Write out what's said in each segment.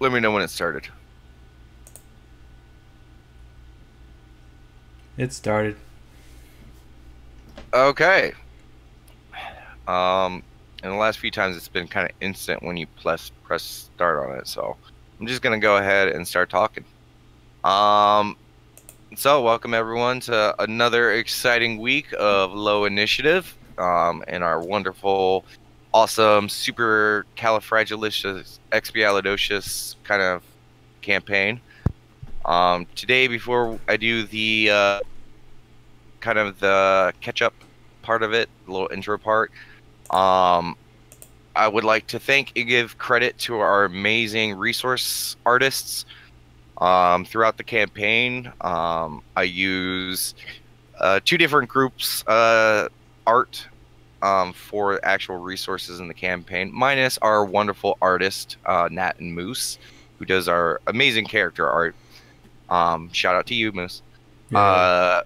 Let me know when it started. It started. Okay. Um, in the last few times, it's been kind of instant when you press start on it. So I'm just gonna go ahead and start talking. Um, so welcome everyone to another exciting week of Low Initiative. In our wonderful, awesome, super califragilistic, expialidocious kind of campaign. Today, before I do the kind of the catch up part of it, the little intro part. Um, I would like to thank and give credit to our amazing resource artists throughout the campaign. I use two different groups art for actual resources in the campaign, minus our wonderful artist Nat and Moose, who does our amazing character art. Shout out to you, Moose. Yay.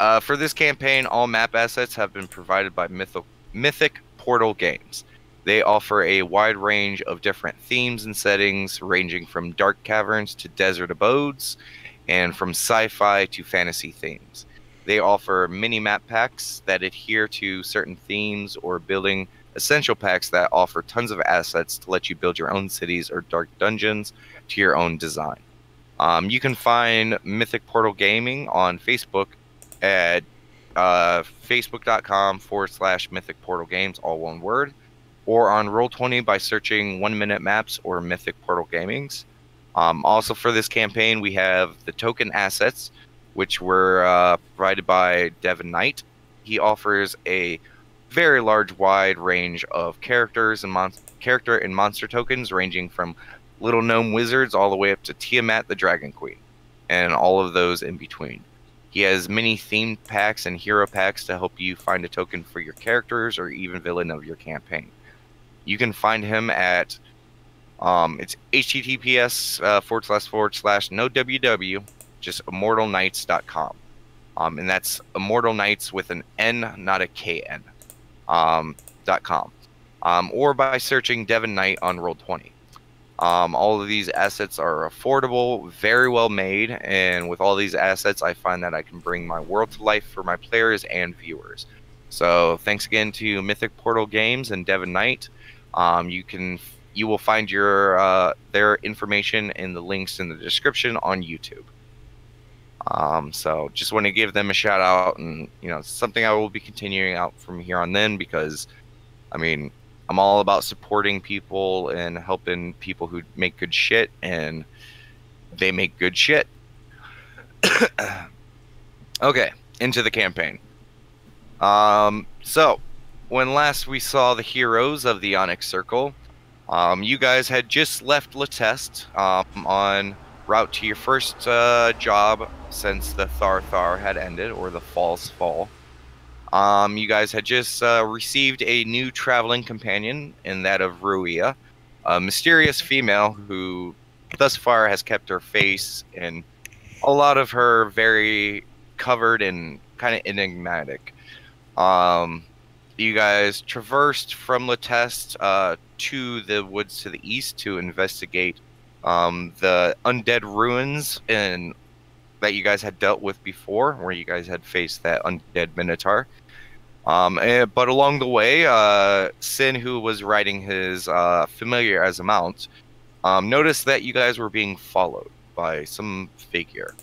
Uh, for this campaign, all map assets have been provided by Mythic Portal Games. They offer a wide range of different themes and settings, ranging from dark caverns to desert abodes, and from sci-fi to fantasy themes. They offer mini-map packs that adhere to certain themes, or building essential packs that offer tons of assets to let you build your own cities or dark dungeons to your own design. You can find Mythic Portal Gaming on Facebook at facebook.com/Mythic Portal Games, all one word, or on Roll20 by searching 1 Minute Maps or Mythic Portal Gamings. Also, for this campaign, we have the token assets, which were provided by Devin Knight. He offers a very large, wide range of characters and character and monster tokens, ranging from little gnome wizards all the way up to Tiamat the Dragon Queen, and all of those in between. He has many themed packs and hero packs to help you find a token for your characters or even villain of your campaign. You can find him at it's https // no www, just immortalknights.com. And that's Immortal Knights with an N, not a KN. .com. Or by searching Devin Knight on Roll20. All of these assets are affordable, very well made, and with all these assets, I find that I can bring my world to life for my players and viewers. So thanks again to Mythic Portal Games and Devin Knight. You will find their information in the links in the description on YouTube. So just want to give them a shout out, and something I will be continuing out from here on then, because I mean, I'm all about supporting people and helping people who make good shit, and they make good shit. Okay, into the campaign. So when last we saw the heroes of the Onyx Circle, you guys had just left Latest on route to your first job since the Thar had ended, or the False Fall. You guys had just received a new traveling companion in that of Ruia, a mysterious female who thus far has kept her face and a lot of her very covered and kind of enigmatic. Um, you guys traversed from Latest to the woods to the east to investigate the undead ruins that you guys had dealt with before, where you guys had faced that undead minotaur. But along the way, Sin, who was riding his familiar as a mount, noticed that you guys were being followed by some figure.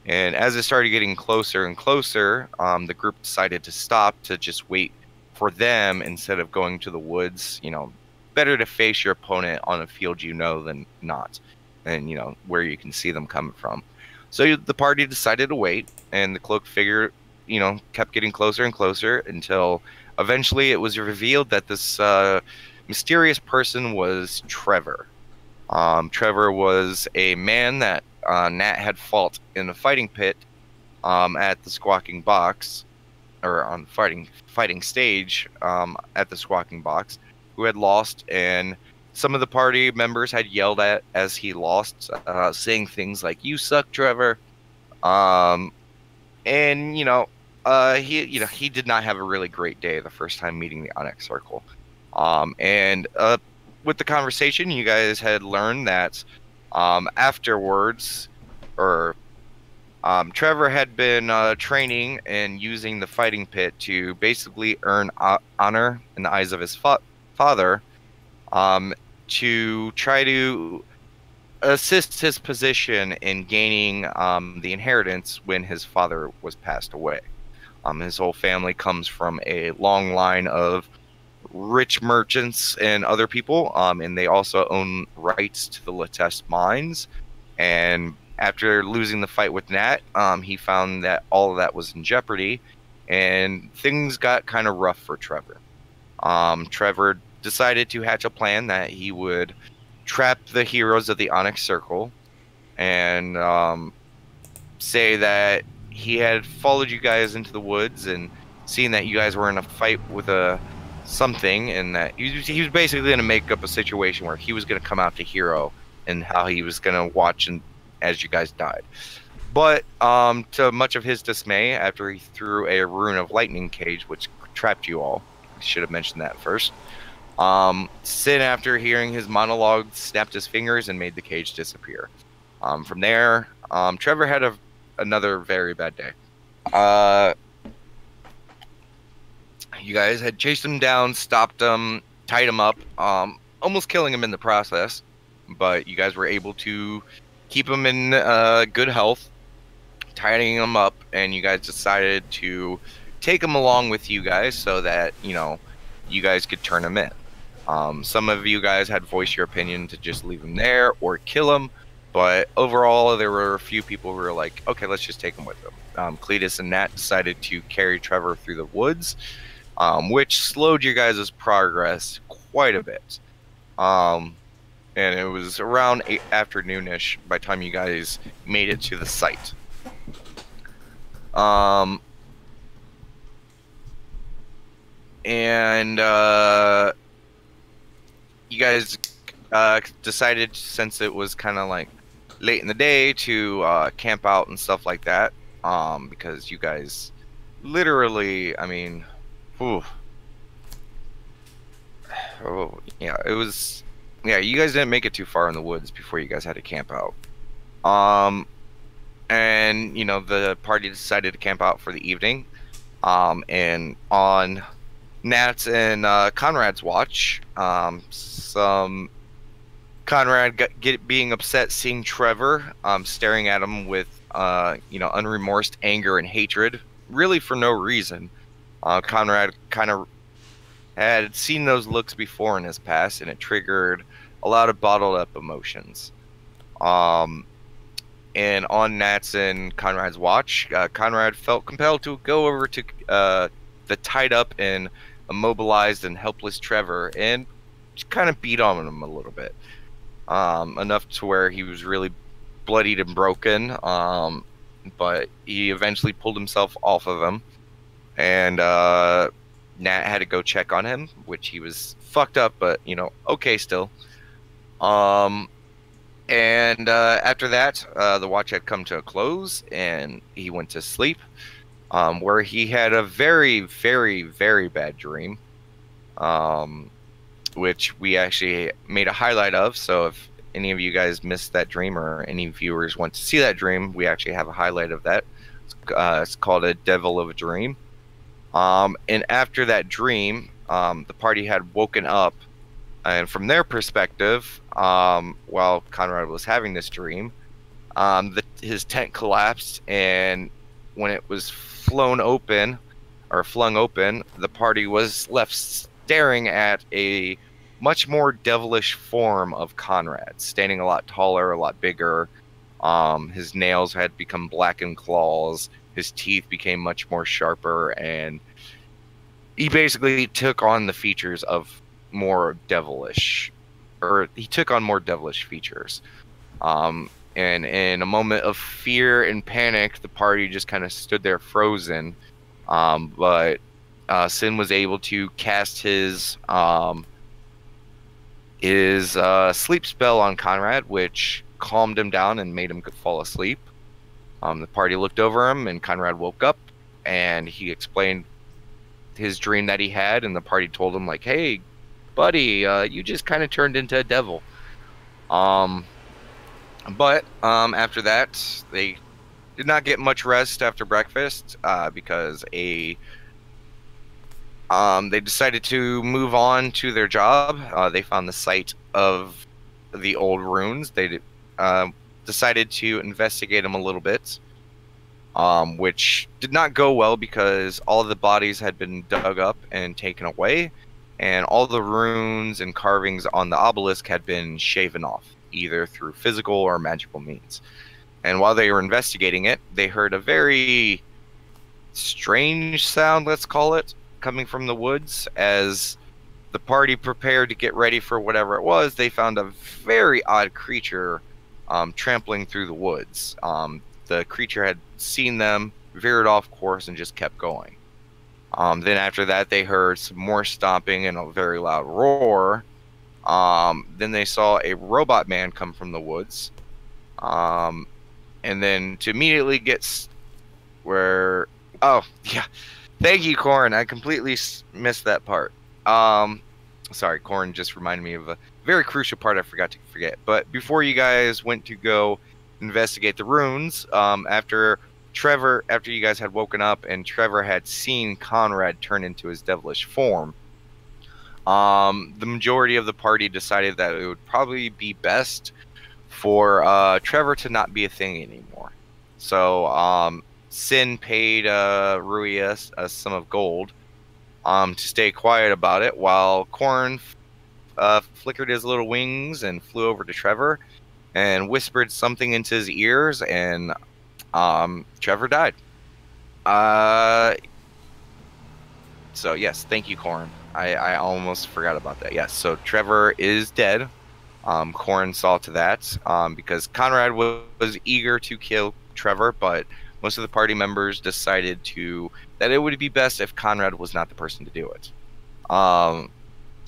And as it started getting closer and closer, the group decided to stop to just wait for them instead of going to the woods. Better to face your opponent on a field than not, and where you can see them coming from. So the party decided to wait, and the cloaked figure kept getting closer and closer until eventually it was revealed that this mysterious person was Trevor. Trevor was a man that Nat had fought in a fighting pit at the Squawking Box, or on fighting stage at the Squawking Box, who had lost, and some of the party members had yelled at as he lost, saying things like "You suck, Trevor." And he did not have a really great day the first time meeting the Onyx Circle. And with the conversation, you guys had learned that afterwards, or Trevor had been training and using the fighting pit to basically earn honor in the eyes of his father, to try to assist his position in gaining the inheritance when his father was passed away. His whole family comes from a long line of rich merchants and other people, and they also own rights to the Latest mines. And after losing the fight with Nat, he found that all of that was in jeopardy, and things got kind of rough for Trevor. Trevor decided to hatch a plan that he would trap the heroes of the Onyx Circle and say that he had followed you guys into the woods and seen that you guys were in a fight with something, and that he was basically going to make up a situation where he was going to come out to hero and how he was going to watch as you guys died. But to much of his dismay, after he threw a rune of lightning cage, which trapped you all, I should have mentioned that first. Sin, after hearing his monologue, snapped his fingers and made the cage disappear. From there, Trevor had another very bad day. You guys had chased him down, stopped him, tied him up, almost killing him in the process. But you guys were able to keep him in good health, tying him up, and you guys decided to take him along with you guys so that, you guys could turn him in. Some of you guys had voiced your opinion to just leave him there or kill him, but overall there were a few people who were like, okay, let's just take him with them. Cletus and Nat decided to carry Trevor through the woods, which slowed your guys' progress quite a bit. And it was around afternoonish by the time you guys made it to the site. You guys decided, since it was kind of like late in the day, to camp out and stuff like that, because you guys literally, I mean, oh yeah, it was, yeah, you guys didn't make it too far in the woods before you guys had to camp out. And the party decided to camp out for the evening, and on Nat's and Conrad's watch, some Conrad being upset seeing Trevor staring at him with unremorsed anger and hatred, really for no reason. Conrad kind of had seen those looks before in his past, and it triggered a lot of bottled up emotions. And on Nat's and Conrad's watch, Conrad felt compelled to go over to the tied up and immobilized and helpless Trevor and just kind of beat on him a little bit, enough to where he was really bloodied and broken, but he eventually pulled himself off of him, and Nat had to go check on him, which he was fucked up, but okay still. And after that, the watch had come to a close, and he went to sleep, where he had a very, very, very bad dream, which we actually made a highlight of. So if any of you guys missed that dream, or any viewers want to see that dream, we actually have a highlight of that. It's called A Devil of a Dream. And after that dream, the party had woken up, and from their perspective, while Conrad was having this dream, his tent collapsed, and when it was flung open, the party was left staring at a much more devilish form of Conrad, standing a lot taller, a lot bigger. His nails had become blackened claws, his teeth became much more sharper, and he basically took on the features of more devilish, or he took on more devilish features. And in a moment of fear and panic, the party just kind of stood there frozen. But Sin was able to cast his sleep spell on Conrad, which calmed him down and made him fall asleep. The party looked over him, and Conrad woke up, and he explained his dream that he had, and the party told him, like, hey, buddy, you just kind of turned into a devil. But after that, they did not get much rest after breakfast because they decided to move on to their job. They found the site of the old ruins. They decided to investigate them a little bit, which did not go well because all the bodies had been dug up and taken away, and all the runes and carvings on the obelisk had been shaven off, either through physical or magical means. And while they were investigating it, they heard a very strange sound, let's call it, coming from the woods. As the party prepared to get ready for whatever it was, they found a very odd creature trampling through the woods. The creature had seen them, veered off course, and just kept going. Then after that, they heard some more stomping and a very loud roar. Then they saw a robot man come from the woods. And then to immediately get where... Oh, yeah. Thank you, Corin. I completely missed that part. Sorry, Corin just reminded me of a very crucial part I forgot to forget. But before you guys went to go investigate the ruins, after you guys had woken up and Trevor had seen Conrad turn into his devilish form, the majority of the party decided that it would probably be best for Trevor to not be a thing anymore. So Sin paid Rui a sum of gold to stay quiet about it, while Corn flickered his little wings and flew over to Trevor and whispered something into his ears, and Trevor died. So yes, thank you, Corn. I almost forgot about that. Yes, so Trevor is dead. Corn saw to that because Conrad was eager to kill Trevor, but most of the party members decided that it would be best if Conrad was not the person to do it.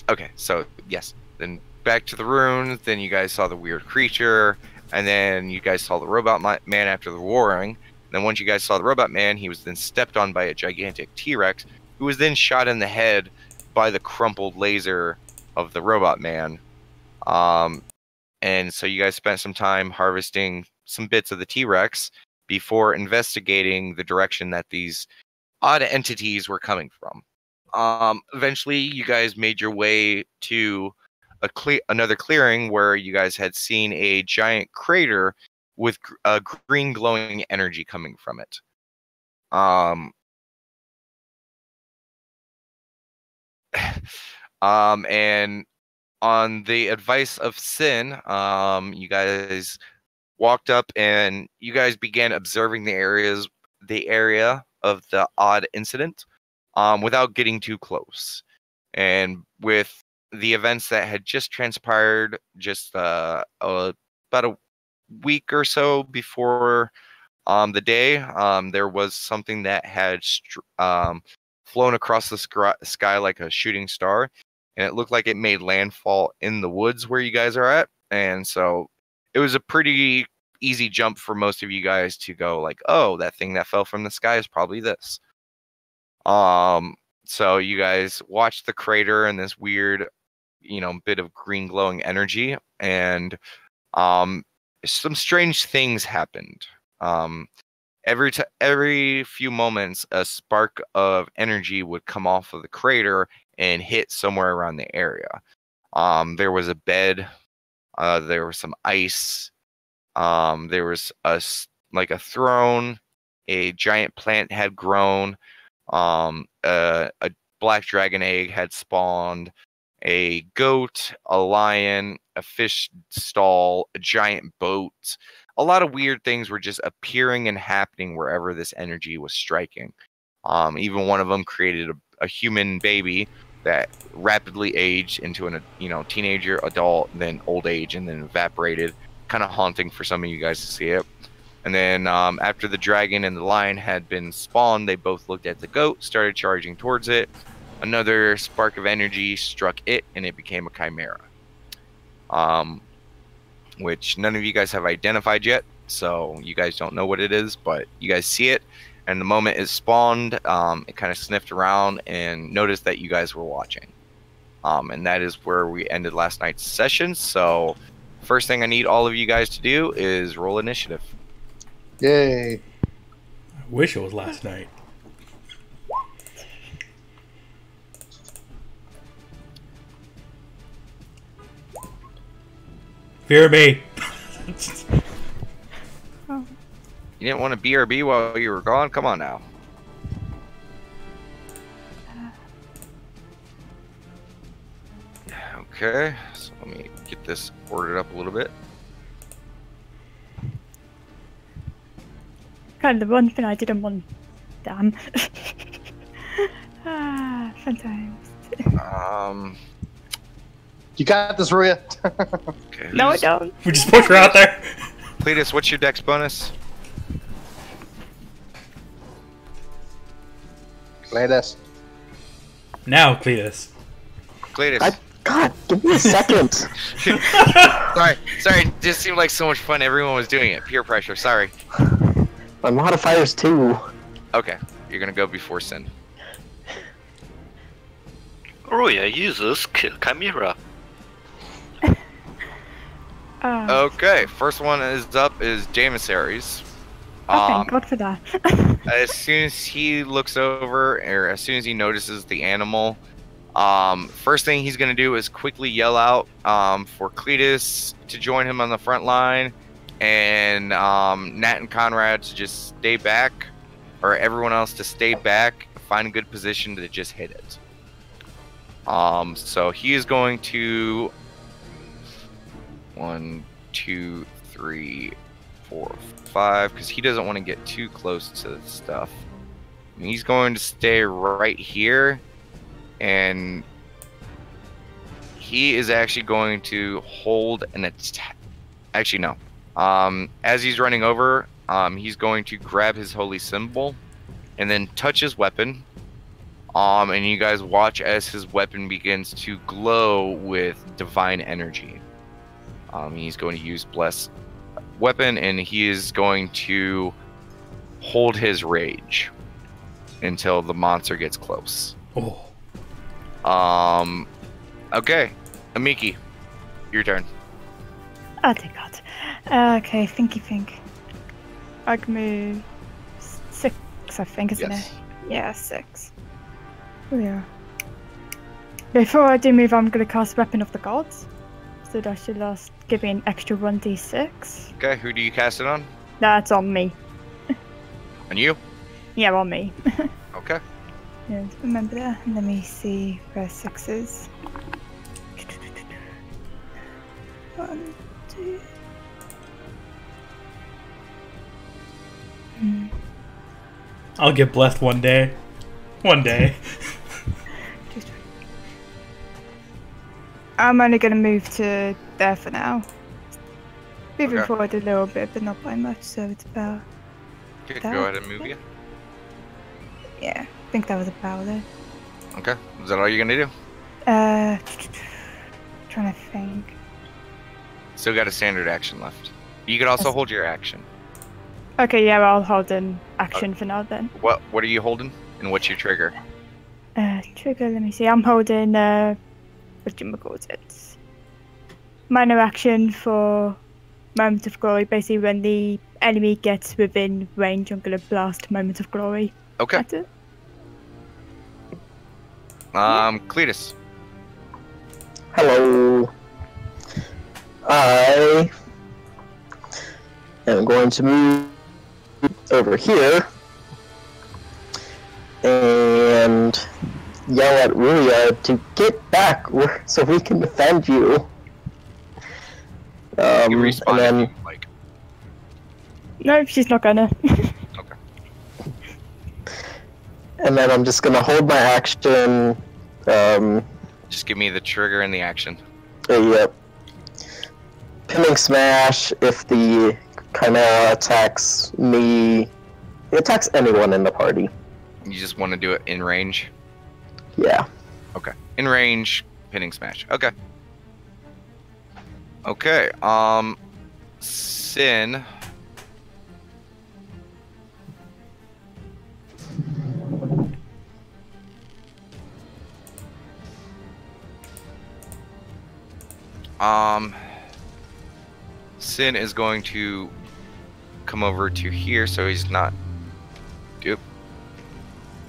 Okay, so yes, then back to the ruins. Then you guys saw the weird creature, and then you guys saw the robot man after the roaring. And then once you guys saw the robot man, he was then stepped on by a gigantic T-Rex, who was then shot in the head by the crumpled laser of the robot man. And so you guys spent some time harvesting some bits of the T-Rex before investigating the direction that these odd entities were coming from. Eventually, you guys made your way to another clearing where you guys had seen a giant crater with green glowing energy coming from it. And on the advice of Sin, you guys walked up and you guys began observing the area of the odd incident without getting too close. And with the events that had just transpired just about a week or so before the day, there was something that had flown across the sky like a shooting star, and it looked like it made landfall in the woods where you guys are at. And so it was a pretty easy jump for most of you guys to go like, oh, that thing that fell from the sky is probably this. So you guys watched the crater and this weird, bit of green glowing energy, and some strange things happened. Every few moments, a spark of energy would come off of the crater and hit somewhere around the area. There was a bed. There was some ice. There was a throne. A giant plant had grown. A black dragon egg had spawned. A goat, a lion, a fish stall, a giant boat. A lot of weird things were just appearing and happening wherever this energy was striking. Even one of them created a human baby that rapidly aged into a teenager, adult, then old age, and then evaporated. Kind of haunting for some of you guys to see it. And then after the dragon and the lion had been spawned, they both looked at the goat, started charging towards it. Another spark of energy struck it, and it became a chimera. Which none of you guys have identified yet, so you guys don't know what it is, but you guys see it, and the moment it spawned, it kind of sniffed around and noticed that you guys were watching. And that is where we ended last night's session. So, first thing I need all of you guys to do is roll initiative. Yay. I wish it was last night. Fear me. You didn't want to BRB while you were gone? Come on now. Okay, so let me get this ordered up a little bit. Kind of the one thing I didn't want. Damn. Fun times. You got this, Ruya. Okay, No, I don't. We just push her out there. Cletus, what's your dex bonus? Play this. Now, Cletus. Cletus. God, give me a second. Sorry, it just seemed like so much fun. Everyone was doing it. Peer pressure, sorry. My modifier's 2. Okay, you're gonna go before Sin. Ruya uses kill chimera. Okay, first one is up is Jaemissaries. Thank God for that. As soon as he looks over, or as soon as he notices the animal, first thing he's going to do is quickly yell out for Cletus to join him on the front line, and Nat and Conrad to just stay back, or everyone else to stay back, find a good position to just hit it. So he is going to 1, 2, 3, 4, 5, because he doesn't want to get too close to the stuff. And he's going to stay right here, and he is actually going to hold an attack. Actually, no. As he's running over, he's going to grab his holy symbol and then touch his weapon. And you guys watch as his weapon begins to glow with divine energy. He's going to use bless weapon, and he is going to hold his rage until the monster gets close. Oh. Okay, Amiki, your turn. Oh dear God. Okay, thinky think. I can move 6, I think, isn't Yes. it? Yeah, 6. Oh yeah. Before I do move, I'm gonna cast Weapon of the Gods. So that should last, give me an extra 1d6. Okay, who do you cast it on? That's on me. On you? Yeah, on me. Okay. Yeah, remember that. Let me see where 6 is. 1, 2. I'll get blessed one day. One day. I'm only gonna move to there for now. Moving Okay. forward a little bit, but not by much, so it's about... Okay, That- go ahead and move you. Yeah, I think that was about it. Okay, is that all you're gonna do? Trying to think. Still got a standard action left. You could also Yes. hold your action. Okay, yeah, I'll hold an action for now then. What are you holding? And what's your trigger? Trigger, let me see. I'm holding, it? Minor action for Moment of Glory. Basically, when the enemy gets within range, I'm gonna blast Moment of Glory. Okay. That's it. Cletus. Hello. I am going to move over here and yell at Ruya to get back so we can defend you. You respawn and then if you like. No, she's not gonna. Okay. and then I'm just gonna hold my action. Just give me the trigger and the action. Yep. Pinning smash if the Chimera attacks me. It attacks anyone in the party. You just want to do it in range? Yeah. Okay. In range, pinning smash. Okay. Okay, Sin. Sin is going to come over to here, so he's not. Dude,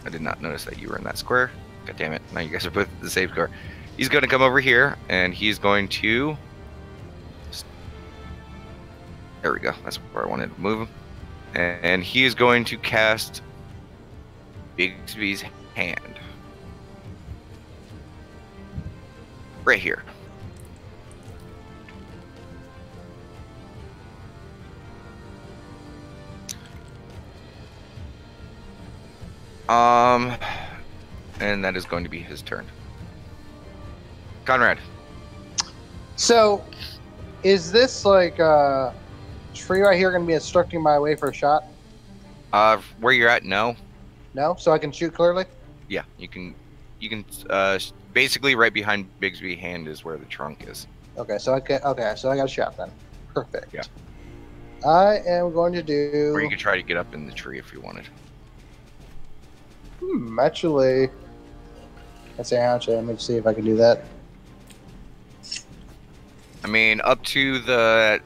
I did not notice that you were in that square. God damn it! Now you guys are both in the same square. He's going to come over here, and he's going to. There we go. That's where I wanted to move him. And he is going to cast Bigsby's hand. Right here. And that is going to be his turn. Conrad. So, is this like tree right here going to be obstructing my way for a shot? Where you're at, no. No, so I can shoot clearly. Yeah, you can. Basically right behind Bigsby's hand is where the trunk is. Okay, so I can. Okay, so I got a shot then. Perfect. Yeah. I am going to do. Or you could try to get up in the tree if you wanted. Actually, let's see. Let me see if I can do that. I mean, up to the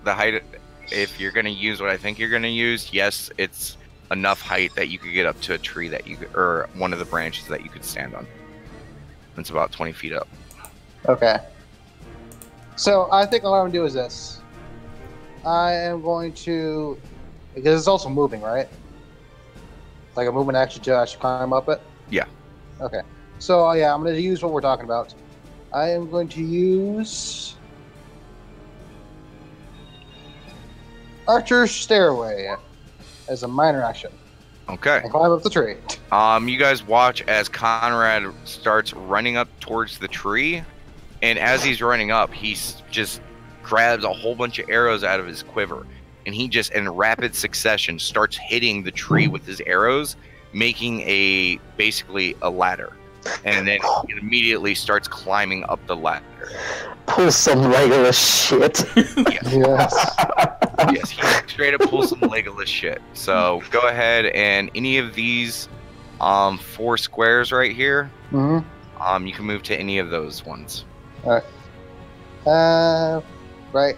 height. If you're gonna use what I think you're gonna use, yes, it's enough height that you could get up to a tree that you could, or one of the branches that you could stand on. It's about 20 feet up. Okay. So I think all I'm gonna do is this. I am going to, because it's also moving, right? Like a movement action to actually climb up it? Yeah. Okay. So yeah, I'm going to use what we're talking about. I am going to use Archer's Stairway as a minor action. Okay. And climb up the tree. You guys watch as Conrad starts running up towards the tree, and as he's running up, he just grabs a whole bunch of arrows out of his quiver, and he just, in rapid succession, starts hitting the tree with his arrows, making basically a ladder, and then he immediately starts climbing up the ladder. Pull some Legolas shit. Yes. Yes, he straight up pulls some Legolas shit. So go ahead and any of these 4 squares right here, Mm-hmm. you can move to any of those ones. All right. Right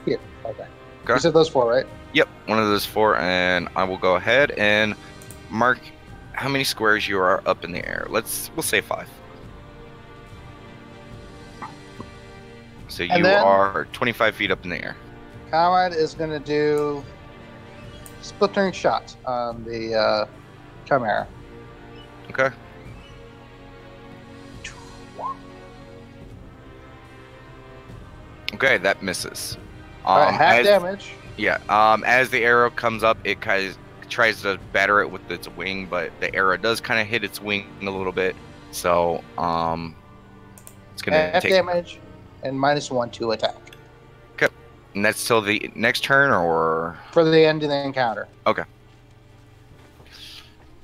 here. Okay. Okay. You said those 4, right? Yep, one of those 4, and I will go ahead and mark how many squares you are up in the air. We'll say 5. So you are 25 feet up in the air. Conrad is going to do splintering shot on the Chimera. Okay. Okay, that misses. Alright, half damage. Yeah. As the arrow comes up, it kind of tries to batter it with its wing, but the arrow does kind of hit its wing a little bit. So, it's gonna half take damage and -1 to attack Okay. And that's till the next turn, or for the end of the encounter. Okay.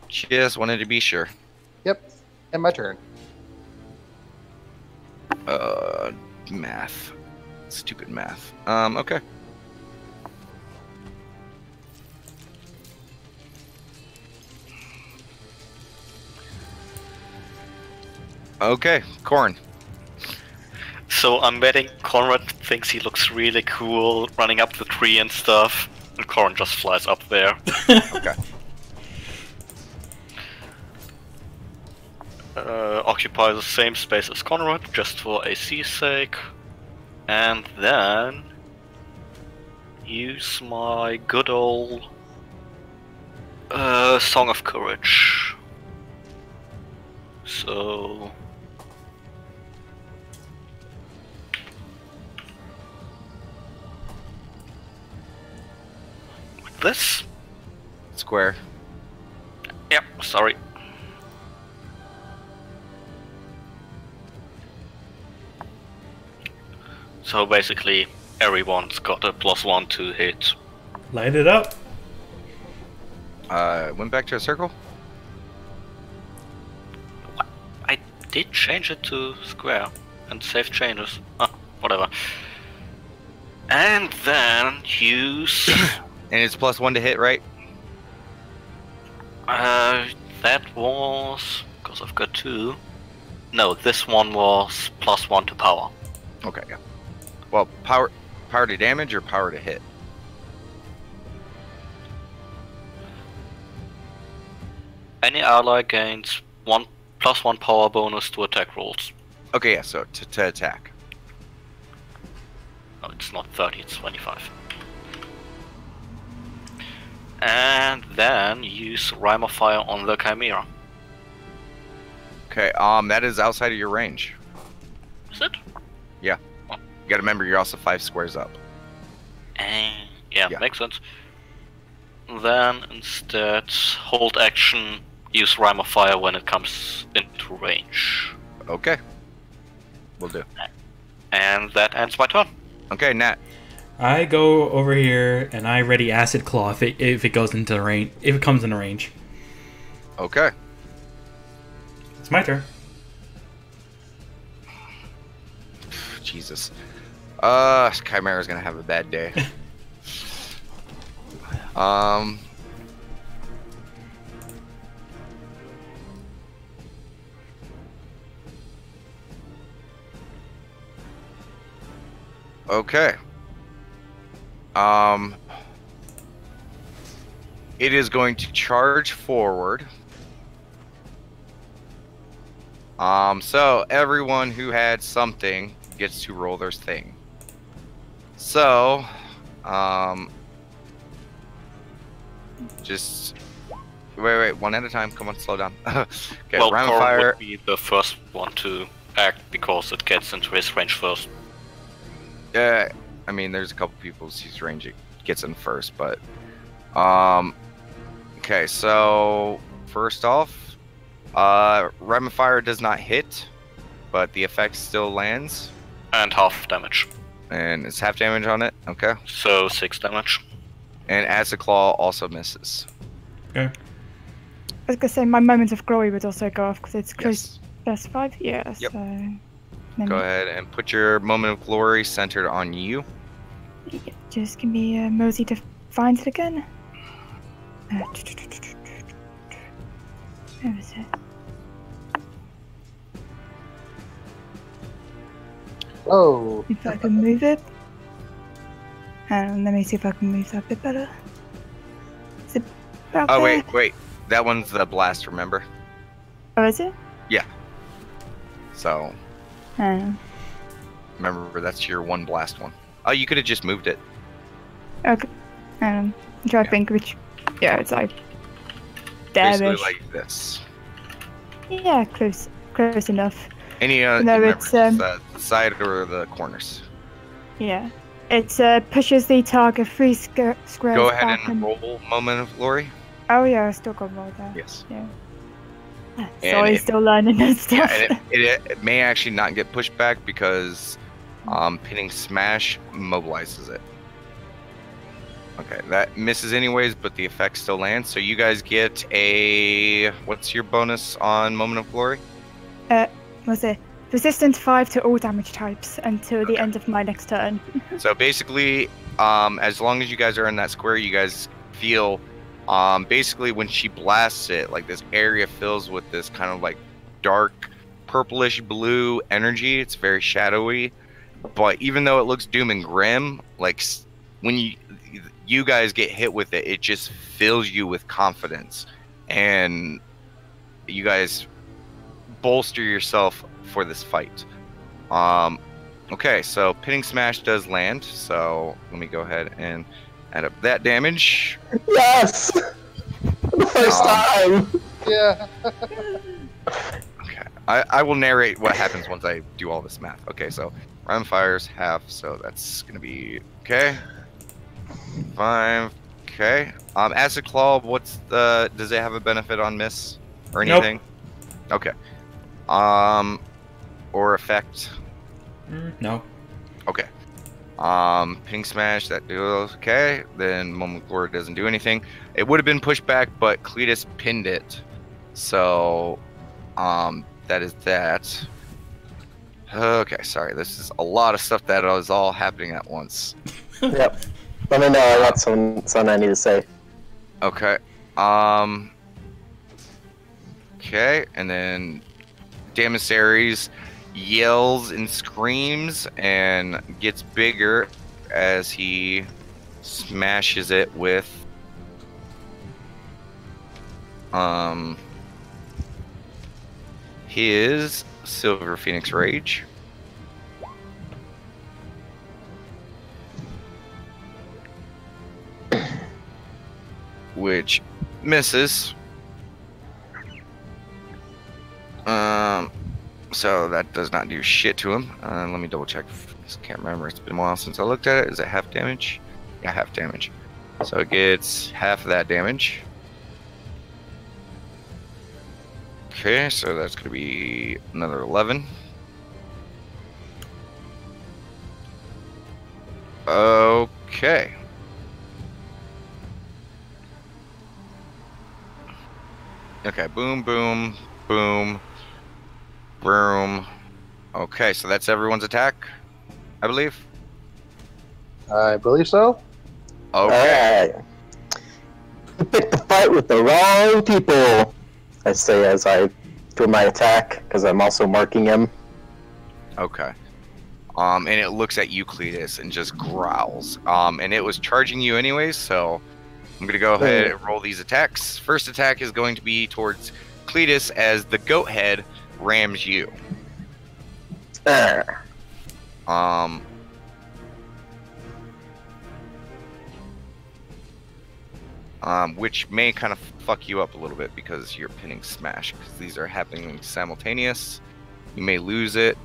Just wanted to be sure. Yep. And my turn. Math. Stupid math. Okay. Okay, Corn. So I'm betting Conrad thinks he looks really cool running up the tree and stuff, and Corn just flies up there. Okay. Occupy the same space as Conrad, just for AC's sake. And then use my good old Song of Courage. So with this Square. Yep, sorry. So basically, everyone's got a +1 to hit. Light it up. Went back to a circle? I did change it to square and save changes. Whatever. And then use... And it's +1 to hit, right? That was... because I've got 2. No, this one was +1 to power. Okay, yeah. Well, power to damage or power to hit? Any ally gains +1 power bonus to attack rolls. Okay, yeah, so to attack. No, it's not 30, it's 25. And then use Rime of Fire on the Chimera. Okay, that is outside of your range. Is it? Yeah. Oh. You gotta remember you're also 5 squares up. Yeah, makes sense. Then instead, hold action, use Rime of Fire when it comes into range. Okay. Will do. And that ends my turn. Okay, Nat. I go over here and I ready Acid Claw if it goes into the range. If it comes into range. Okay. It's my turn. Jesus. Chimera's gonna have a bad day. Okay. It is going to charge forward. So everyone who had something gets to roll their thing. So, just wait, one at a time. Come on, slow down. Okay, Well, Rime of Corin Fire. would be the first one to act because it gets into his range first. I mean, there's a couple people whose range it gets in first, but okay. So first off, Rime of Fire does not hit, but the effect still lands, And half damage. and it's half damage on it. Okay, So 6 damage. and Acid Claw also misses. Okay. I was gonna say my moment of glory would also go off because it's close Yes. +5. Yeah. Yep. So. Then Go ahead and put your moment of glory centered on you. Just give me Mosey to find it again. Where is it? Oh. If I can move it. Let me see if I can move that a bit better. Is it about Oh there? wait. That one's the blast. Remember? Oh, is it? So remember that's your one blast one. Oh, you could have just moved it. Okay. I'm trying to think which. Yeah, it's like. Basically There-ish. like this. Yeah, close enough. Any No, remember, it's, the side or the corners. Yeah. It pushes the target 3 squares Go ahead back and roll moment of glory. Oh yeah, I still got roll there. Yes. Yeah. And Sorry, it- still learning and stuff. Yeah, and it may actually not get pushed back because pinning smash mobilizes it. Okay, that misses anyways, but the effect still lands. So you guys get a what's your bonus on moment of glory? Was it resistance 5 to all damage types until the end of my next turn? So basically, as long as you guys are in that square, you guys feel basically when she blasts it, like this area fills with this kind of like dark purplish blue energy. It's very shadowy, but even though it looks doom and grim, like when you guys get hit with it, it just fills you with confidence, and you guys bolster yourself for this fight. Okay, so pinning smash does land, so let me go ahead and add up that damage. Yes! The first time! Yeah. Okay, I will narrate what happens once I do all this math. Okay, so Rime fires half, so that's gonna be okay. 5. Okay. Acid Claw, does it have a benefit on miss or Nope. anything? Okay. Or effect? No. Okay. Ping Smash, that goes okay. Then Moment of Glory doesn't do anything. It would have been pushed back, but Cletus pinned it. So, that is that. Okay, sorry. This is a lot of stuff that is all happening at once. Yep. Let me know, I got something I need to say. Okay. Okay, and then Daemissaries, yells and screams and gets bigger as he smashes it with his Silver Phoenix Rage. Which misses. So that does not do shit to him. Let me double check. I can't remember. It's been a while since I looked at it. Is it half damage? Yeah, half damage. So it gets half of that damage. Okay, so that's going to be another 11. Okay. Okay, boom, boom, boom, boom. Okay, so that's everyone's attack, I believe. I believe so. Okay. Alright. You picked the fight with the wrong people, I say as I do my attack, because I'm also marking him. Okay. And it looks at you, Cletus, and just growls. And it was charging you anyways, so I'm going to go ahead and roll these attacks. First attack is going to be towards Cletus as the goat head rams you. Which may kind of fuck you up a little bit because you're pinning smash, because these are happening simultaneous. You may lose it.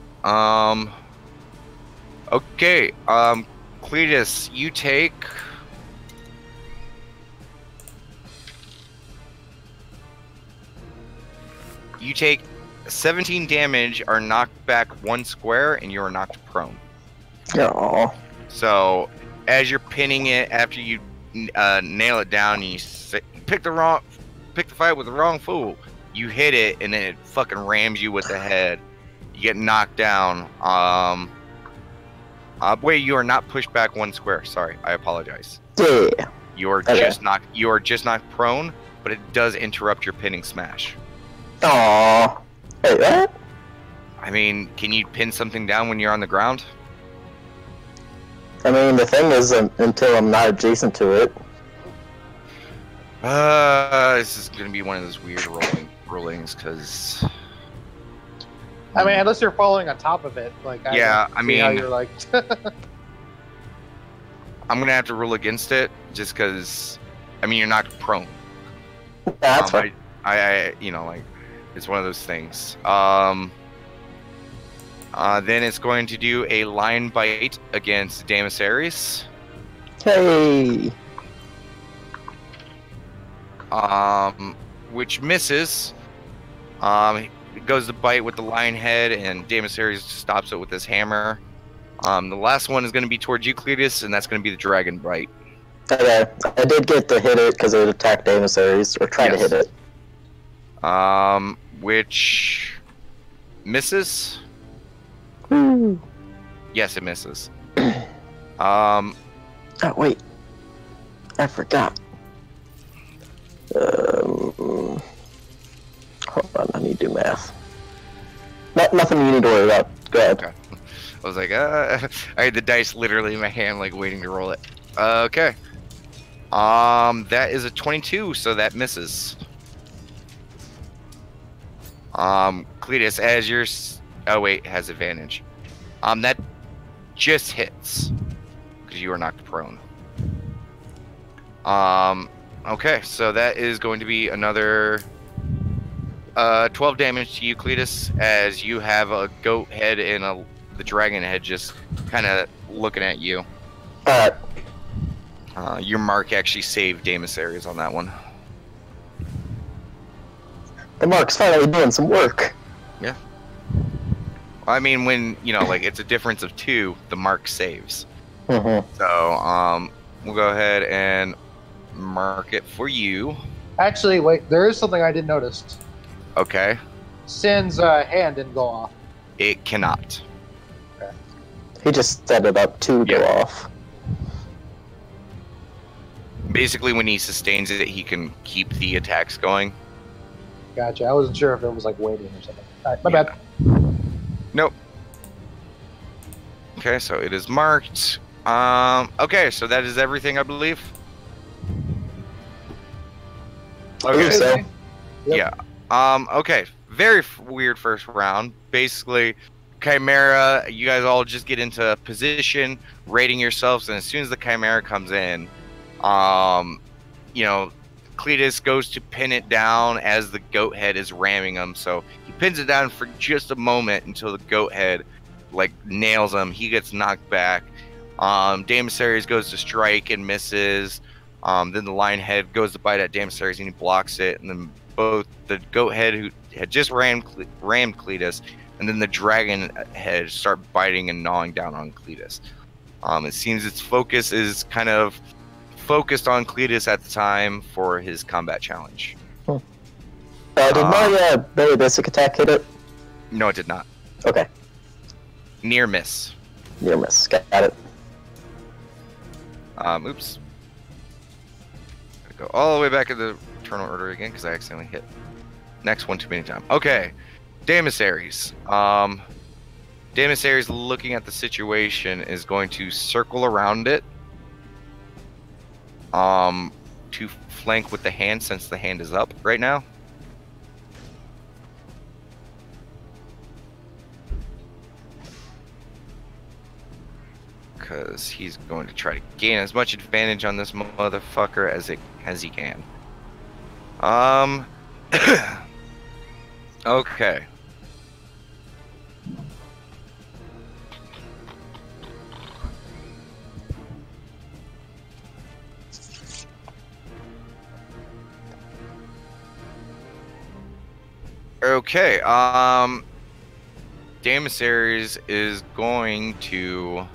Okay, Cletus, you take... You take 17 damage, are knocked back 1 square, and you are knocked prone. Oh. So, as you're pinning it, after you nail it down, and you pick the fight with the wrong fool. You hit it, and then it fucking rams you with the head. You get knocked down. Wait, you are not pushed back 1 square. Sorry, I apologize. Yeah. You are just knocked. You are just knocked prone, but it does interrupt your pinning smash. Aww. Wait, what? I mean, can you pin something down when you're on the ground? I mean, the thing is, until I'm not adjacent to it. This is gonna be one of those weird rulings, because... I mean, unless you're following on top of it, like I mean, how you're like. I'm gonna have to rule against it, just because. I mean, you're not prone. That's fine. I you know, like, it's one of those things. Then it's going to do a line bite against Damasaris. Hey. Which misses. It goes to bite with the lion head, and Damasaris stops it with his hammer. The last one is going to be towards you, Cletus, and that's going to be the dragon bite. Okay, I did get to hit it because it attacked Damasaris, or try to hit it. Which misses. Woo. Yes, it misses. Oh wait, I forgot. Hold on, I need to do math. Nothing you need to worry about. Go ahead. Okay. I was like, I had the dice literally in my hand, like waiting to roll it. Okay. That is a 22, so that misses. Cletus, as your... Oh wait, has advantage. That just hits, because you are knocked prone. Okay, so that is going to be another 12 damage to you, Cletus, as you have a goat head and the dragon head just kind of looking at you. Your mark actually saved Damasaris on that one. The mark's finally doing some work. Yeah. I mean, when, you know, like, it's a difference of 2, the mark saves. Mm-hmm. So, we'll go ahead and mark it for you. Actually, wait, there is something I did notice. Okay. Sin's hand didn't go off. It cannot. Okay. He just set it up to go off. Basically, when he sustains it, he can keep the attacks going. Gotcha. I wasn't sure if it was like waiting or something. Alright, my bad. Nope. Okay, so it is marked. Okay, so that is everything, I believe. Okay, so Yep. Yeah. Okay. Very weird first round. Basically, Chimera, you guys all just get into position, rating yourselves, and as soon as the Chimera comes in, you know, Cletus goes to pin it down as the goat head is ramming him. So he pins it down for just a moment until the goat head like nails him. He gets knocked back. Damasaries goes to strike and misses. Then the lion head goes to bite at Damasaries and he blocks it. And then both the goat head who had just rammed Cletus and then the dragon head start biting and gnawing down on Cletus. It seems its focus is kind of focused on Cletus at the time for his combat challenge. did my very basic attack hit it? No, it did not. Okay, Near miss. near miss. Got it. Oops. Gotta go all the way back in the turn order again because I accidentally hit next one too many times. Okay, Damasaries. Damasaries, looking at the situation, is going to circle around it. To flank with the hand since the hand is up right now. Because he's going to try to gain as much advantage on this motherfucker as he can. Okay. Okay, Damasaries is going to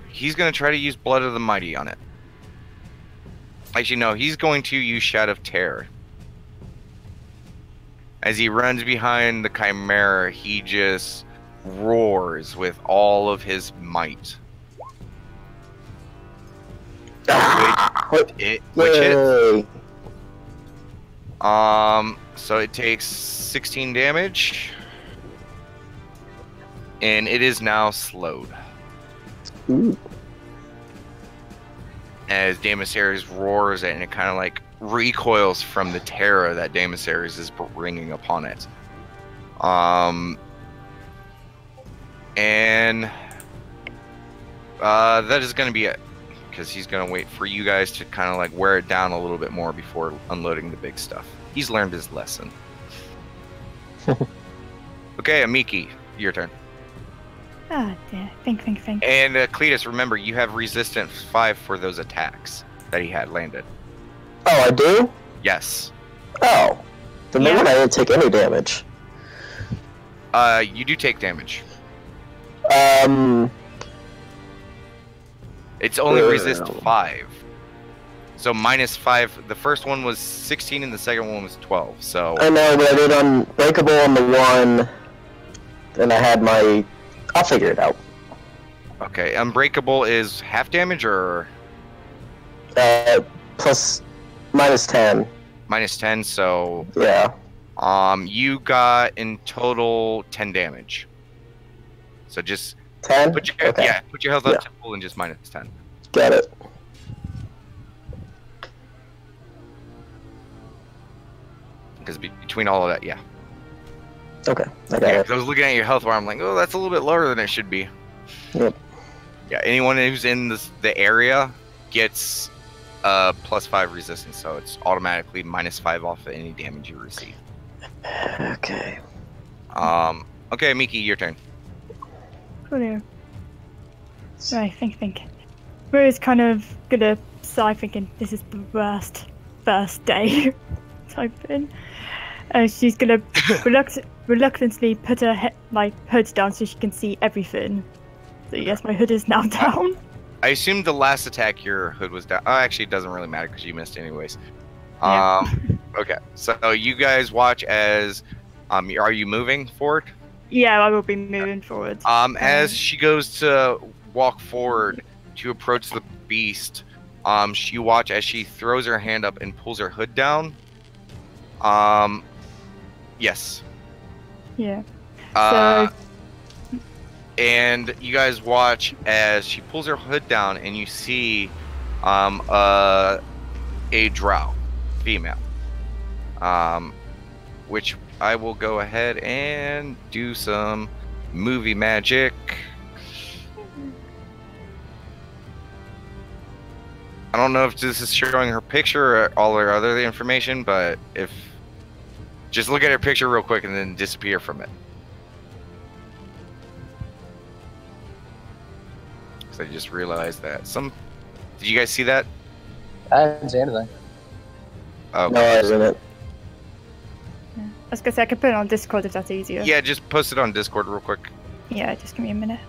he's gonna try to use Blood of the Mighty on it. Actually, no, he's going to use Shout of Terror. As he runs behind the Chimera, he just roars with all of his might. Which hits. Yay. So it takes 16 damage. And it is now slowed. Ooh. As Damasaries roars and it kind of like recoils from the terror that Damasaries is bringing upon it. And that is going to be it. Because he's going to wait for you guys to kind of like wear it down a little bit more before unloading the big stuff. He's learned his lesson. Okay, Amiki, your turn. Ah, dear. Think. And Cletus, remember, you have resistance 5 for those attacks that he had landed. Oh, I do? Yes. Oh. Then maybe I didn't take any damage. You do take damage. It's only resist 5. So -5. The first one was 16 and the second one was 12. So I know, but I did Unbreakable on the one, and I had my... I'll figure it out. okay, Unbreakable is half damage or Plus -10. -10. So Yeah. you got in total 10 damage. So just 10? put your Okay. put your health up to full and just -10. Got it. Because between all of that, yeah. Okay, I got Yeah, it. 'cause I was looking at your health bar, I'm like, oh, that's a little bit lower than it should be. Yep. Yeah, anyone who's in the area gets +5 resistance, so it's automatically -5 off of any damage you receive. Okay. Okay, Miki, your turn. Coolio. Right, think. Rose kind of gonna sigh, thinking this is the worst first day type thing. She's gonna reluctantly put her hood down so she can see everything. So yes, my hood is now down. I assume the last attack your hood was down. Oh, actually, it doesn't really matter because you missed anyways. Yeah. Okay, so you guys watch as are you moving forward? Yeah, I will be moving forward. As she goes to walk forward to approach the beast, you watch as she throws her hand up and pulls her hood down, Yes. Yeah. Uh, and you guys watch as she pulls her hood down, and you see, a drow, female. Which I will go ahead and do some movie magic. I don't know if this is showing her picture or all her other information, but if just look at her picture real quick and then disappear from it. Because I just realized that did you guys see that? I didn't see anything. Oh, No, I didn't. I was gonna say I could put it on Discord if that's easier. yeah, just post it on Discord real quick. Yeah, just give me a minute.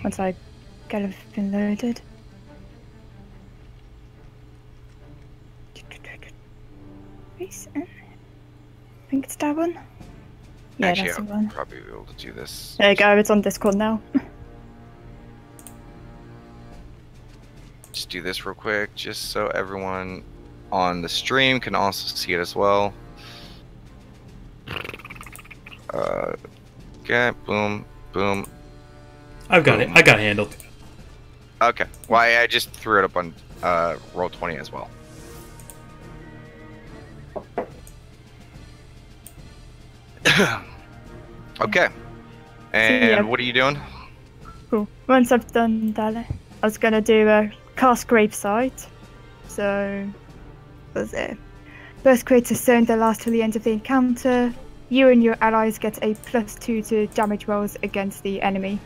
Once I get everything loaded. I think it's that one. Yeah, Actually, that's the I'll one. probably be able to do this. There you go, it's on Discord now. Just do this real quick, just so everyone on the stream can also see it as well. Okay, boom, boom. I've got it. I got it handled. Okay, well, I just threw it up on Roll20 as well. Okay, and what are you doing? Cool. Once I've done that, I was gonna do a cast gravesite. So, what was it? First creates a zone that lasts till the end of the encounter. You and your allies get a +2 to damage rolls against the enemy.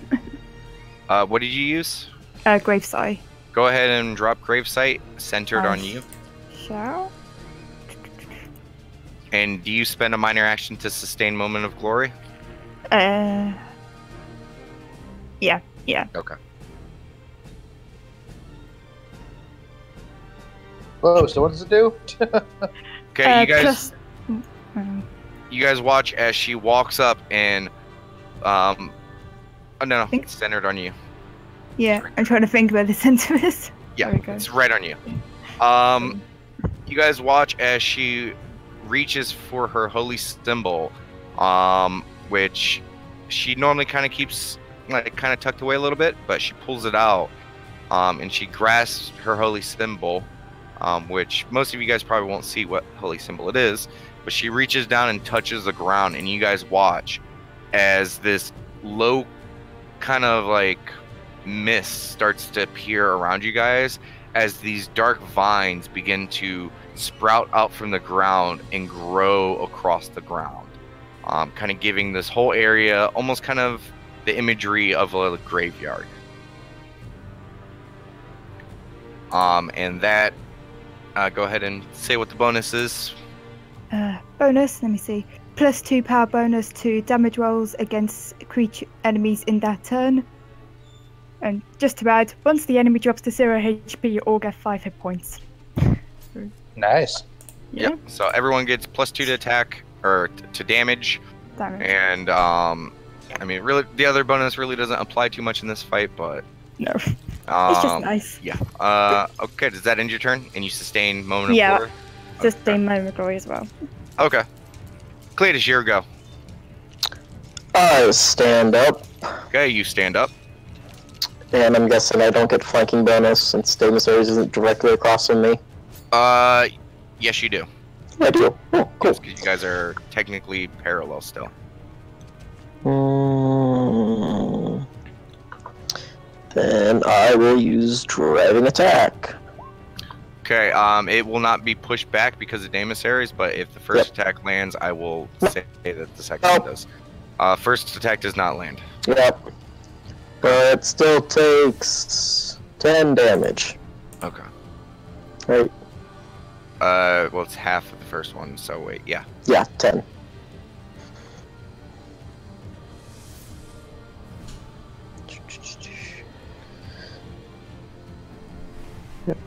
What did you use? Gravesite. Go ahead and drop Gravesite centered on you. Shall? And do you spend a minor action to sustain Moment of Glory? Yeah. Okay. Whoa, so what does it do? Okay, you guys. Plus, You guys watch as she walks up and, oh no, it's centered on you. yeah, I'm trying to think where the center is. Yeah, There we go. it's right on you. You guys watch as she reaches for her holy symbol, which she normally kind of keeps like kind of tucked away a little bit, but she pulls it out, and she grasps her holy symbol, which most of you guys probably won't see what holy symbol it is, but she reaches down and touches the ground, and you guys watch as this low kind of like mist starts to appear around you guys as these dark vines begin to sprout out from the ground and grow across the ground, kind of giving this whole area almost kind of the imagery of a graveyard. And that, go ahead and say what the bonus is. Bonus, let me see. +2 power bonus to damage rolls against creature enemies in that turn. And just to add, once the enemy drops to 0 HP, you all get 5 hit points. Nice. Yeah. Yep. So everyone gets +2 to attack or to damage. Damage. And I mean, really, the other bonus really doesn't apply too much in this fight, but No. It's just nice. yeah. Okay. Does that end your turn? And you sustain Moment of Glory? Just a moment of glory as well. Okay. Cletus, your go. I stand up, Okay, you stand up. and I'm guessing I don't get flanking bonus since Daemosaurus isn't directly across from me. Yes, you do. I do. Oh, cool. Because you guys are technically parallel still. Then I will use driving attack. Okay, it will not be pushed back because of Daemosaurus, but if the first attack lands, I will say that the second one does. First attack does not land. Yep. But it still takes 10 damage. Okay. Right? Well, it's half of the first one, so wait, yeah. Yeah, 10.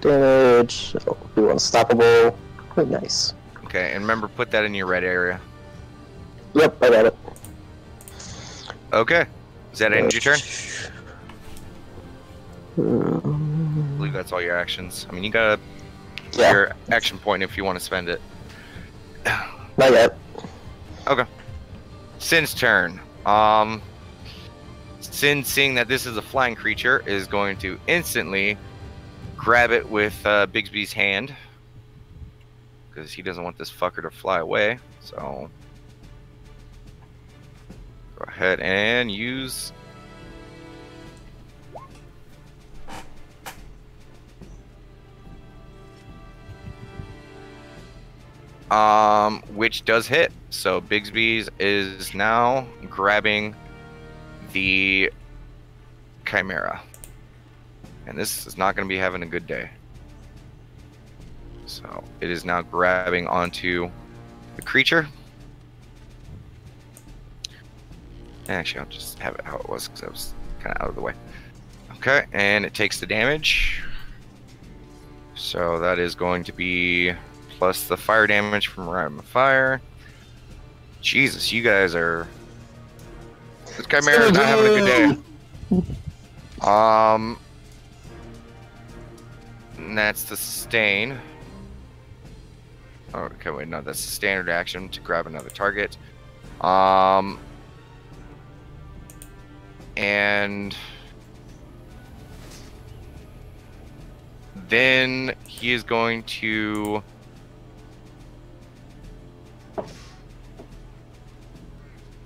Damage. So do unstoppable. Quite nice. Okay, and remember, put that in your red area. Yep, I got it. Okay. Is that end your turn? I Um, believe that's all your actions. I mean, you got Yeah. Your action point if you want to spend it. Not yet. Okay. Sin's turn. Sin, seeing that this is a flying creature, is going to instantly grab it with Bigsby's hand. Because he doesn't want this fucker to fly away. So go ahead and use... which does hit. So Bigsby's is now grabbing the Chimera. And this is not going to be having a good day. So it is now grabbing onto the creature. Actually, I'll just have it how it was because I was kind of out of the way. Okay, and it takes the damage. So that is going to be plus the fire damage from Rhyme of Fire. Jesus, you guys are... This Chimera is not having a good day. And that's the sustain. Oh, okay, wait, no, that's the standard action to grab another target. And then he is going to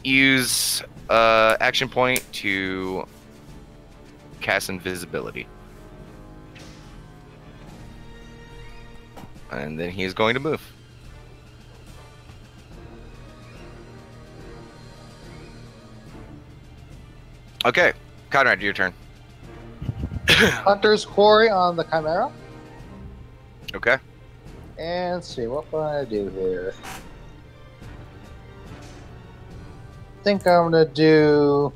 use action point to cast invisibility. And then he's going to move. Okay, Conrad, your turn. Hunter's Quarry on the Chimera. Okay. And let's see, what will I do here? I think I'm gonna do...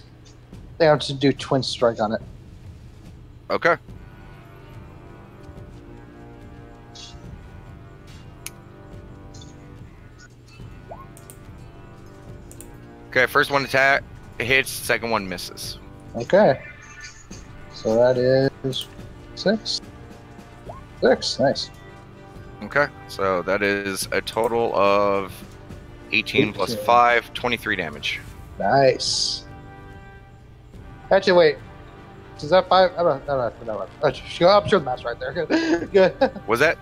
I think I'm just do Twin Strike on it. Okay. Okay, first one attack hits, second one misses. Okay. So that is 6. 6, nice. Okay, so that is a total of 18 plus 5, 23 damage. Nice. Actually, wait. Is that 5? I don't know. I'm sure the math's right there. Good. Was that?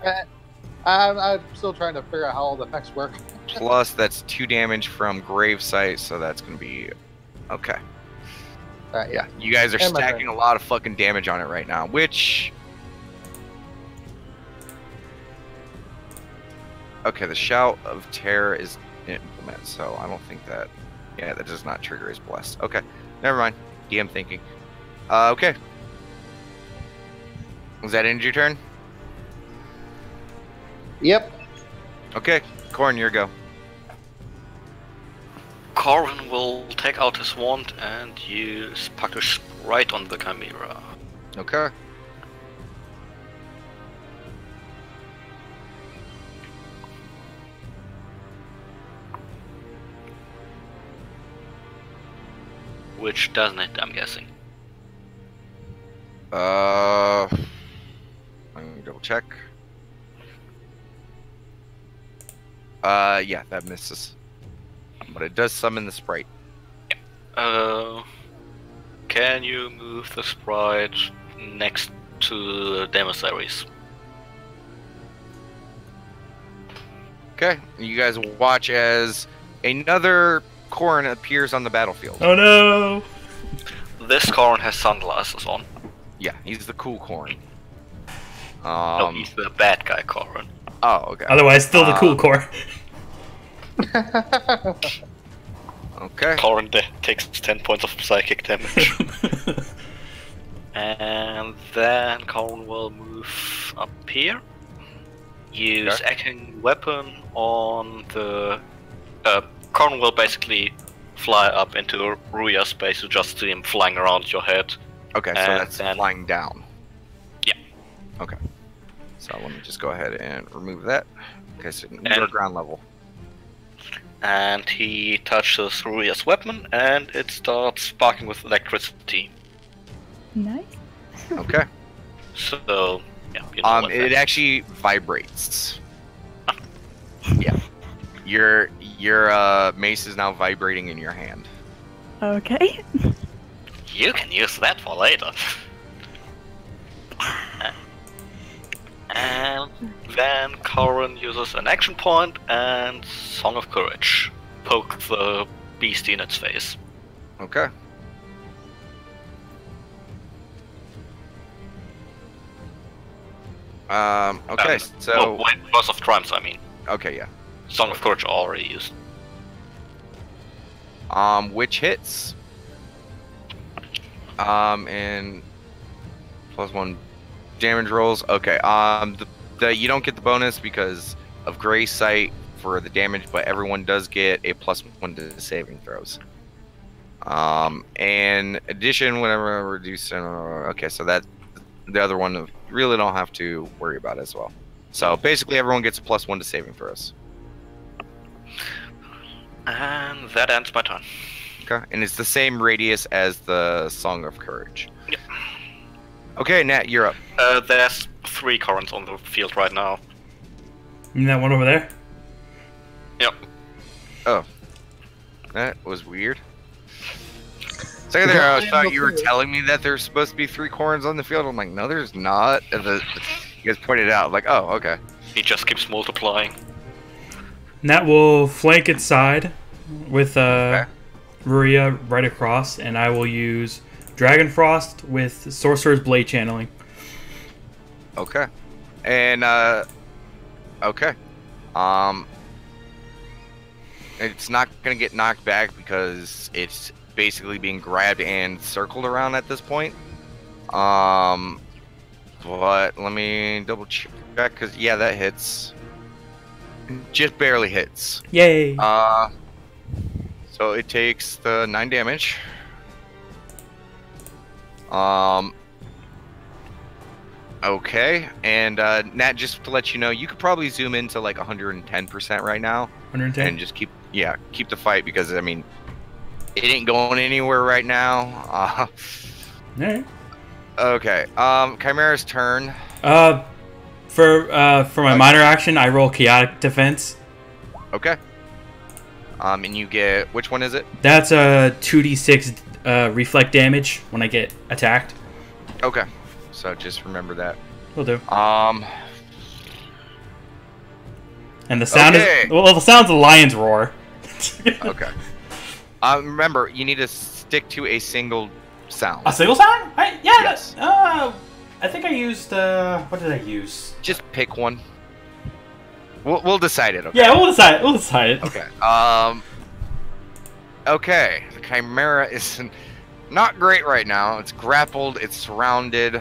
I'm still trying to figure out how all the effects work. Plus, that's 2 damage from Gravesight, so that's going to be... Okay. Alright, yeah. You guys are And my stacking a lot of fucking damage on it right now, which... Okay, the Shout of Terror is implement, so I don't think that... Yeah, that does not trigger his Bless. Okay, never mind. DM thinking. Okay. Was that end your turn? Yep. Okay, Corn, your go. Corin will take out his wand and use Puckish right on the Chimera. Okay. Which doesn't hit, I'm guessing. I'm gonna double check. Yeah, that misses. But it does summon the sprite. Can you move the sprite next to the demissaries? Okay, you guys watch as another Corn appears on the battlefield. Oh no! This Corin has sunglasses on. Yeah, he's the cool Corn. No, he's the bad guy Corin. Oh, okay. Otherwise, still the cool core. Okay. Corin takes 10 points of psychic damage. And then Corin will move up here. Use acting weapon on the... Corin will basically fly up into Ruya space. You just see him flying around your head. Okay, so And that's then- flying down. Yeah. Okay. So let me just go ahead and remove that. Okay, so you're ground level. and he touches Ruia's weapon, and it starts sparking with electricity. Nice. Okay. So, yeah, you know what it that- actually vibrates. Yeah. Your mace is now vibrating in your hand. Okay. You can use that for later. And then Corin uses an action point and Song of Courage. Poke the beastie in its face. Okay. Okay, so Well, wait, Voice of Triumphs, I mean. okay, yeah. Song of Courage already used. Which hits? And +1 damage rolls. Okay. You don't get the bonus because of Gray Sight for the damage, but everyone does get a +1 to saving throws. And addition, whenever reduced. Okay, so that the other one really don't have to worry about as well. So basically, everyone gets a +1 to saving throws. And that ends my turn. Okay, and it's the same radius as the Song of Courage. Yep. Okay, Nat, you're up. There's 3 Corins on the field right now. You mean that one over there? Yep. Oh, that was weird. Second there, I thought you were telling me that there's supposed to be 3 corns on the field. I'm like, no, there's not. And you guys pointed it out. I'm like, oh, okay. He just keeps multiplying. And that will flank its side with Okay. Ruria right across, and I will use Dragon Frost with Sorcerer's Blade Channeling. Okay. And okay. It's not gonna get knocked back because it's basically being grabbed and circled around at this point. But let me double check because yeah, that hits. Just barely hits. Yay! So it takes the 9 damage. Okay, and Nat, just to let you know, you could probably zoom into like 110% right now, 110. and just keep the fight because I mean, it ain't going anywhere right now. Alright. Okay, Chimera's turn. For my minor action, I roll Chaotic Defense. Okay. And you get, which one is it? That's a 2d6 reflect damage when I get attacked. Okay. So just remember that. Will do. And the sound Okay. is the sound's a lion's roar. Okay. Remember, you need to stick to a single sound. A single sound? Yes. I think I used what did I use? Just pick one. We'll decide it. Okay. Yeah, we'll decide. We'll decide it. Okay. Okay. The Chimera is not great right now. It's grappled. It's surrounded.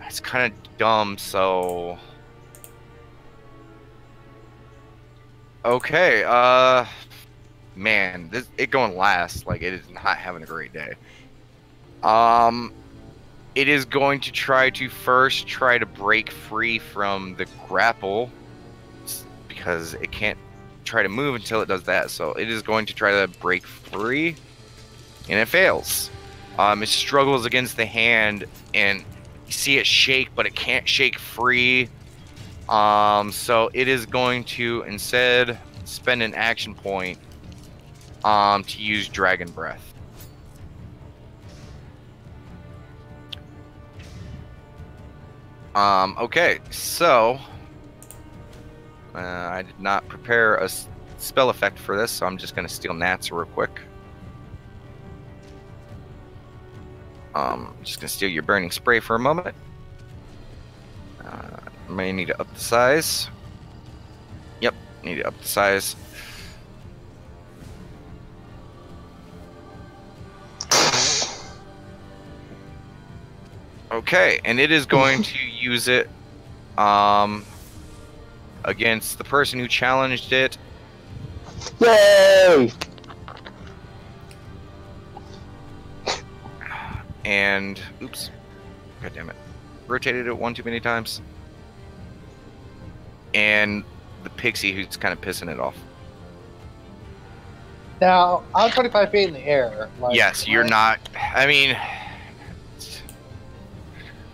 It's kind of dumb. So. Okay. Man, it going last. Like it is not having a great day. It is going to try to break free from the grapple because it can't try to move until it does that. So it is going to try to break free, and it fails. It struggles against the hand, and you see it shake, but it can't shake free. So it is going to instead spend an action point to use Dragon Breath. Okay, so I did not prepare a spell effect for this, so I'm just gonna steal Nat's real quick. I'm just gonna steal your burning spray for a moment. May need to up the size. Yep, need to up the size. Okay, and it is going to use it against the person who challenged it. Yay! And oops, god damn it, rotated it one too many times. And the pixie who's kind of pissing it off. Now, I'm 25 feet in the air. Like, Yes, you're not. I mean,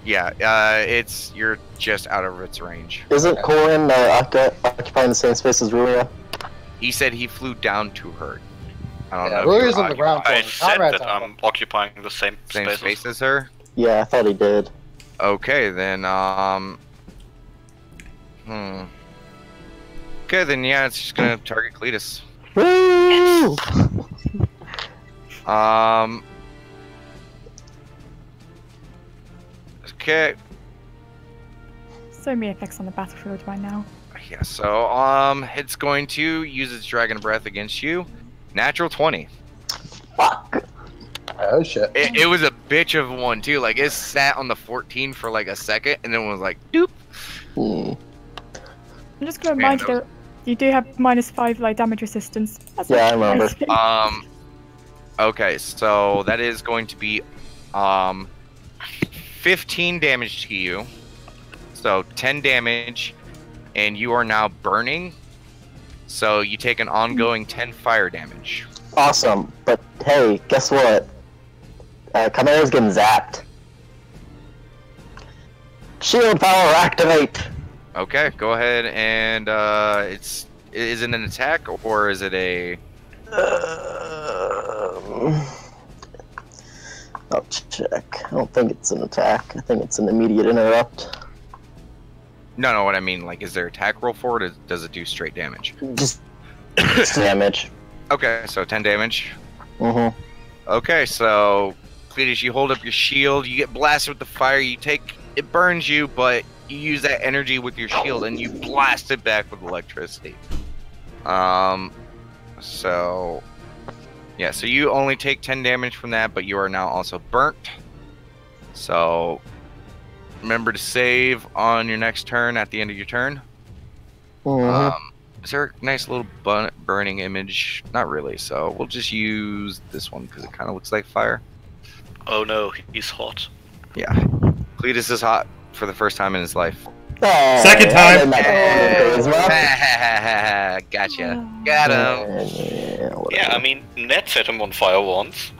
yeah, you're just out of its range. Isn't Corin occupying the same space as Ruria? He said he flew down to her. I don't Yeah, know. If Ruria's you're on the ground. I floor. said Conrad's that on I'm occupying the same same space as her. Yeah, I thought he did. Okay, then, Okay, then, yeah, it's just gonna target Cletus. Woo! Okay, So many effects on the battlefield right now. yeah, so, it's going to use its Dragon Breath against you. Natural 20. Fuck. Oh shit. It was a bitch of one, too. Like, it sat on the 14 for, like, a second, and then was like, doop. Hmm. I'm just gonna Man, remind you that you do have -5 like damage resistance. That's Yeah, I not remember. crazy. Okay, so that is going to be, 15 damage to you. So 10 damage, and you are now burning. So you take an ongoing 10 fire damage. Awesome. But hey, guess what? Chimera's getting zapped. Shield power activate! Okay, go ahead and is it an attack or is it a? I'll check. I don't think it's an attack. I think it's an immediate interrupt. No, what I mean, like, is there attack roll for it? Or does it do straight damage? Just damage. Okay, so 10 damage. Mm-hmm. Okay, so Cletus, you hold up your shield, you get blasted with the fire, it burns you, but you use that energy with your shield and you blast it back with electricity. So yeah, so you only take 10 damage from that, but you are now also burnt. So remember to save on your next turn at the end of your turn. Mm-hmm. Is there a nice little burning image? Not really, so we'll just use this one because it kind of looks like fire. Oh no, he's hot. Yeah. Cletus is hot for the first time in his life. Hey, Second time. Gotcha. Got him. Yeah, I mean, Ned set him on fire once.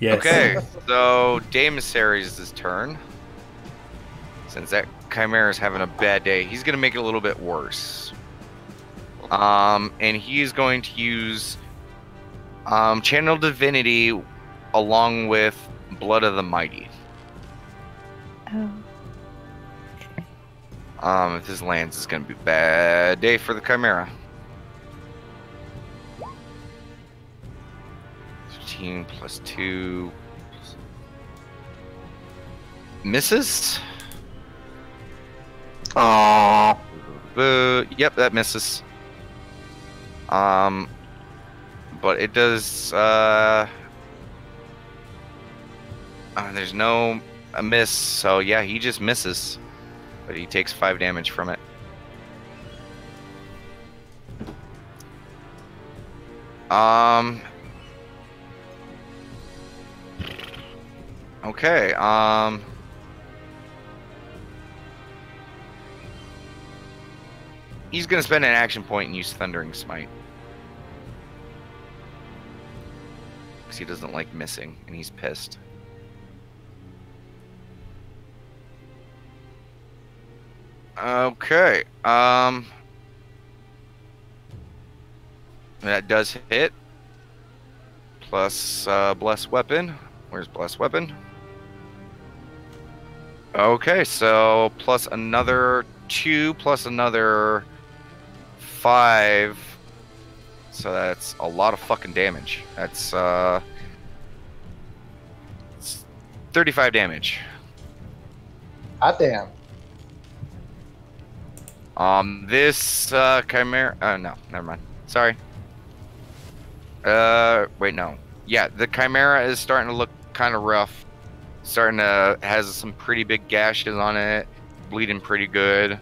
Yes. Okay, so Daemissaries' turn. Since that Chimera's having a bad day, he's gonna make it a little bit worse. And he is going to use Channel Divinity along with Blood of the Mighty. Oh. If this lands, it's gonna be a bad day for the Chimera. 15 plus 2 misses. Aww. Yep, that misses. But it does. There's no a miss, so yeah, he just misses. But he takes 5 damage from it. Okay, he's gonna spend an action point and use Thundering Smite. Because he doesn't like missing, and he's pissed. Okay, that does hit. Plus, Bless Weapon. Where's Bless Weapon? Okay, so plus another 2, plus another 5. So that's a lot of fucking damage. That's, it's 35 damage. Hot damn. This, Chimera, no, never mind. Sorry. Wait, no. Yeah, the Chimera is starting to look kind of rough. Has some pretty big gashes on it, bleeding pretty good.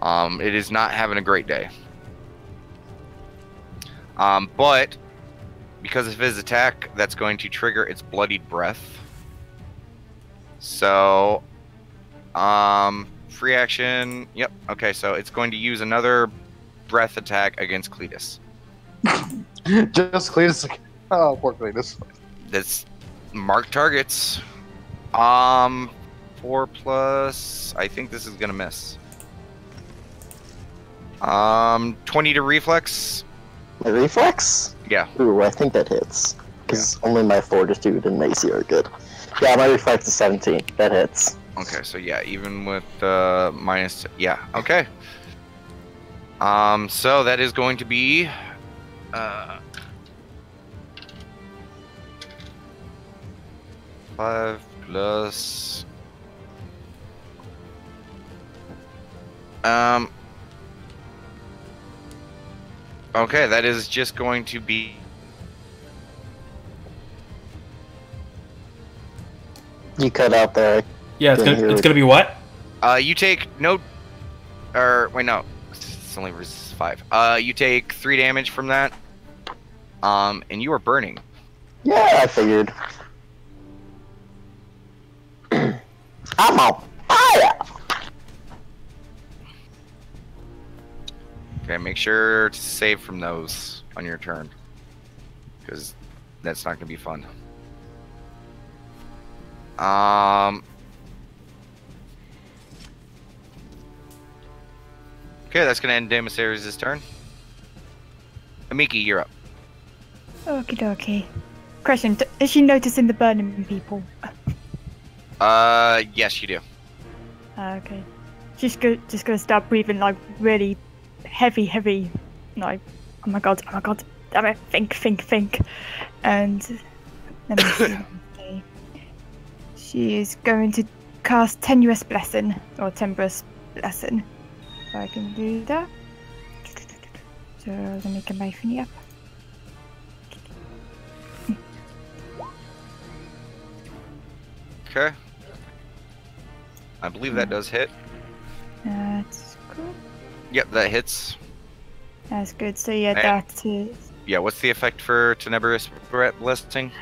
It is not having a great day. But because of his attack, that's going to trigger its bloodied breath. So, free action. Yep. Okay, so it's going to use another breath attack against Cletus. Just Cletus. Oh, poor Cletus. That's mark targets. 4 plus. I think this is gonna miss. 20 to reflex. My reflex? Yeah. Ooh, I think that hits. Because only my fortitude and mace are good. Yeah, my reflex is 17. That hits. Okay, so yeah, even with minus. Yeah. Okay. So that is going to be. 5 plus. Okay, that is just going to be. You cut out there. Yeah, it's gonna be what? You take no. Or wait, no. It's only resist 5. You take 3 damage from that. And you are burning. Yeah, I figured. I'm on fire! Okay, make sure to save from those on your turn. Because that's not going to be fun. Okay, that's going to end Damasaris' turn. Amiki, you're up. Okie dokie. Question: is she noticing the burning people? Yes, you do. Okay. She's just gonna start breathing like really heavy, like oh my god, damn it, think. And let me see. Okay. She is going to cast Tenuous Blessing or Temperous Blessing. If I can do that. So let me get my thingy up. Okay. I believe that does hit. That's cool. Yep, that hits. That's good. So yeah, And- that is. Yeah, what's the effect for Tenebrous Blessing?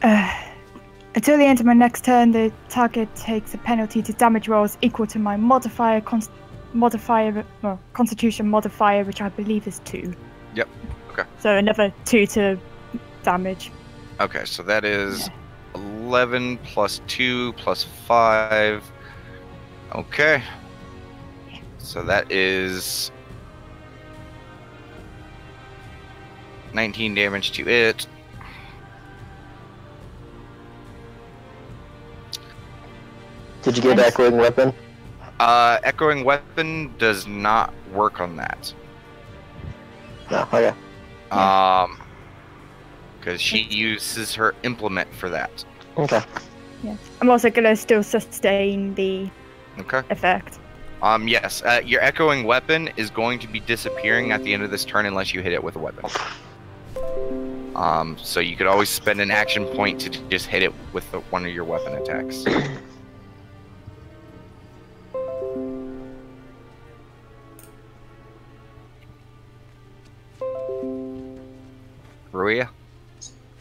Until the end of my next turn, the target takes a penalty to damage rolls equal to my Constitution modifier, which I believe is 2. Yep. Okay. So another 2 to damage. Okay, so that is 11 plus 2 plus 5. Okay. So that is 19 damage to it. Did you get Nice. Echoing Weapon? Echoing Weapon does not work on that. No, okay. Because she uses her implement for that. Okay. Yeah. I'm also gonna still sustain the Okay. effect. Yes. Your Echoing Weapon is going to be disappearing at the end of this turn unless you hit it with a weapon. So you could always spend an action point to just hit it with one of your weapon attacks. Ruia?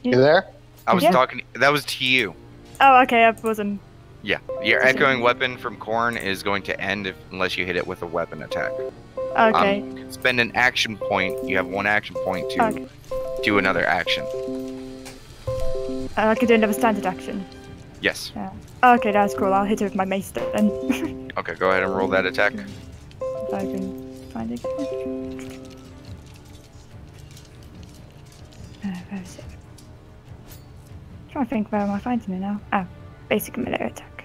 You there? I was Yeah. talking. That was to you. Oh, okay. I wasn't. Yeah. Your Echoing Weapon from Korn is going to end unless you hit it with a weapon attack. Okay. You can spend an action point. You have one action point to Okay. do another action. I could do another standard action. Yes. Yeah. Okay, that's cool. I'll hit it with my mace then. Okay, go ahead and roll that attack. If I can find it. Where is it? Trying to think where am I finding it now? Ah, basic melee attack.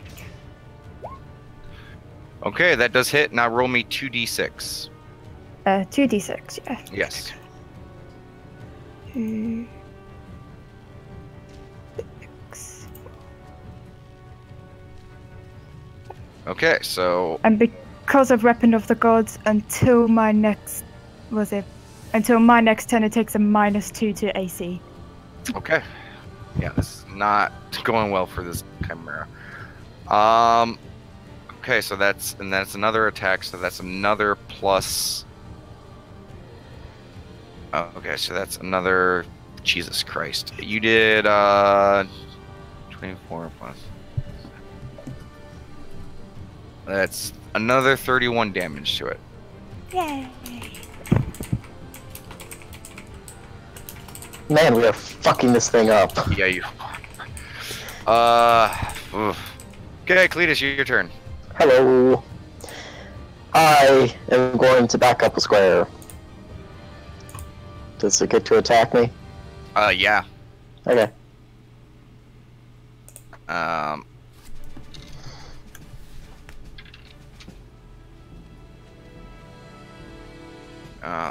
Okay, that does hit. Now roll me 2d6. 2d6, yeah. Yes. 2 6. Okay, so And because of Weapon of the Gods, until my next turn, it takes a -2 to AC. okay. Yeah, this is not going well for this chimera. Okay, so that's another attack, so that's another plus. Oh, okay, so that's another. Jesus Christ. You did 24 plus. That's another 31 damage to it. Yay! Man, we are fucking this thing up. Yeah, you. Oof. Okay, Cletus, your turn. Hello. I am going to back up a square. Does it get to attack me? Yeah. Okay.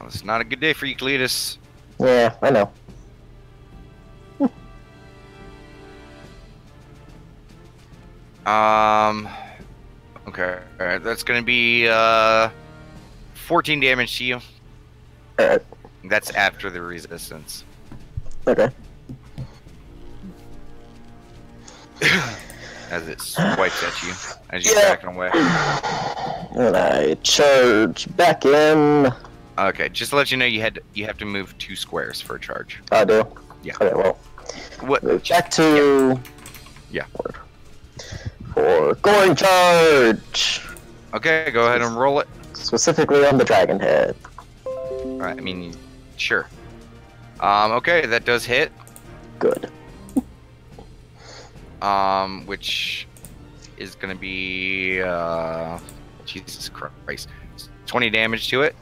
It's not a good day for you, Cletus. Yeah, I know. Okay. Alright, that's gonna be 14 damage to you. Alright. That's after the resistance. Okay. As it swipes at you as you're backing away. And I charge back in. Okay, just to let you know, you have to move 2 squares for a charge. I do? Yeah. Okay, well. What? Move back to... Yeah. For going charge! Okay, go ahead and roll it. Specifically on the dragon head. Alright, I mean, sure. Okay, that does hit. Good. Which is gonna be, Jesus Christ. 20 damage to it.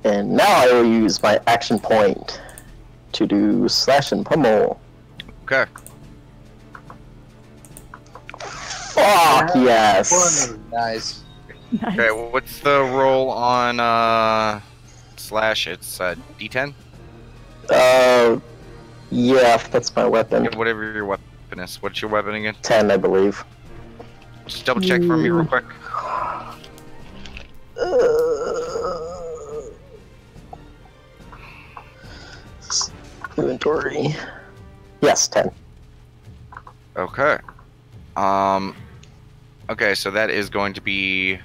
And now I will use my action point to do slash and pummel. Okay. Fuck yes! Nice. Nice. Okay, what's the roll on, slash? It's, D10? Yeah, that's my weapon. Yeah, whatever your weapon is. What's your weapon again? 10, I believe. Just double check for me real quick. Inventory. Yes, 10. Okay. Okay, so that is going to be...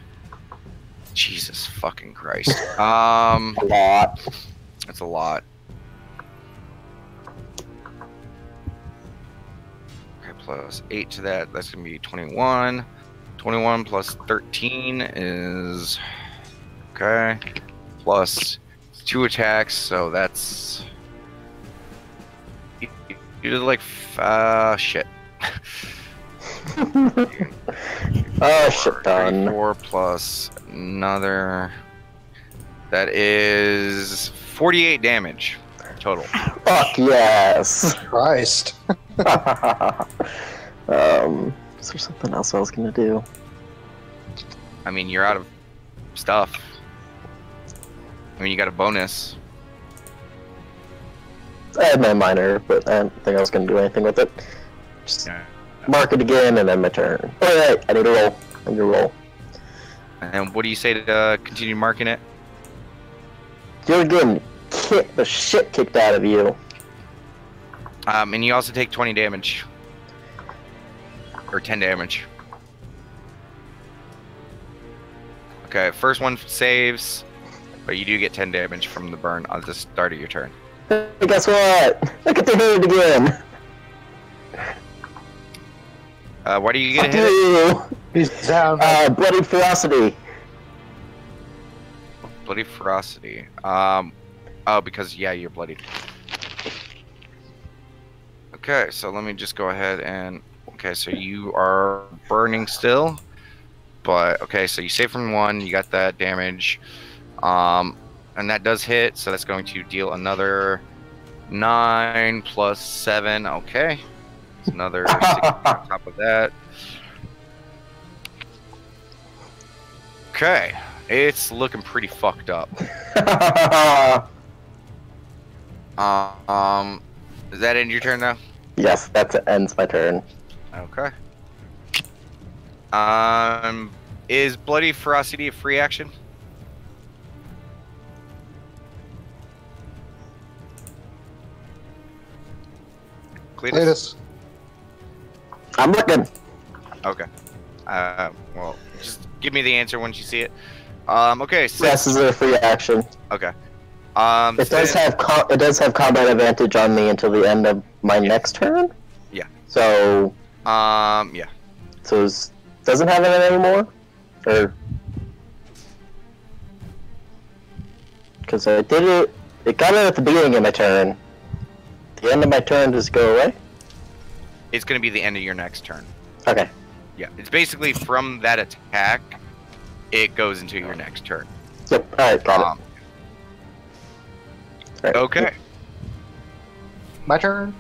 Jesus fucking Christ. A lot. That's a lot. Okay, plus 8 to that. That's going to be 21. 21 plus 13 is... Okay. Plus 2 attacks, so that's... You did like... shit. Oh, shit done. 4 plus another... That is 48 damage total. Fuck yes! Christ. Is there something else I was gonna do? I mean, you're out of stuff. I mean, you got a bonus. I had my minor, but I didn't think I was gonna do anything with it. Just mark it again, and then my turn. Alright, I need to roll. I need to roll. And what do you say to continue marking it? You're getting the shit kicked out of you. And you also take 20 damage. Or 10 damage. Okay, first one saves, but you do get 10 damage from the burn at the start of your turn. Hey, guess what? I get to hit it again. Why do you get Fuck hit? you. He's down. Bloody ferocity. Bloody ferocity. Oh, because, yeah, you're bloodied. Okay, so let me just go ahead and... Okay, so you are burning still. But, okay, so you save from 1, you got that damage. And that does hit, so that's going to deal another 9 plus 7. Okay. It's another 6 on top of that. Okay. It's looking pretty fucked up. Is that end your turn now? Yes, that ends my turn. Okay. Is Bloody Ferocity a free action? Cletus. I'm looking. Okay. Well, just give me the answer once you see it. Okay, so... Yes, is a free action. Okay. It does have combat advantage on me until the end of my next turn. Yeah. So. Yeah. So doesn't have it anymore, or because I did it. It got it at the beginning of my turn. The end of my turn does go away. It's going to be the end of your next turn. Okay. Yeah. It's basically from that attack, it goes into your next turn. Yep. All right. Got it. Right. Okay. My turn?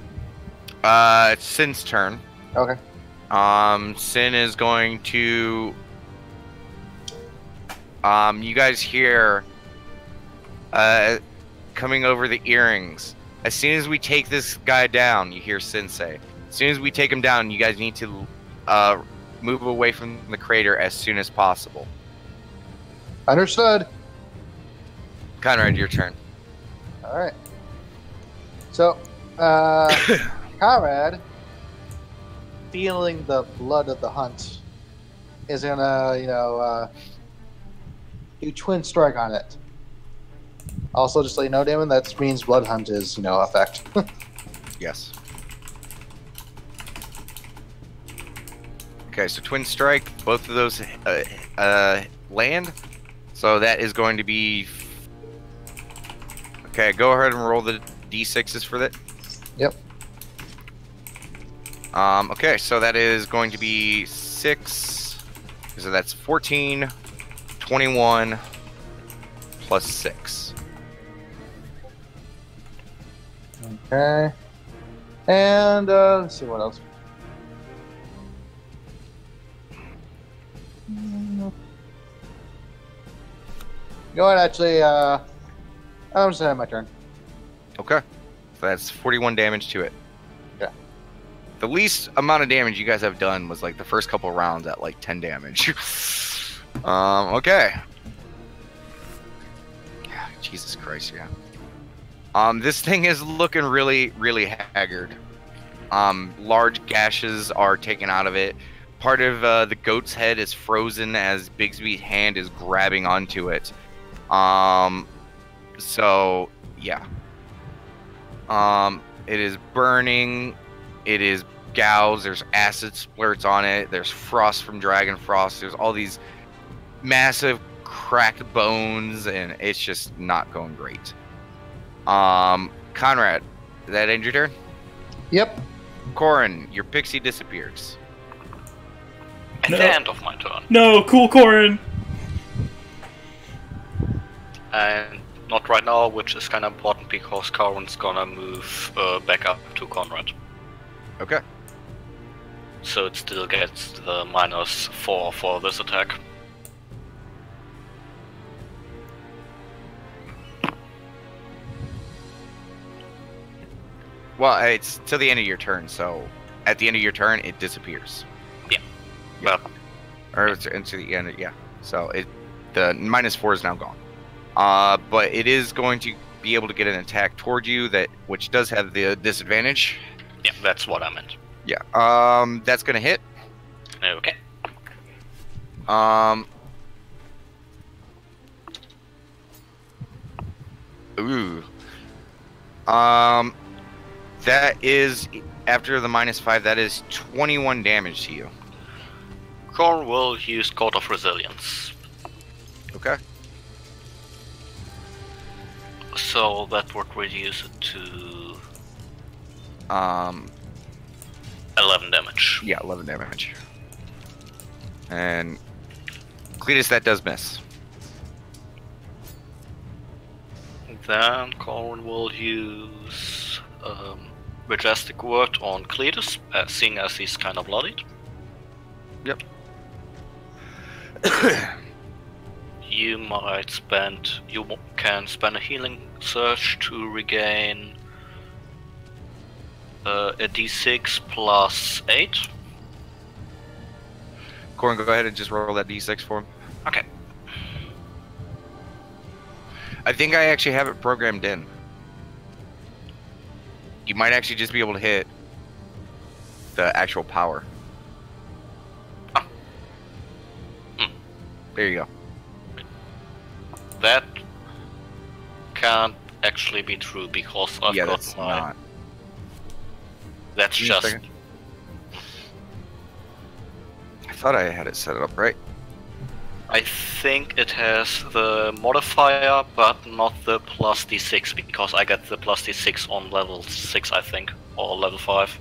It's Sin's turn. Okay. Sin is going to... you guys hear... coming over the earrings. As soon as we take this guy down, you hear Sin say. As soon as we take him down, you guys need to, move away from the crater as soon as possible. Understood. Conrad, your turn. Alright. So, Conrad, feeling the blood of the hunt, is gonna, do Twin Strike on it. Also, just to let you know, Damon, that means Blood Hunt is, effect. Yes. Okay, so Twin Strike, both of those land. So that is going to be... Okay, go ahead and roll the d6s for that. Yep. Okay, so that is going to be 6. So that's 14, 21, plus 6. Okay. And, let's see what else. Go ahead, actually, I'm just gonna have my turn. Okay. So that's 41 damage to it. Okay. The least amount of damage you guys have done was like the first couple rounds at like 10 damage. Okay. Yeah, Jesus Christ, yeah. This thing is looking really, really haggard. Large gashes are taken out of it. Part of the goat's head is frozen as Bigsby's hand is grabbing onto it. So, yeah. It is burning. It is gouts. There's acid splurts on it. There's frost from Dragon Frost. There's all these massive cracked bones, and it's just not going great. Conrad, did that end your turn? Yep. Corin, your pixie disappears. At the end of my turn. No, cool Corin. And not right now, which is kind of important because Corin's gonna move back up to Conrad. Okay. So it still gets the -4 for this attack. Well, it's till the end of your turn, so at the end of your turn, it disappears. Yeah. Well, or it's into the end. Yeah. So the -4 is now gone. But it is going to be able to get an attack toward you which does have the disadvantage. Yeah, that's what I meant. Yeah. That's gonna hit. Okay. Ooh. That is, after the -5, that is 21 damage to you. Corin will use Court of Resilience. Okay. So that would reduce it to 11 damage. Yeah, 11 damage. And Cletus, that does miss. Then Corin will use Majestic Word on Cletus, seeing as he's kind of bloodied. Yep. You can spend a healing surge to regain a d6 plus 8. Corin, go ahead and just roll that d6 for him. Okay. I think I actually have it programmed in. You might actually just be able to hit the actual power. Oh. There you go. That can't actually be true because I've Yeah, got that's my. not. That's Give me a just. second. I thought I had it set up right. I think it has the modifier, but not the plus d6 because I get the plus d6 on level 6, I think, or level 5.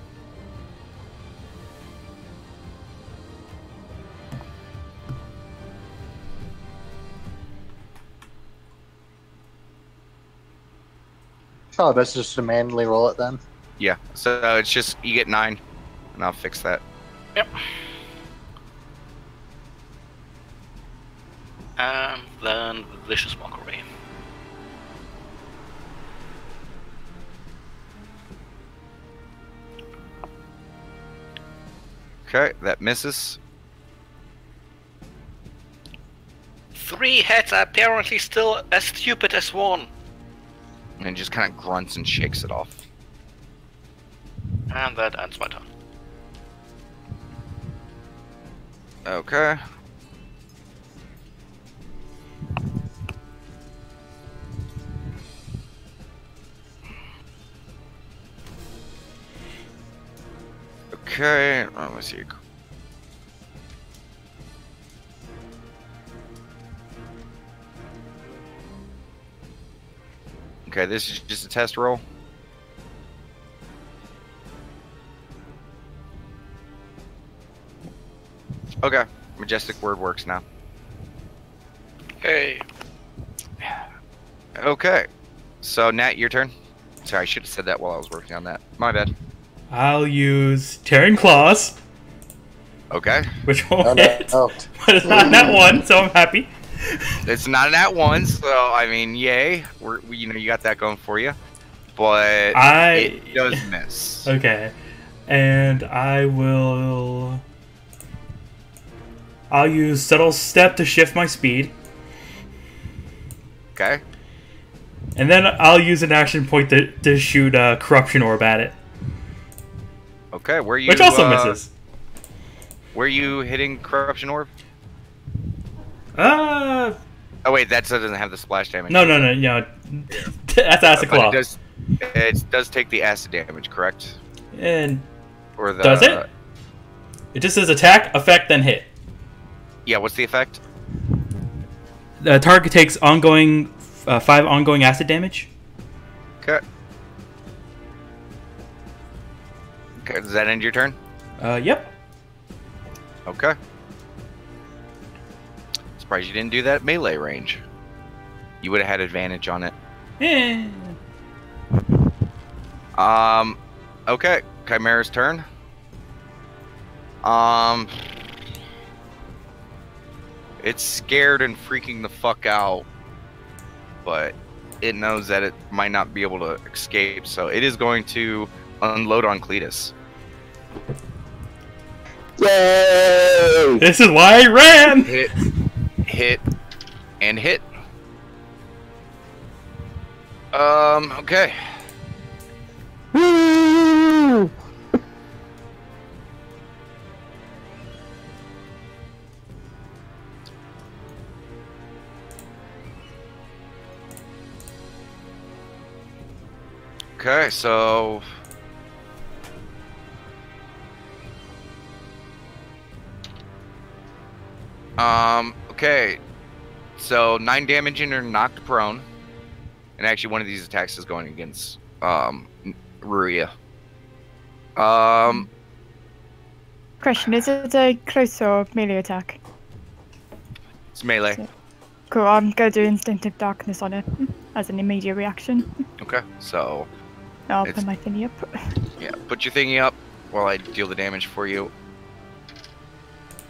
Probably best just to manually roll it then. Yeah, so it's just you get 9, and I'll fix that. Yep. And then Vicious Mockery. Okay, that misses. 3 heads are apparently still as stupid as 1. And just kind of grunts and shakes it off. And that ends my turn. Okay. Okay, let me see. Okay, this is just a test roll. Okay, Majestic Word works now. Hey. Okay, so Nat, your turn. Sorry, I should have said that while I was working on that. My bad. I'll use Tearing Claws, Okay, which won't Oh, hit, no. but it's not that one, so I'm happy. it's not an at one, so I mean, yay. You know, you got that going for you, but it does miss. Okay, and I'll use Subtle Step to shift my speed, Okay, and then I'll use an action point to shoot a Corruption Orb at it, okay. Where you? which also misses. Where you hitting Corruption Orb? Uh, Oh wait, that doesn't have the splash damage. no, that's Acid But Claw. it does take the acid damage, correct? And Or the does it? It just says attack, effect, then hit. Yeah, what's the effect? The target takes 5 ongoing acid damage. Okay. Okay, does that end your turn? Yep. Okay. Surprised you didn't do that melee range. You would have had advantage on it. Eh. Okay, Chimera's turn. It's scared and freaking the fuck out, but it knows that it might not be able to escape, so it is going to unload on Cletus. Yay! This is why I ran! Hit, and hit. Okay. Woo! Okay, so... okay. So 9 damage and you're knocked prone. And actually one of these attacks is going against, Ruia. Question, is it a close or melee attack? It's melee. So- Cool, I'm going to do Instinctive Darkness on it as an immediate reaction. Okay, so... I'll It's- put my thingy up. Yeah, put your thingy up while I deal the damage for you.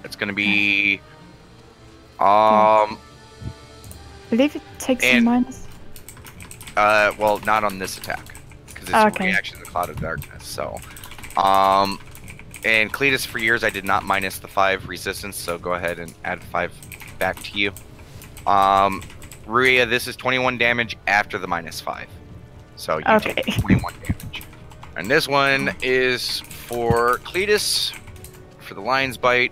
It's gonna be... I believe it takes And- a minus. Well, not on this attack. Because it's Okay. a reaction to the Cloud of Darkness, so... and Cletus, for years, I did not minus the 5 resistance, so go ahead and add 5 back to you. Ruia, this is 21 damage after the minus 5. So you Okay. take 21 damage. And this one is for Cletus, for the Lion's Bite.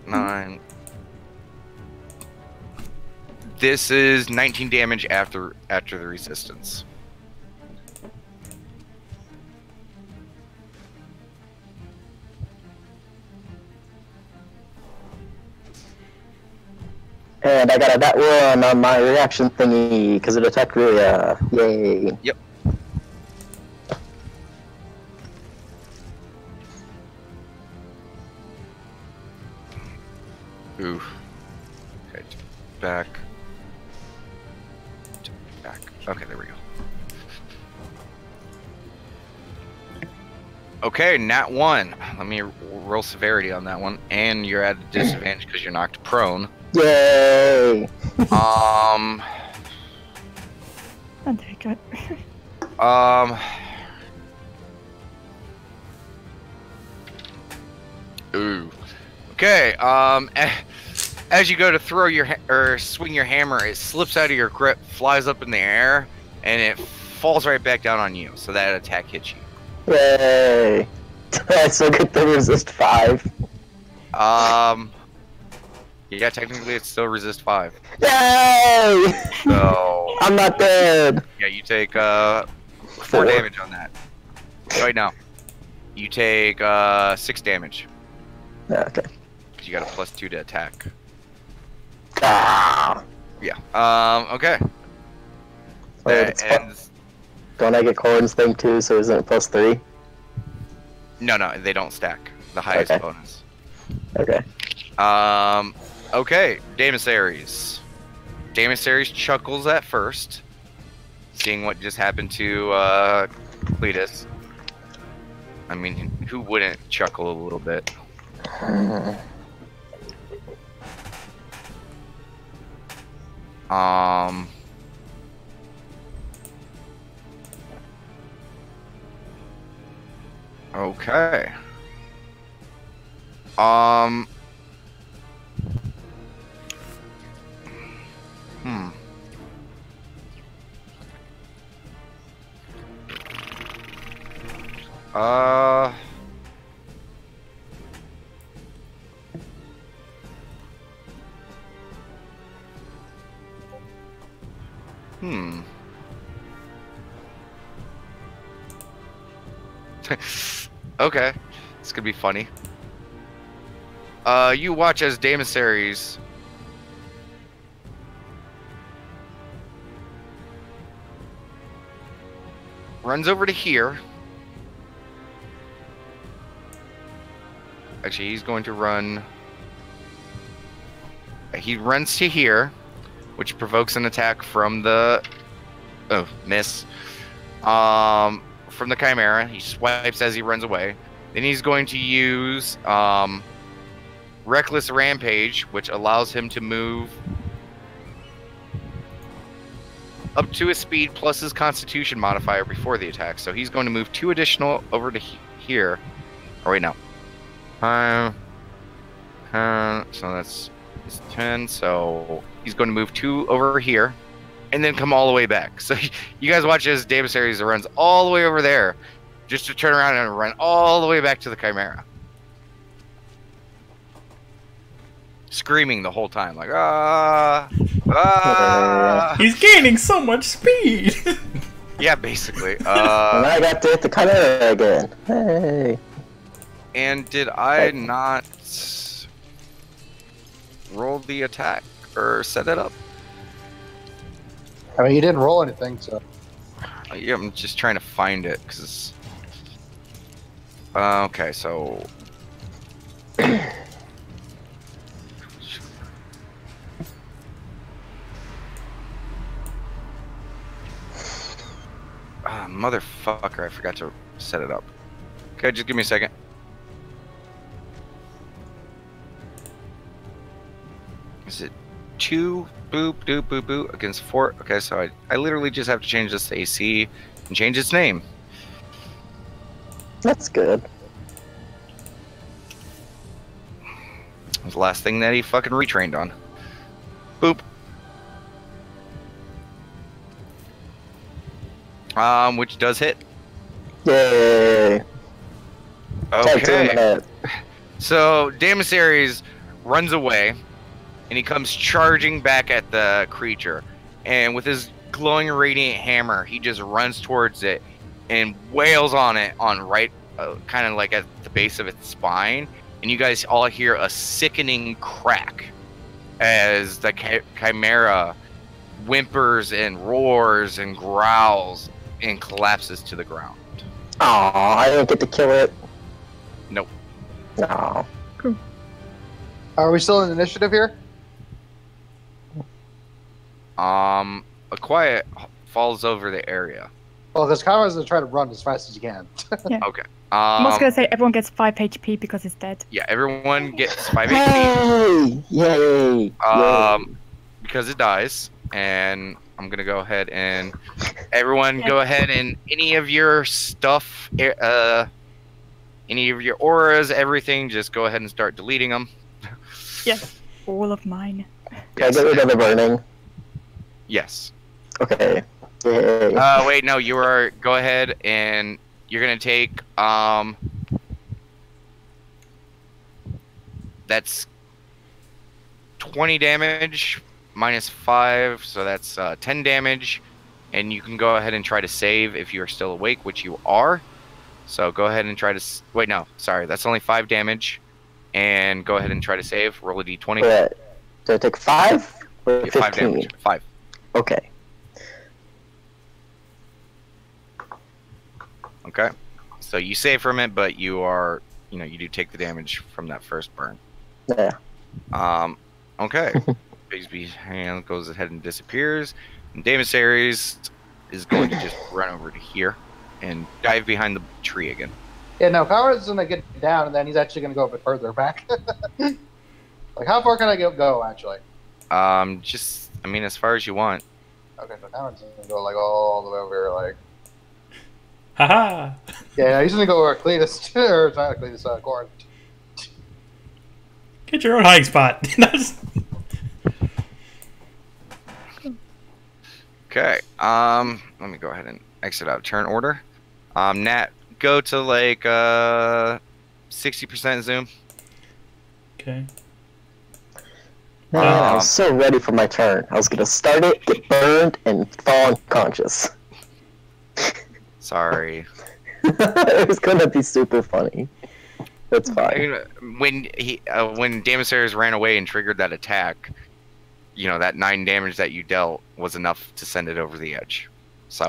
9. This is 19 damage after the resistance. And I got a that one on my reaction thingy because it attacked Rhea. Yay. Yep. Ooh. Okay, back. Back. Okay, there we go. Okay, nat 1. Let me roll severity on that one. And you're at a disadvantage because you're knocked prone. Yay! And there you go. Ooh. Okay. As you go to throw your or swing your hammer, it slips out of your grip, flies up in the air, and it falls right back down on you. So that attack hits you. Yay! I still get the resist 5. Yeah, technically it's still resist 5. Yay! So I'm not dead. yeah, you take 4 damage on that. Right now, you take 6 damage. Okay. Cause you got a +2 to attack. Ah. Yeah. Okay. Oh, That ends. Don't I get Corin's thing too? So isn't it +3? No, they don't stack. The highest Okay. bonus. Okay. Okay, Daemissaries. Daemissaries chuckles at first, seeing what just happened to Cletus. I mean, who wouldn't chuckle a little bit? Okay. Uh. Hmm. Okay. This could be funny. You watch as Daemissaries runs over to here. Actually, he's going to run. He runs to here, which provokes an attack from the. Oh, miss. From the Chimera. He swipes as he runs away. Then he's going to use Reckless Rampage, which allows him to move up to his speed plus his Constitution modifier before the attack. So he's going to move 2 additional over to here. Oh wait, no. So that's 10. So he's going to move 2 over here, and then come all the way back. So you guys watch as Daemissaries runs all the way over there, just to turn around and run all the way back to the Chimera, screaming the whole time like ah. He's gaining so much speed. Yeah, basically. And I got to hit the Chimera again. Hey. And did I not roll the attack or set it up? I mean, you didn't roll anything, so. Yeah, I'm just trying to find it because. Okay, so. Motherfucker! I forgot to set it up. Okay, just give me a second. Is it 2 boop doop boop boop against 4? Okay, so I literally just have to change this to AC and change its name. That's good. It was the last thing that he fucking retrained on. Boop. Which does hit. Yay. Okay. So Daemissaries runs away. and he comes charging back at the creature. And with his glowing radiant hammer, he just runs towards it and wails on it on right, kind of like at the base of its spine. And you guys all hear a sickening crack as the chimera whimpers and roars and growls and collapses to the ground. Aw, I didn't get to kill it. Nope. No. Are we still in initiative here? A quiet falls over the area. Well, because Conrad's gonna try to run as fast as you can. Okay. I'm also gonna say everyone gets 5 HP because it's dead. Yeah, everyone gets 5 HP. Hey! Yay! Because it dies, and I'm gonna go ahead and everyone go ahead and any of your stuff, any of your auras, everything, just go ahead and start deleting them. Yes, all of mine. Can I get rid of the burning? Yes. Okay. Yay. Wait, no, you are. Go ahead and you're gonna take that's 20 damage minus 5, so that's 10 damage, and you can go ahead and try to save if you are still awake, which you are. So go ahead and try to wait. No, sorry, that's only 5 damage, and go ahead and try to save. Roll a d20. Wait, did I take 5 or 15? 5 damage. 5. Okay. Okay. So you save from it, but you are, you do take the damage from that first burn. Yeah. Okay. Bigsby's hand goes ahead and disappears. And Daemis is going to just run over to here and dive behind the tree again. Yeah, no, Conrad's gonna get down, and then he's actually gonna go a bit further back. Like, how far can I go, actually? Just, as far as you want. Okay, so Conrad's gonna go, like, all the way over here, like... Haha! Yeah, he's gonna go where Cletus, or not Cletus, Goran. Get your own hiding spot. Okay. Let me go ahead and exit out of turn order. Nat, go to like 60% zoom. Okay. Man, I was so ready for my turn. I was gonna start it, get burned, and fall unconscious. Sorry. It was gonna be super funny. That's fine. When Daemis ran away and triggered that attack, that 9 damage that you dealt was enough to send it over the edge. So,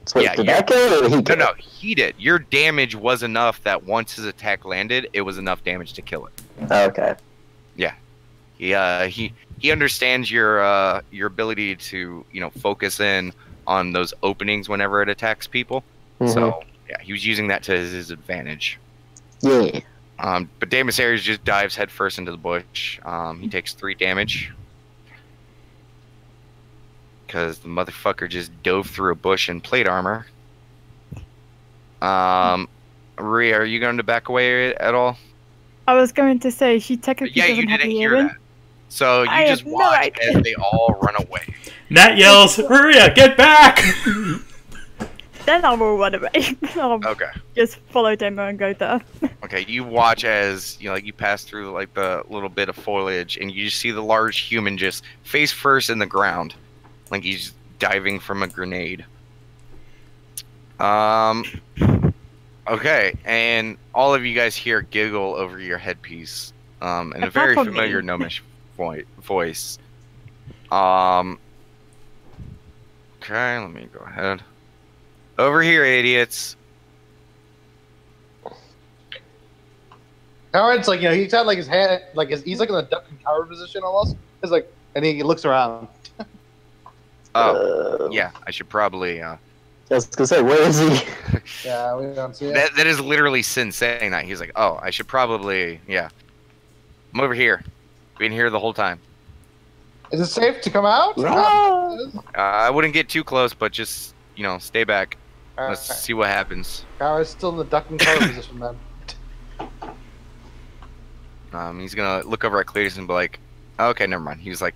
so yeah, did that kill or he killed? No, he did. Your damage was enough that once his attack landed, it was enough damage to kill it. Okay. Yeah. He understands your ability to focus in on those openings whenever it attacks people. Mm-hmm. So yeah, he was using that to his advantage. Yeah. But Daemis just dives headfirst into the bush. He takes 3 damage. Because the motherfucker just dove through a bush in plate armor. Rhea, are you going to back away at all? I was going to say, she technically doesn't you have didn't the hear earring. that. So you just watch as they all run away. Nat yells, Maria, get back! Then I will run away. I'll Okay. just follow Demo and go there. Okay, you watch as you pass through like the little bit of foliage, and you just see the large human just face first in the ground, like he's diving from a grenade. Okay, and all of you guys hear giggle over your headpiece, in a very familiar gnomish voice. Okay, let me go ahead. Over here, idiots. Conrad's like, he's got like his hand, he's like in a duck and cover position almost. It's like, and he looks around. Yeah, I should probably. I was gonna say, where is he? Yeah, we don't see it. That is literally Sin saying that. He's like, oh, I should probably, yeah. I'm over here. Been here the whole time. Is it safe to come out? No. I wouldn't get too close, but just, stay back. Alright. Let's see what happens. Conrad's still in the duck and cover position, man. He's gonna look over at Cletus and be like, okay, never mind. He's like,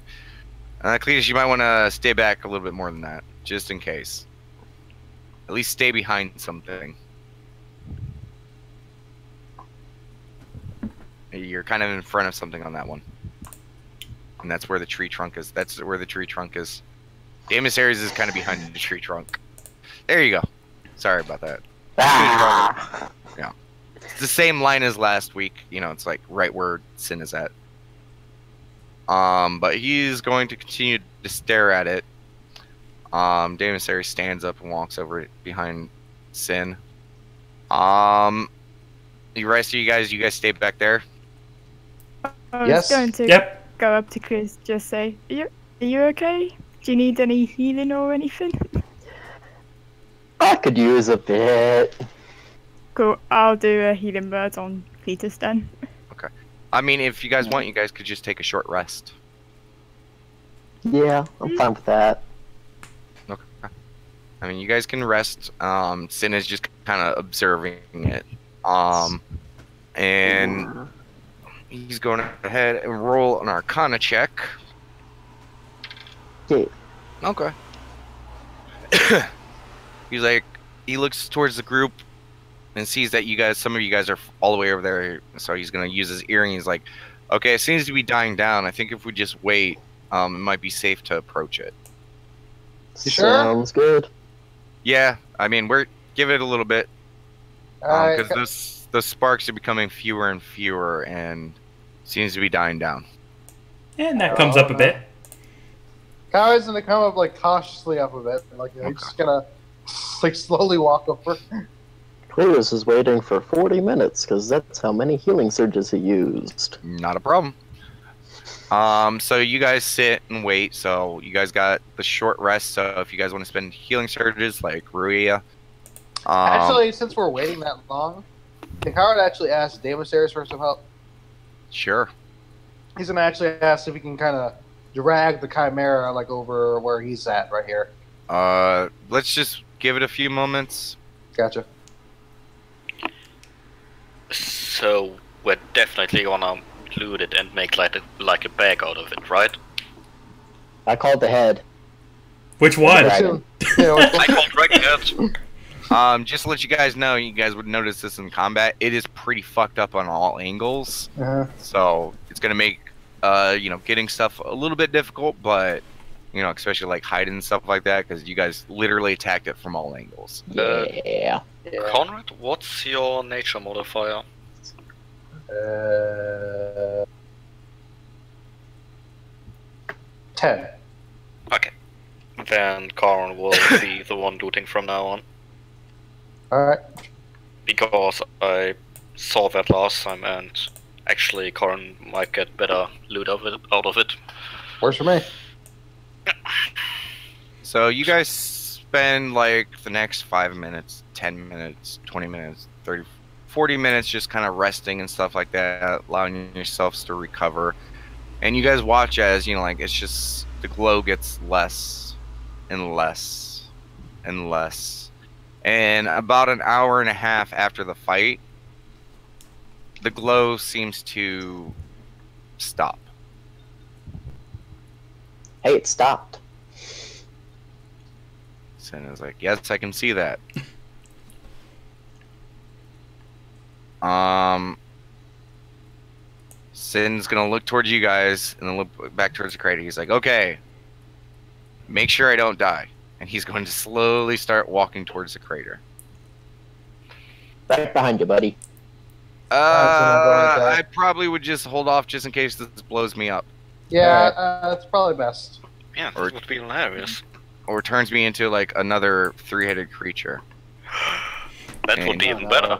Cletus, you might want to stay back a little bit more than that, just in case. At least stay behind something. You're kind of in front of something on that one. and that's where the tree trunk is. That's where the tree trunk is. Emissaries is kind of behind the tree trunk. There you go. Sorry about that. Ah! Yeah. It's the same line as last week. You know, it's like right where Sin is at. But he's going to continue to stare at it. Emissary stands up and walks over behind Sin. The rest of you guys stay back there. I Yes. was going to go up to Chris, just say, are you okay? Do you need any healing or anything? I could use a bit. Cool, I'll do a healing word on Cletus then. Okay. I mean, if you guys want, you guys could just take a short rest. Yeah, I'm fine with that. Okay. I mean, you guys can rest. Sin is just kind of observing it. And he's going ahead and roll an Arcana check. Yeah. Okay. He's like, he looks towards the group and sees that some of you guys are all the way over there. So he's gonna use his earring. He's like, okay, it seems to be dying down. I think if we just wait, it might be safe to approach it. You sure? Sounds good. Yeah, I mean, give it a little bit, Alright, because those sparks are becoming fewer and fewer, and seems to be dying down. And that comes up a bit. Kai's gonna come up like cautiously up a bit, like he's just gonna like slowly walk over. Cletus is waiting for 40 minutes because that's how many healing surges he used. Not a problem. So you guys sit and wait. So you guys got the short rest. So if you guys want to spend healing surges like Ruia. Actually, since we're waiting that long, can Howard actually ask Demosaris for some help? Sure. He's gonna actually ask if he can kind of drag the Chimera like over where he's at right here. Let's just give it a few moments. Gotcha. So we're definitely gonna loot it and make like a bag out of it, right? I called the head. Which one? Dragon. I called dragging it. Just to let you guys know, you guys would notice this in combat. It is pretty fucked up on all angles. So it's gonna make getting stuff a little bit difficult, but especially like hiding and stuff like that, because you guys literally attacked it from all angles. Yeah. Conrad, what's your nature modifier? 10. Okay. Then Karin will be the one looting from now on. Alright. Because I saw that last time, and actually Karin might get better loot out of it. Works for me. So you guys spend like the next 5 minutes, 10 minutes, 20 minutes, 30, 40 minutes just kind of resting and stuff like that, allowing yourselves to recover. And you guys watch as, it's just the glow gets less and less and less. And about an hour and a half after the fight, the glow seems to stop. Hey, it stopped. Sin is like, yes, I can see that. Sin's gonna look towards you guys and then look back towards the crater. He's like, okay, make sure I don't die. And he's going to slowly start walking towards the crater. Right behind you, buddy. I probably would just hold off just in case this blows me up. Yeah, that's probably best. Yeah, that would be hilarious. Or turns me into like another three-headed creature. That would be even better.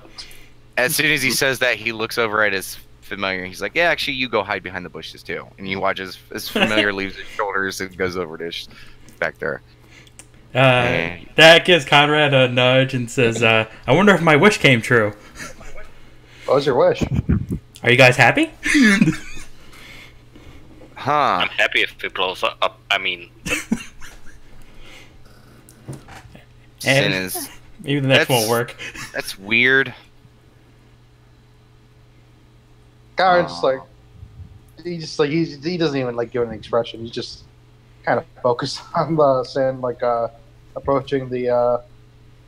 As soon as he says that, he looks over at his familiar. He's like, yeah, actually, you go hide behind the bushes too. And you watch as his familiar leaves his shoulders and goes over to back there. That gives Conrad a nudge and says, I wonder if my wish came true. What was your wish? Are you guys happy? Huh. I'm happy if it blows up. I mean... Sin is... Maybe the next won't work. That's weird. Gar's he doesn't even like give an expression. He's just kind of focused on the sand, approaching the.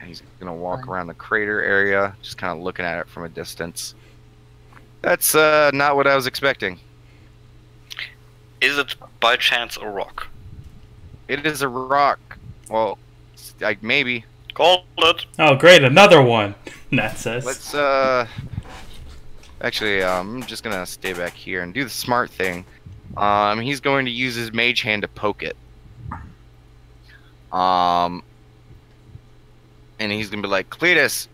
And he's gonna walk around the crater area, just kind of looking at it from a distance. That's not what I was expecting. Is it by chance a rock? It is a rock. Well, like maybe. Called it. Oh, great, another one. Nat says. Let's Actually, I'm just gonna stay back here and do the smart thing. He's going to use his mage hand to poke it. And he's gonna be like, Cletus,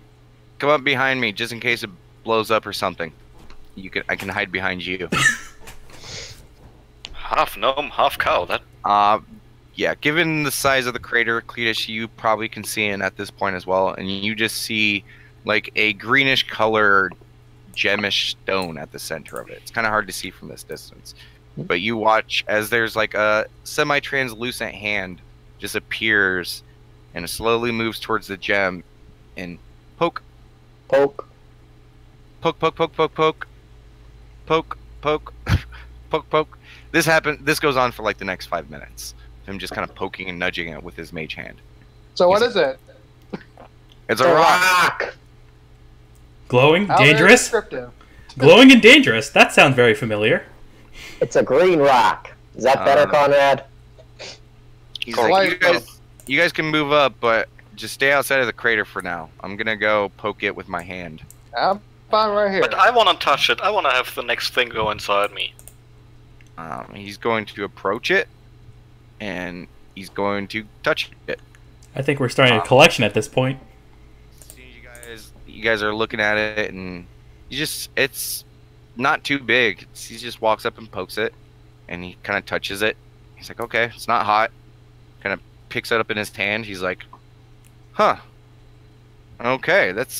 come up behind me just in case it blows up or something. I can hide behind you. Half gnome, half cow. That. Yeah, given the size of the crater, Cletus, you probably can see it at this point as well, and you just see like a greenish colored gemish stone at the center of it. It's kind of hard to see from this distance, but you watch as there's like a semi-translucent hand just appears and it slowly moves towards the gem and poke, Poke. poke, poke, poke, poke, poke, poke, poke, poke, poke. This goes on for like the next 5 minutes. Him just kind of poking and nudging it with his mage hand. So what is it? It's a rock. Glowing, How very dangerous. descriptive. Glowing and dangerous. That sounds very familiar. It's a green rock. Is that better, Conrad? He's Cool. like, you guys can move up, but just stay outside of the crater for now. I'm gonna go poke it with my hand. I'm fine right here. But I want to touch it. I want to have the next thing go inside me. He's going to approach it, and he's going to touch it. I think we're starting a collection at this point. You guys are looking at it, and it's not too big. He just walks up and pokes it, and he kind of touches it. He's like, okay, it's not hot. Kind of picks it up in his hand. He's like, huh. Okay, that's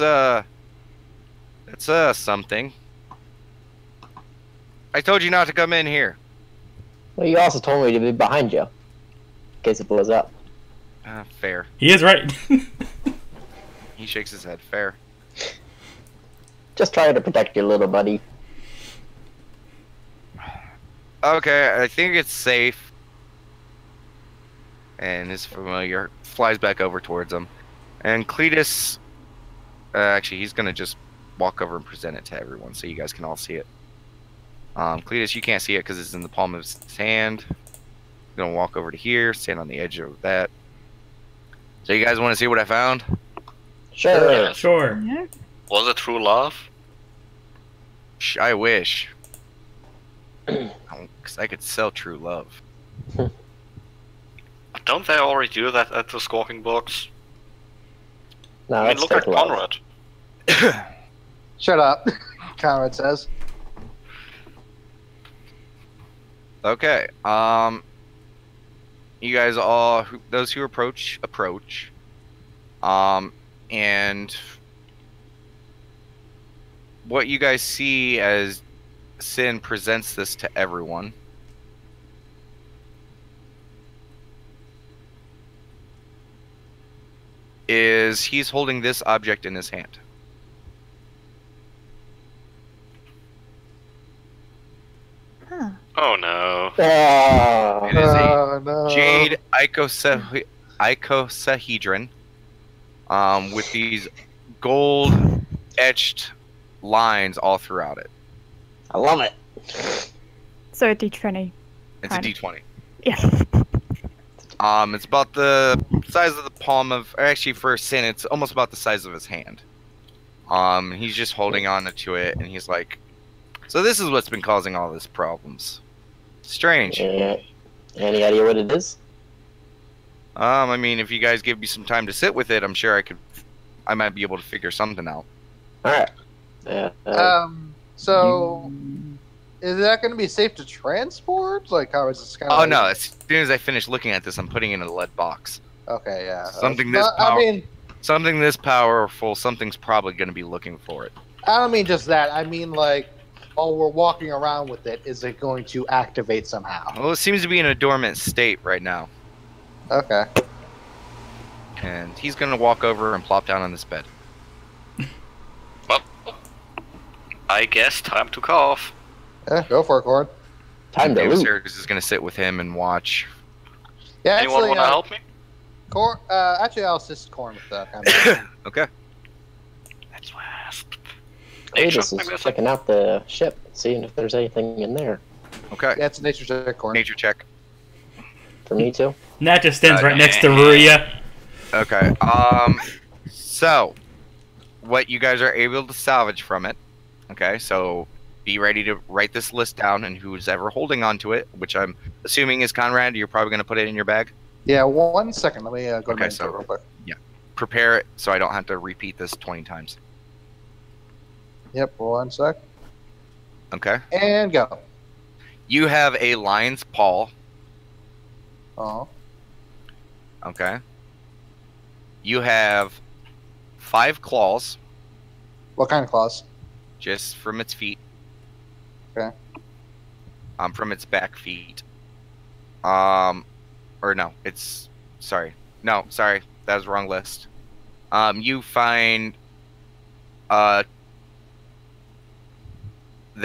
something. I told you not to come in here. Well, you also told me to be behind you. In case it blows up. Fair. He is right. He shakes his head. Fair. Just trying to protect your little buddy. Okay, I think it's safe. And his familiar flies back over towards him. And Cletus, actually, he's going to just walk over and present it to everyone so you guys can all see it. Cletus, you can't see it because it's in the palm of his hand. I'm going to walk over to here, stand on the edge of that. So you guys want to see what I found? Sure. Yes. Sure. Yeah. Was it true love? I wish. Because I could sell true love. Don't they already do that at the squawking box? No, I mean, that's look at fake love. Conrad. Shut up, Conrad says. Okay. You guys all, those who approach. And what you guys see as Sin presents this to everyone is he's holding this object in his hand. Huh. Oh no. Oh. It is a no. jade icosahedron with these gold etched lines all throughout it. I love it. So a D20. It's a D20. Yeah. It's about the size of the palm of, or actually for Sin, it's almost about the size of his hand. He's just holding on to it, and he's like, so this is what's been causing all these problems. Strange. Yeah. Any idea what it is? I mean, if you guys give me some time to sit with it, I'm sure I might be able to figure something out. Alright. Yeah. So, is that going to be safe to transport? Like, how is this kind of... Oh no, as soon as I finish looking at this, I'm putting it in a lead box. Okay, yeah. Something this powerful, something's probably going to be looking for it. I don't mean just that. I mean, like, while we're walking around with it, is it going to activate somehow? Well, it seems to be in a dormant state right now. Okay. And he's going to walk over and plop down on this bed. Well, I guess time to cough. Yeah, go for it, Cord. Time to David loot. Sears is going to sit with him and watch. Yeah, Anyone actually, want to help me? Actually, I'll assist Corn with that kind of... Okay. That's why I asked. Cletus is checking out the ship, seeing if there's anything in there. Okay. Yeah, it's a nature check, Corn. Nature check. For me too. Nat just stands right next to Ruria. Okay. So, what you guys are able to salvage from it. Okay, so be ready to write this list down, and who's ever holding on to it, which I'm assuming is Conrad, you're probably going to put it in your bag. Yeah, 1 second. Let me go to my Okay, inventory real quick. Prepare it so I don't have to repeat this 20 times. Yep, 1 sec. Okay. And go. You have a lion's paw. Oh. Okay. You have 5 claws, What kind of claws? just from its feet. Okay. From its back feet. Or no, it's sorry. No, sorry, that was the wrong list. You find the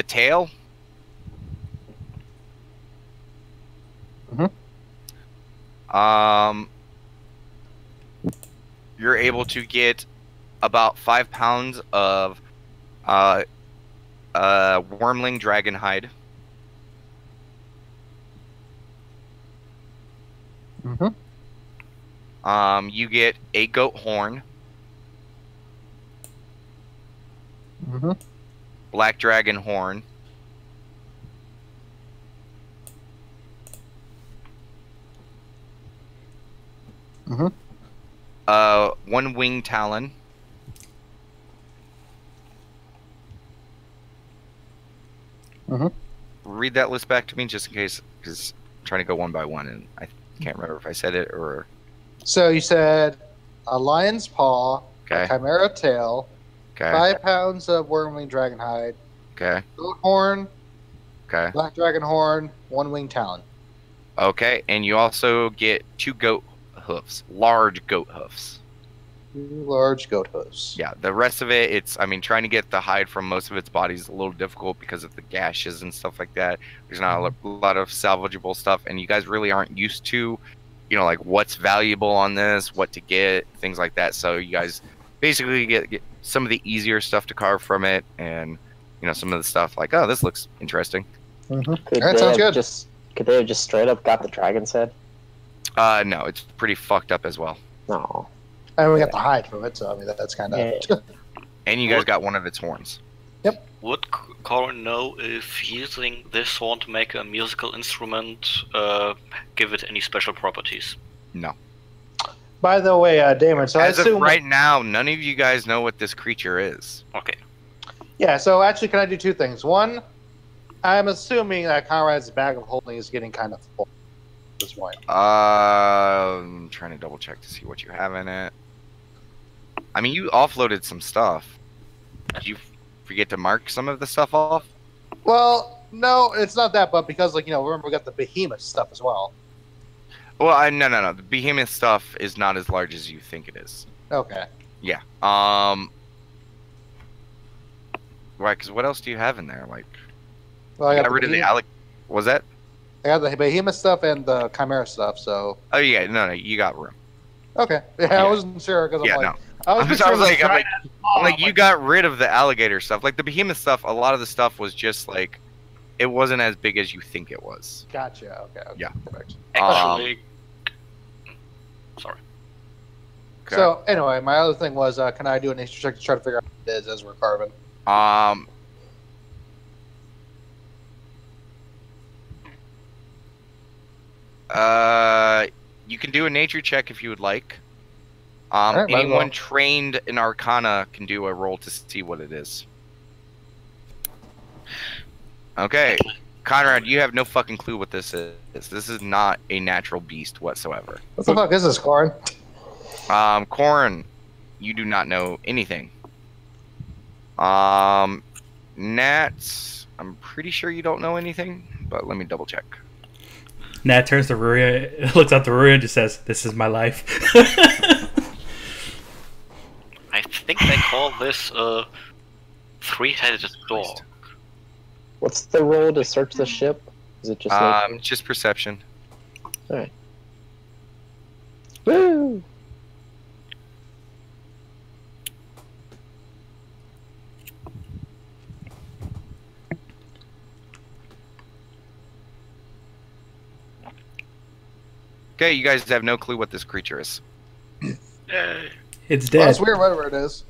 tail. You're able to get about 5 pounds of wormling dragon hide. You get a goat horn, black dragon horn, one wing talon, read that list back to me just in case, because I'm trying to go one by one and I can't remember if I said it or. So you said a lion's paw, Okay. a chimera tail, Okay. 5 pounds of wormling dragon hide, Okay. goat horn, Okay. black dragon horn, 1 wing talon. Okay. And you also get 2 goat hoofs, large goat hoofs. 2 large goat hooves. Yeah. The rest of it, it's, I mean, trying to get the hide from most of its body is a little difficult because of the gashes and stuff like that. There's not a lot of salvageable stuff, and you guys really aren't used to, you know, like what's valuable on this, what to get, things like that. So you guys basically get some of the easier stuff to carve from it, and you know, some of the stuff like, oh, this looks interesting. Could Alright, they sounds have good. could they have just straight up got the dragon's head? No, it's pretty fucked up as well. No. And we got the hide from it, so I mean that's kind of. Yeah. And you guys got one of its horns. Would Corin know if using this horn to make a musical instrument give it any special properties? No. By the way, Damon. So As I assume. of right now, none of you guys know what this creature is. Okay. Yeah. So actually, can I do 2 things? One, I'm assuming that Conrad's bag of holding is getting kind of full at this point. I'm trying to double check to see what you have in it. I mean, you offloaded some stuff. Did you forget to mark some of the stuff off? Well, no, it's not that, but because remember we got the behemoth stuff as well. Well, no. The behemoth stuff is not as large as you think it is. Okay. Yeah. Right, because what else do you have in there? Like, Well, I got rid of the alec. Was that? I got the behemoth stuff and the chimera stuff. So. Oh yeah, no, you got room. Okay. Yeah, I wasn't sure because Yeah, I'm like. no. I was like, I'm I'm like, you got rid of the alligator stuff. Like the behemoth stuff, a lot of the stuff was just like, it wasn't as big as you think it was. Gotcha. Okay. Yeah. Perfect. Actually, sorry. Okay. So anyway, my other thing was, can I do a nature check to try to figure out what it is as we're carving? You can do a nature check if you would like. Alright, might as Anyone well. trained in Arcana can do a roll to see what it is. Okay, Conrad, you have no fucking clue what this is. This is not a natural beast whatsoever. What the fuck is this, Corin? Corn, you do not know anything. Nats, I'm pretty sure you don't know anything, but let me double check. Nat turns to Ruria, looks up to Ruria and just says, "This is my life." I think they call this a 3-headed dog. What's the roll to search the ship? Is it just nature? Just perception. Alright. Woo! Okay, you guys have no clue what this creature is. It's Well, dead. that's weird, whatever it is.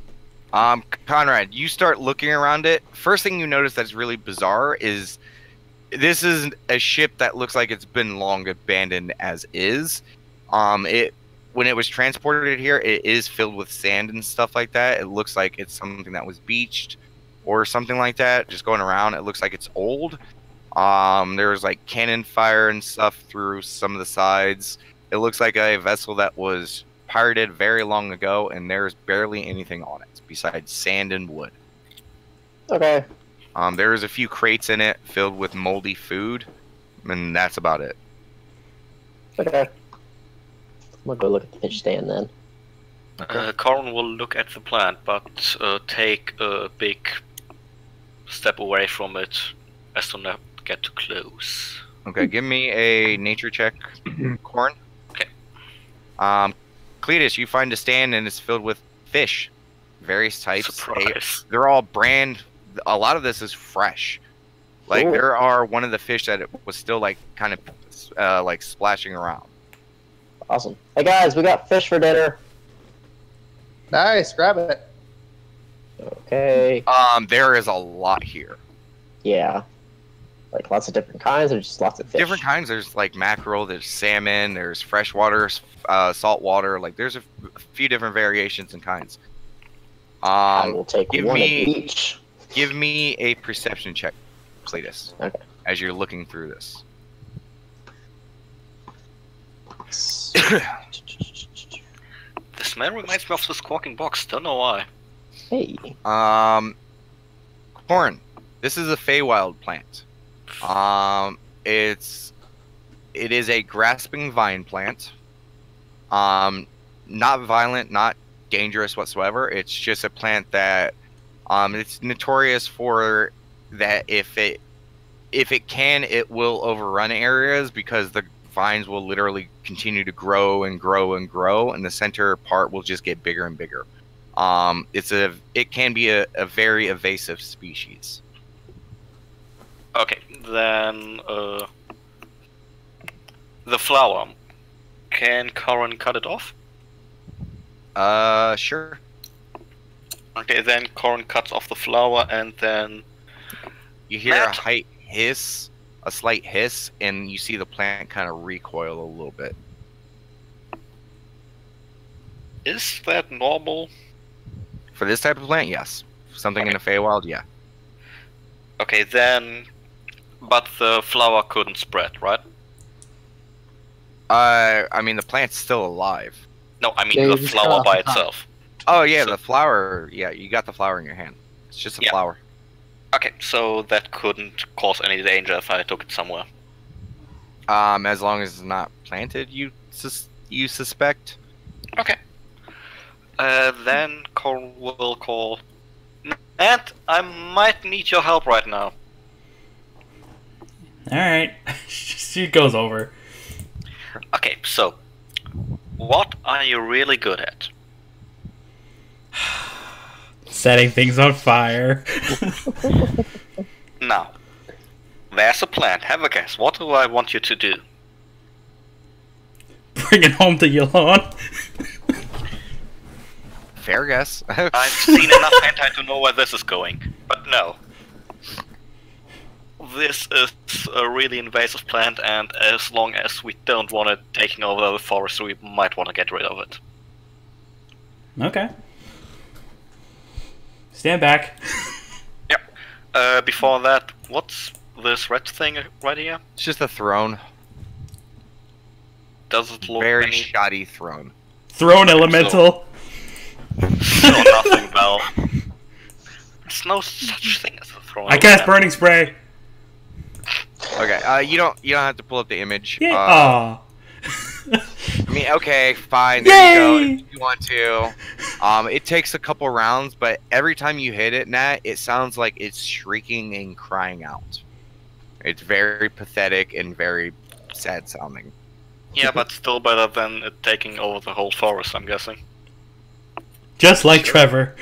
Conrad, you start looking around it. First thing you notice that's really bizarre is this is a ship that looks like it's been long abandoned as is. When it was transported here, it is filled with sand and stuff like that. It looks like it's something that was beached or something like that, just going around. It looks like it's old. There's like cannon fire and stuff through some of the sides. It looks like a vessel that was pirated very long ago, and there's barely anything on it besides sand and wood. Okay. There's a few crates in it filled with moldy food, and that's about it. Okay. I'm gonna go look at the fish stand then. Corin will look at the plant, but take a big step away from it as to not get too close. Okay, give me a nature check, Corn. Okay. Cletus, you find a stand and it's filled with fish, various types. Surprise. They're all brand. A lot of this is fresh. Like Cool. there are one of the fish that it was still like kind of like splashing around. Awesome. Hey guys, we got fish for dinner. Nice, grab it. Okay. There is a lot here. Yeah. Like lots of different kinds, or just lots of fish? Different kinds. There's like mackerel. There's salmon. There's freshwater, salt water. Like there's a few different variations and kinds. I will take give one me- of each. Give me a perception check, Cletus, Okay. as you're looking through this. The smell reminds me of the squawking box, don't know why. Hey. Corn. This is a Feywild plant. It is a grasping vine plant. Not violent, not dangerous whatsoever. It's just a plant that it's notorious for that if it can, it will overrun areas because the vines will literally continue to grow and grow and grow, and the center part will just get bigger and bigger. It can be a very evasive species. Okay, then the flower. Can Corin cut it off? Sure. Okay, then Corin cuts off the flower and then You hear Matt? a slight hiss, and you see the plant kind of recoil a little bit. is that normal? For this type of plant, yes. Something in the Feywild, yeah. Okay, then but the flower couldn't spread, right? I mean, the plant's still alive. No, I mean Yeah, the you just cut flower off by the top. itself. Oh yeah, So- the flower. Yeah, you got the flower in your hand. It's just a Yeah. flower. Okay, so that couldn't cause any danger if I took it somewhere. As long as it's not planted, you suspect. Okay. Then Corin will call. Nat, I might need your help right now. Alright. She goes over. Okay, so what are you really good at? Setting things on fire. Now, there's a plan. Have a guess. What do I want you to do? Bring it home to Yolon. Fair guess. I've seen enough hentai to know where this is going, but no. This is a really invasive plant, and as long as we don't want it taking over the forest, we might want to get rid of it. Okay. Stand back. Yep. Before that, what's this red thing right here? It's just a throne. Does it look Very any... shoddy throne. Throne elemental. No, nothing, Bell. There's no such thing as a throne. I cast burning spray. Okay. You don't have to pull up the image. Yeah. Aw. I mean, okay, fine. There you Yay! go. If you want to. It takes a couple rounds, but every time you hit it, Nat, it sounds like it's shrieking and crying out. It's very pathetic and very sad sounding. Yeah, but still better than it taking over the whole forest, I'm guessing. Just like Trevor.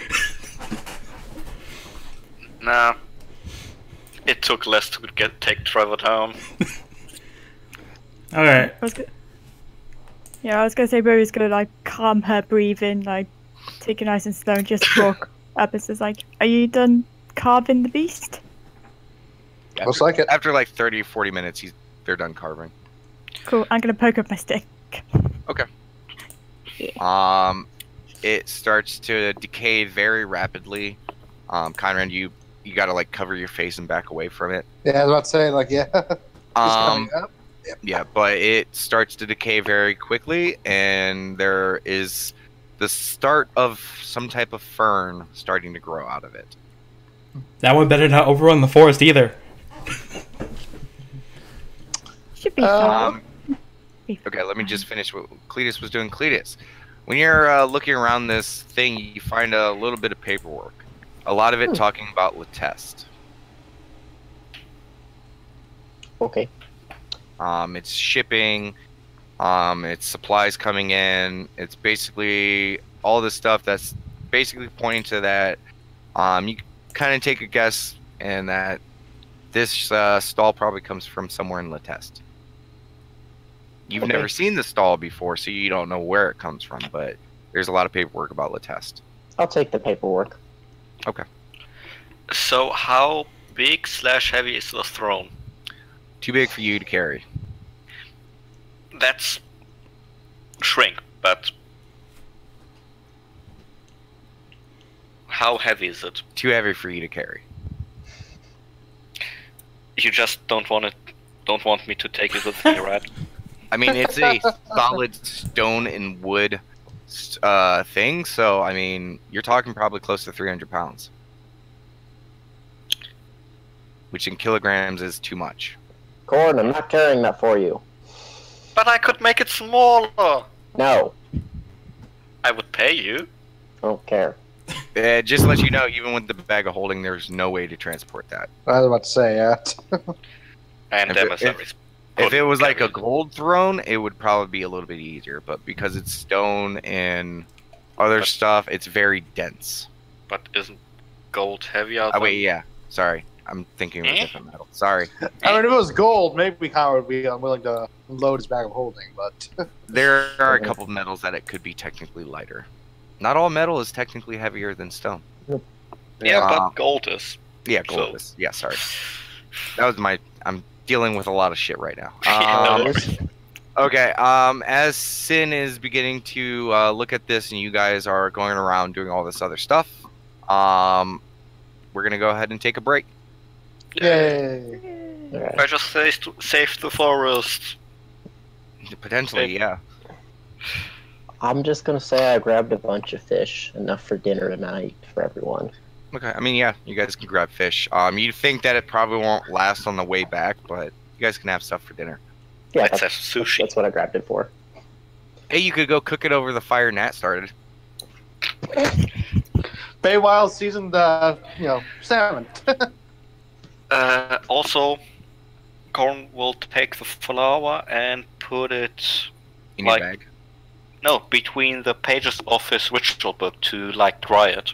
Nah. It took less to take Trevor down. Alright. Yeah, I was gonna say Rory's gonna like calm her breathing, like take it nice and slow and just walk up and says like, "Are you done carving the beast?" Looks like it. After like 30 or 40 minutes, they're done carving. Cool. I'm gonna poke up my stick. Okay. Yeah. It starts to decay very rapidly. Conrad, you gotta like cover your face and back away from it. Yeah, I was about to say, like, yeah. It's coming up. Yeah, but it starts to decay very quickly, and there is the start of some type of fern starting to grow out of it. That one better not overrun the forest either. Should be fine. Okay, let me just finish what Cletus was doing. Cletus, when you're looking around this thing, you find a little bit of paperwork. A lot of it talking about Letest. Okay. It's shipping, it's supplies coming in. It's basically all the stuff that's basically pointing to that. You kind of take a guess, and that this stall probably comes from somewhere in Letest. You've never seen the stall before, so you don't know where it comes from, but there's a lot of paperwork about Letest. I'll take the paperwork. Okay. So how big / heavy is the throne? Too big for you to carry. That's shrink, but how heavy is it? Too heavy for you to carry. You just don't want me to take it with me, right? I mean, it's a solid stone and wood thing, so I mean, you're talking probably close to 300 pounds. Which in kilograms is too much. Corn, I'm not carrying that for you. But I could make it smaller. No. I would pay you. I don't care. Just to let you know, even with the bag of holding, there's no way to transport that. I was about to say, yeah. And If it was like a gold throne, it would probably be a little bit easier. But because it's stone and other stuff, it's very dense. But isn't gold heavier? Oh, wait, yeah. Sorry. I'm thinking of a different metal. Sorry. I mean, if it was gold, maybe Connor would be unwilling to load his bag of holding, but... There are a couple of metals that it could be technically lighter. Not all metal is technically heavier than stone. Yeah, but gold is. Yeah, gold is. Yeah, sorry. That was my... I'm dealing with a lot of shit right now. No. Okay, as Sin is beginning to look at this and you guys are going around doing all this other stuff, we're going to go ahead and take a break. Yay! Alright. I just saved the forest. Potentially, yeah. I'm just gonna say I grabbed a bunch of fish, enough for dinner tonight for everyone. Okay, I mean, yeah, you guys can grab fish. You'd think that it probably won't last on the way back, but you guys can have stuff for dinner. Yeah, Let's have sushi. That's what I grabbed it for. Hey, you could go cook it over the fire Nat started. Baywild seasoned, salmon. Also, Corn will take the flour and put it In your bag. No, between the pages of his ritual book to dry it.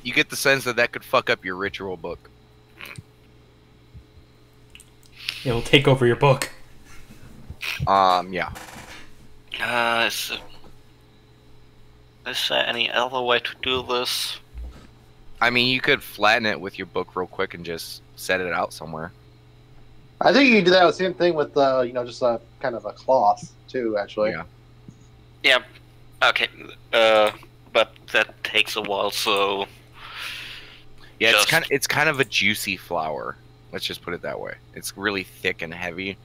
You get the sense that could fuck up your ritual book. It'll take over your book. Yeah. Is there any other way to do this? I mean, you could flatten it with your book real quick and just set it out somewhere. I think you can do that same thing with, just a kind of a cloth, too, actually. Yeah. Yeah, okay. But that takes a while, so... Yeah, it's kind of a juicy flower. Let's just put it that way. It's really thick and heavy.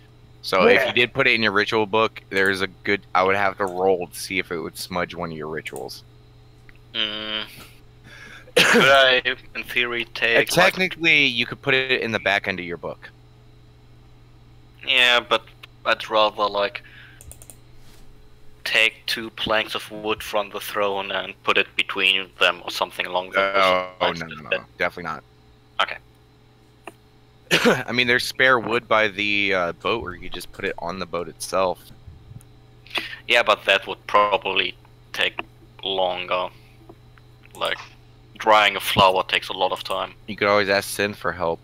So if you did put it in your ritual book, there's a good... I would have to roll to see if it would smudge one of your rituals. Could I, in theory, take... Technically, you could put it in the back end of your book. Yeah, but I'd rather, take 2 planks of wood from the throne and put it between them or something along those lines. No. Definitely not. Okay. I mean, there's spare wood by the boat, or you could just put it on the boat itself. Yeah, but that would probably take longer. Drying a flower takes a lot of time. You could always ask Sin for help.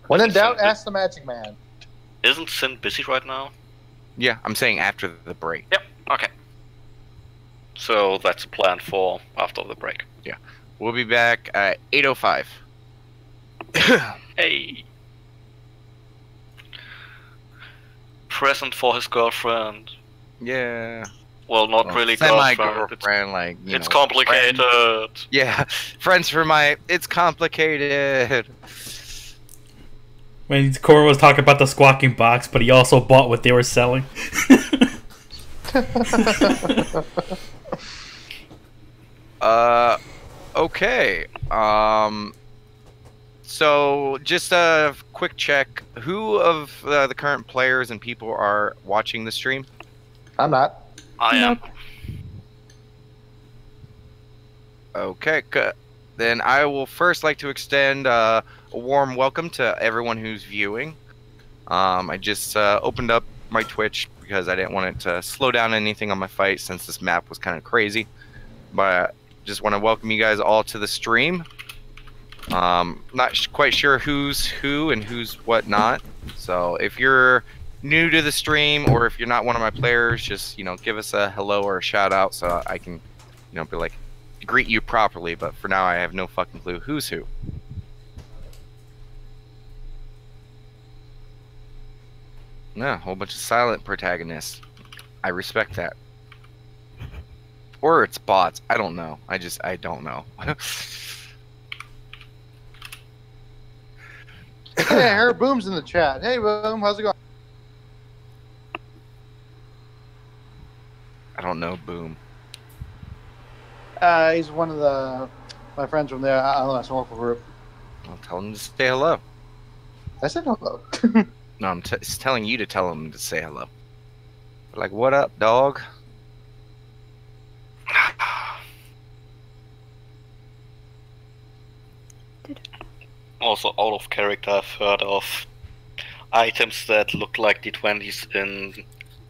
When in doubt, ask the magic man. Isn't Sin busy right now? Yeah, I'm saying after the break. Yep. Okay. So that's a plan for after the break. Yeah. We'll be back at 8:05. Hey. Present for his girlfriend. Yeah. Well, not really girlfriend. Semi-girlfriend, like, you It's know, complicated. friend. Yeah. Friends for my... It's complicated. When Cora was talking about the squawking box, but he also bought what they were selling. Okay. So just a quick check. Who of the current players and people are watching the stream? I'm not. I am. Okay, then I will first like to extend a warm welcome to everyone who's viewing. I just opened up my Twitch because I didn't want it to slow down anything on my fight since this map was kind of crazy. But just want to welcome you guys all to the stream. Not quite sure who's who and who's what not. So if you're new to the stream or if you're not one of my players, just, you know, give us a hello or a shout out so I can, you know, be like, greet you properly. But for now, I have no fucking clue who's who. Yeah, a whole bunch of silent protagonists. I respect that. Or it's bots. I don't know. I don't know. Hey, I heard Boom's in the chat. Hey, Boom, how's it going? I don't know, Boom. He's one of my friends from there. I don't know, some local group. I'll tell him to say hello. I said hello. No, I'm telling you to tell him to say hello. Like, what up, dog? Also, out of character, I've heard of items that look like D20s in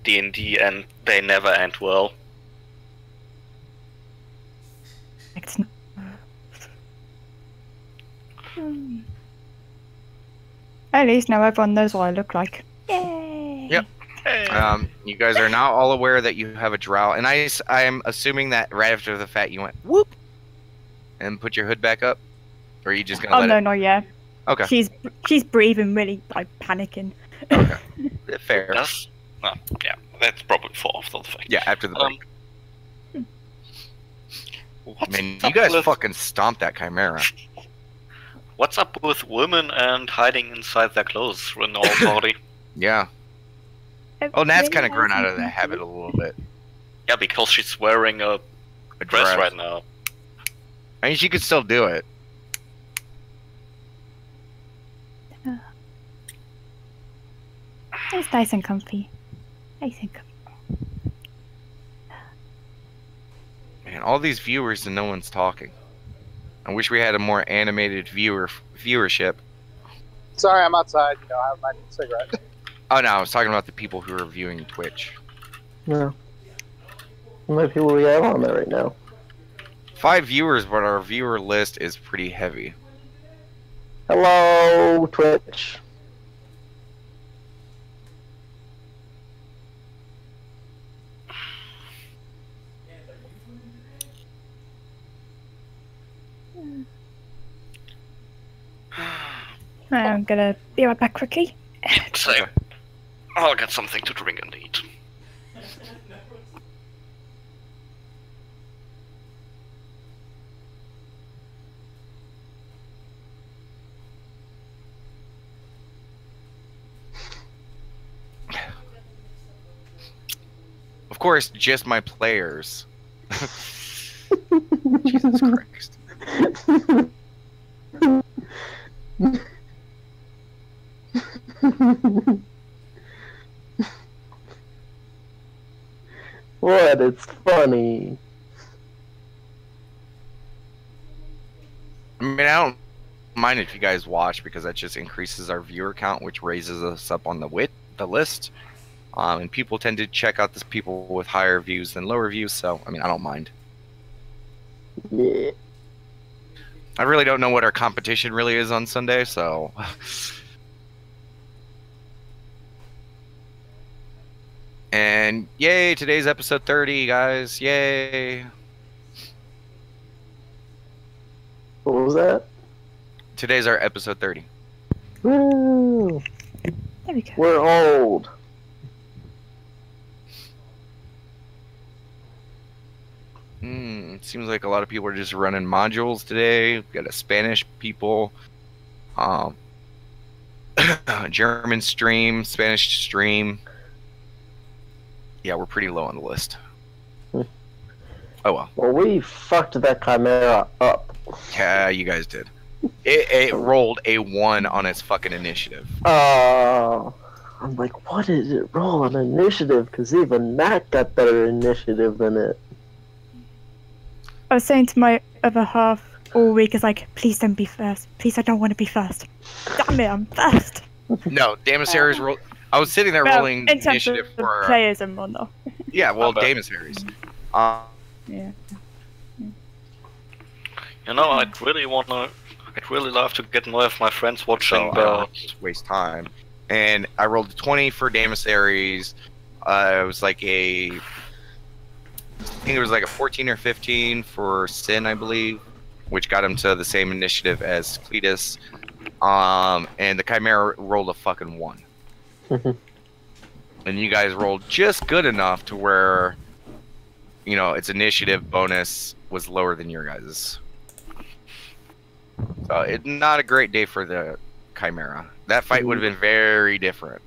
D&D and they never end well. At least now everyone knows what I look like. Yay! Yep. You guys are now all aware that you have a drow, and I'm assuming that right after the fact you went whoop and put your hood back up, or are you just gonna Oh let no, it? not yet. Okay. She's breathing really, like, panicking. Okay. Fair. Yeah, that's probably for after the fact. Yeah, after the break. What's Man, up you guys with, fucking stomped that chimera. What's up with women and hiding inside their clothes in all party? Yeah. Oh, Nat's kind of grown out of that habit a little bit. Yeah, because she's wearing a dress right now. I mean, she could still do it. It's nice and comfy. Nice and comfy. Man, all these viewers and no one's talking. I wish we had a more animated viewership. Sorry, I'm outside. You know, I have my cigarette. Oh no, I was talking about the people who are viewing Twitch. No. How many people we have on there right now? 5 viewers, but our viewer list is pretty heavy. Hello, Twitch. I'm gonna be right back, Ricky. So, Okay. I'll get something to drink and eat. Of course, just my players. Jesus Christ. What? It's funny. I mean, I don't mind if you guys watch because that just increases our viewer count, which raises us up on the list. And people tend to check out the people with higher views than lower views, so I mean, I don't mind. Yeah. I really don't know what our competition really is on Sunday, so And yay, today's episode 30, guys. Yay. What was that? Today's our episode 30. Woo! There we go. We're old. Seems like a lot of people are just running modules today. We've got a Spanish people, German stream, Spanish stream. Yeah, we're pretty low on the list. Oh well. Well, we fucked that chimera up. Yeah, you guys did. It rolled a 1 on its fucking initiative. I'm like, what did it roll on initiative? Because even that got better initiative than it. I was saying to my other half all week, is like, please don't be first. Please, I don't want to be first. Damn it, I'm first. No, Daemis rolled. I was sitting there rolling in terms initiative of for players and whatnot. Yeah, well, Daemis. Yeah. You know, I'd really love to get more of my friends watching, So, but just waste time. And I rolled a 20 for Daemis. It was like I think it was like a 14 or 15 for Sin, I believe, which got him to the same initiative as Cletus. And the Chimera rolled a fucking 1. And you guys rolled just good enough to where, you know, its initiative bonus was lower than your guys's. So it's not a great day for the Chimera. That fight would have been very different.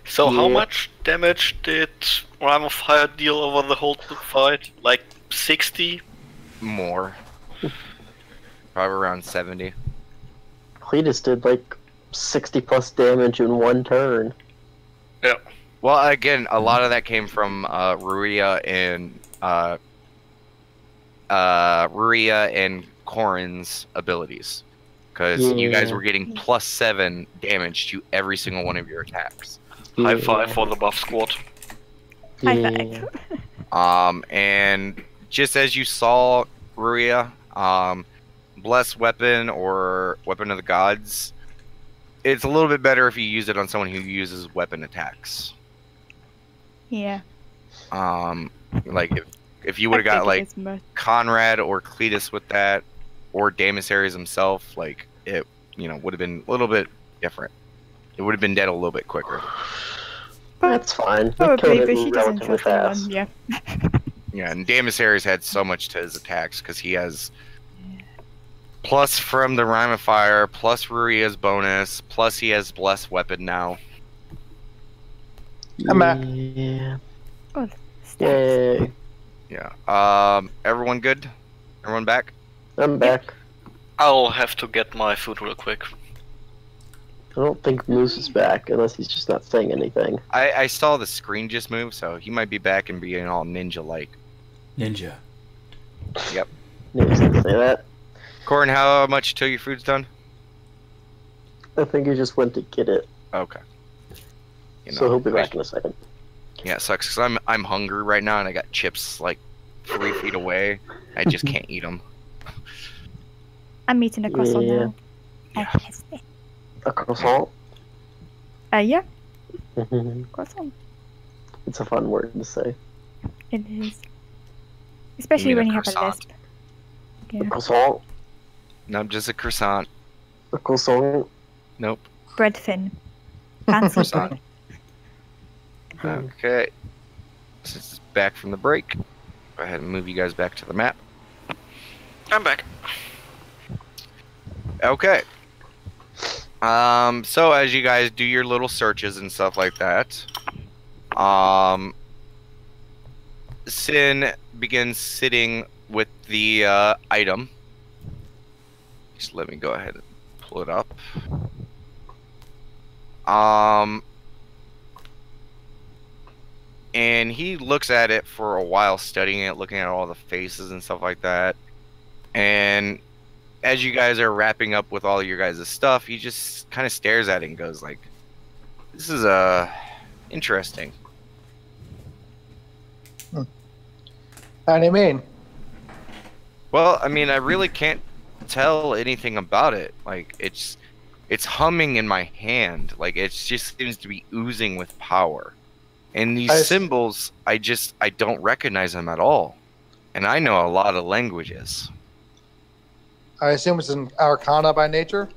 so how Yeah. much damage did Rime of Fire deal over the whole fight? Like 60? More. Probably around 70. Cletus did like 60 plus damage in one turn. Yeah. Well, again, a lot of that came from Ruria and Corin's abilities, because you guys Yeah. were getting +7 damage to every single one of your attacks. High five for the buff squad. High five. And just as you saw, Ruria, Blessed Weapon or Weapon of the Gods, it's a little bit better if you use it on someone who uses weapon attacks. Yeah. Like if you would have got like Conrad or Cletus with that, or Daemis himself, like it, you know, would have been a little bit different. It would have been dead a little bit quicker. That's fine. We Probably, killed but it she doesn't relatively trust fast. anyone. Yeah. Yeah, and Daemis had so much to his attacks because he has plus from the Rime of Fire, plus Ruria's bonus, plus he has Blessed Weapon now. I'm back. Yeah. Oh, stats. Yay. Yeah. Everyone good? Everyone back? I'm back. I'll have to get my food real quick. I don't think Moose is back unless he's just not saying anything. I saw the screen just move, so he might be back and being all ninja-like. Ninja. Yep. Needs to say that. Corin, how much till your food's done? I think he just went to get it, Okay. You so he'll be back in a second. Yeah, it sucks because I'm hungry right now and I got chips like 3 feet away. I just can't eat them. I'm eating a croissant Yeah. now. Yeah. A croissant? Yeah, It's croissant. a fun word to say. It is. Especially mean a when you have a croissant? lisp. A Yeah. croissant? No, just a croissant. A croissant? Nope. Bread thin. Fancy Croissant. bread. Okay. Since it's back from the break, go ahead and move you guys back to the map. I'm back. Okay. So as you guys do your little searches and stuff like that, Sin begins sitting with the item. Just let me go ahead and pull it up. And he looks at it for a while, studying it, looking at all the faces and stuff like that. And as you guys are wrapping up with all your guys' stuff, he just kind of stares at it and goes like, "This is interesting." How do you mean? Well, I mean, I really can't tell anything about it. Like it's humming in my hand. Like it just seems to be oozing with power. And these symbols, I don't recognize them at all. And I know a lot of languages. I assume it's an Arcana by nature?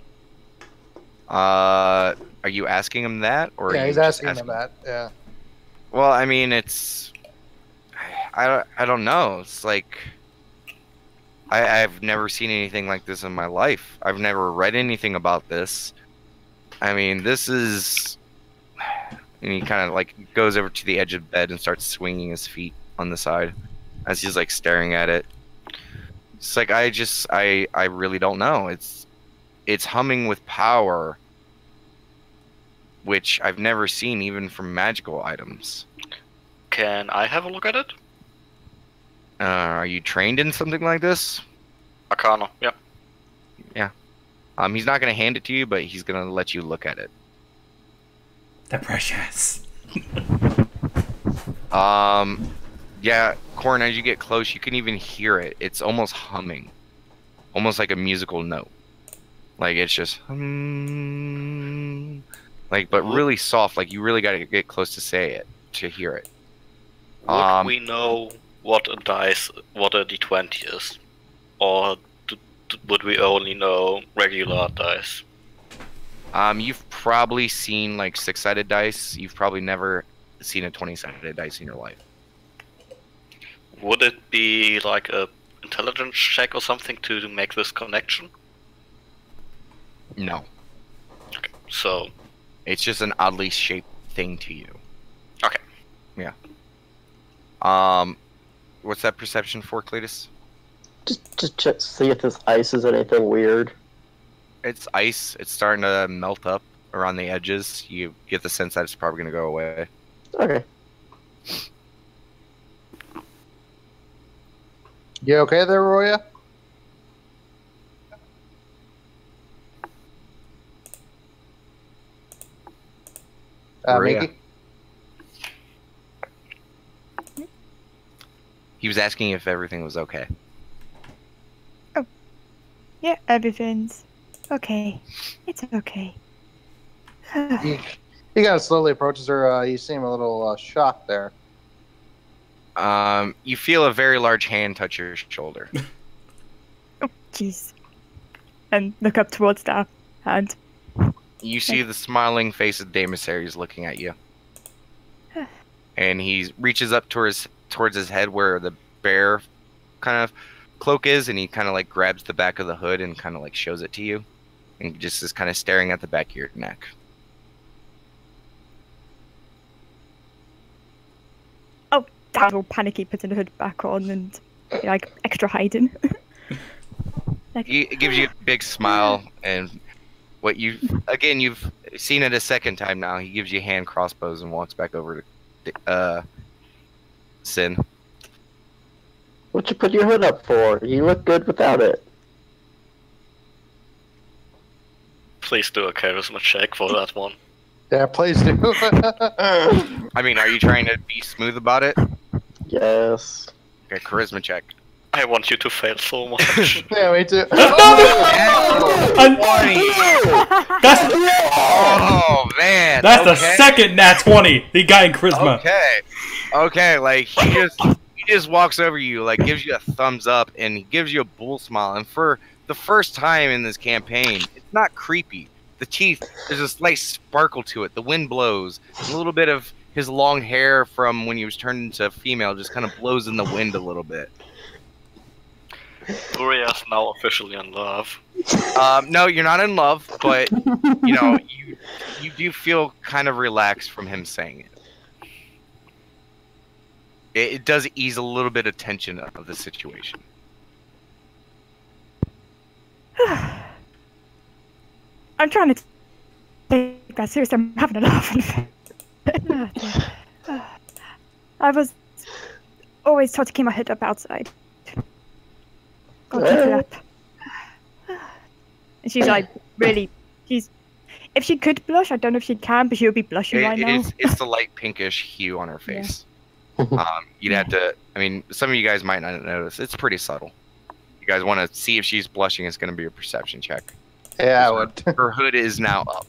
Are you asking him that? Or Yeah, are he's you just asking him that, yeah. Well, I mean, it's... I don't know. It's like... I've never seen anything like this in my life. I've never read anything about this. I mean, this is... And he kind of like goes over to the edge of the bed and starts swinging his feet on the side as he's like staring at it. It's like I really don't know. It's humming with power, which I've never seen even from magical items. Can I have a look at it? Are you trained in something like this? Arcana, yeah. Yeah. He's not gonna hand it to you, but he's gonna let you look at it. The precious. Yeah, Corn, as you get close, you can even hear it. It's almost humming. Almost like a musical note. Like, it's just... like, but really soft. Like, you really gotta get close to say it, to hear it. Would we know what a D20 is? Or would we only know regular dice? You've probably seen, like, 6-sided dice. You've probably never seen a 20-sided dice in your life. Would it be like a intelligence check or something to make this connection? No. Okay, so... It's just an oddly shaped thing to you. Okay. Yeah. What's that perception for, Cletus? Just see if this ice is anything weird. It's ice. It's starting to melt up around the edges. You get the sense that it's probably going to go away. Okay. You okay there, Roya? Roya. Mickey? He was asking if everything was okay. Oh. Yeah, everything's okay. It's okay. He kind of slowly approaches her. You seem a little shocked there. You feel a very large hand touch your shoulder. Oh, jeez. And look up towards that hand. You see the smiling face of Damasaries looking at you. And he reaches up towards his head where the bear kind of cloak is, and he kind of like grabs the back of the hood and kind of like shows it to you. And just is kind of staring at the back of your neck. Dad will panicky, putting the hood back on and like extra hiding. Like, He gives you a big smile, and you've seen it a second time now. He gives you hand crossbows and walks back over to Sin. What you put your hood up for? You look good without it. Please do a charisma check for that one. Yeah, please do. I mean, are you trying to be smooth about it? Yes. Okay, charisma check. I want you to fail so much. Yeah, me too. Oh man, That's the second nat 20 he got in charisma. Okay, like he just walks over you, like gives you a thumbs up, and he gives you a bull smile. And for the first time in this campaign, it's not creepy. The teeth, there's a slight sparkle to it. The wind blows. A little bit of his long hair from when he was turned into a female just kind of blows in the wind a little bit. Uriah's now officially in love. No, you're not in love, but you know, you do feel kind of relaxed from him saying it. It does ease a little bit of tension of the situation. I'm trying to take that seriously. I'm having enough. I was always taught to keep my head up outside. Gotta keep it up. And she's like, really, if she could blush, I don't know if she can, but she would be blushing right now. It's the light pinkish hue on her face. You'd have to, I mean, some of you guys might not notice. It's pretty subtle. You guys want to see if she's blushing, it's going to be a perception check. Yeah, I would. Her hood is now up,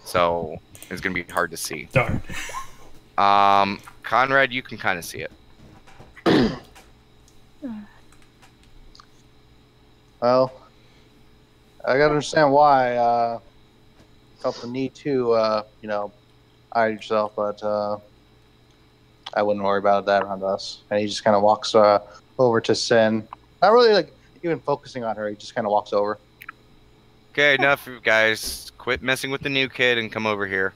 so it's going to be hard to see. Darn. Conrad, you can kind of see it. Well, I gotta understand why. Felt the need to, hide yourself, but I wouldn't worry about that around us. And he just kind of walks over to Sin. Not really like even focusing on her. He just kind of walks over. Okay, enough, guys. Quit messing with the new kid and come over here.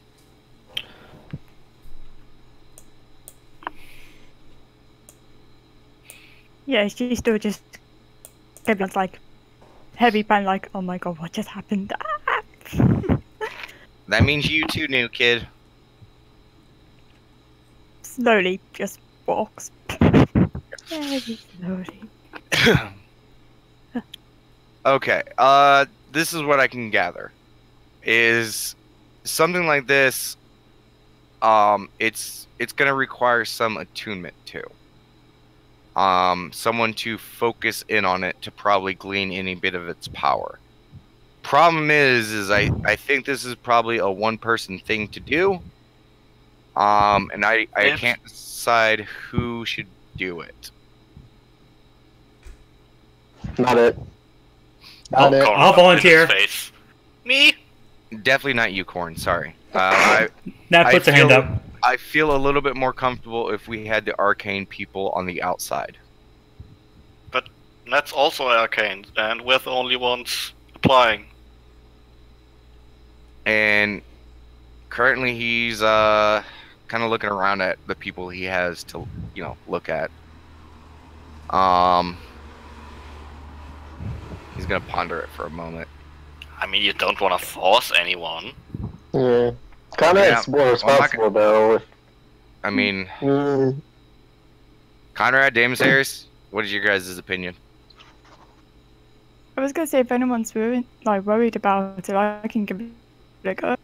Yeah, she's still just. Everyone's like, heavy pan, like, oh my god, what just happened? That means you too, new kid. Slowly just walks. Very slowly. Okay, this is what I can gather. Is something like this, it's gonna require some attunement too. Someone to focus in on it to probably glean any bit of its power. Problem is I think this is probably a one-person thing to do. And I can't decide who should do it. Not it. I'll volunteer. Me? Definitely not you, Corn. Sorry. Nat puts her hand up. I feel a little bit more comfortable if we had the arcane people on the outside. But that's also arcane, and we're the only ones applying. And currently he's kind of looking around at the people he has to, look at. He's gonna ponder it for a moment. I mean, you don't want to force anyone. Yeah. Conrad's more responsible, though. I mean, Conrad, Damasairs, what is your guys' opinion? I was gonna say if anyone's worried about it, I can give it a go.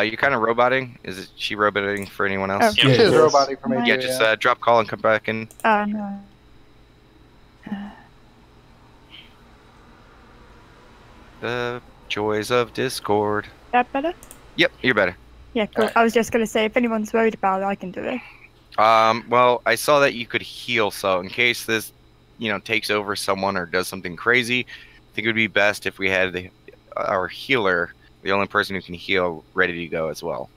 You kind of roboting? Is she roboting for anyone else? Oh. She's robotic for me. Yeah, too, just drop call and come back in. No. The joys of Discord. That better? Yep, you're better. Yeah, cool. I was just gonna say if anyone's worried about it, I can do it. Well, I saw that you could heal, so in case this, takes over someone or does something crazy, I think it would be best if we had our healer, the only person who can heal, ready to go as well.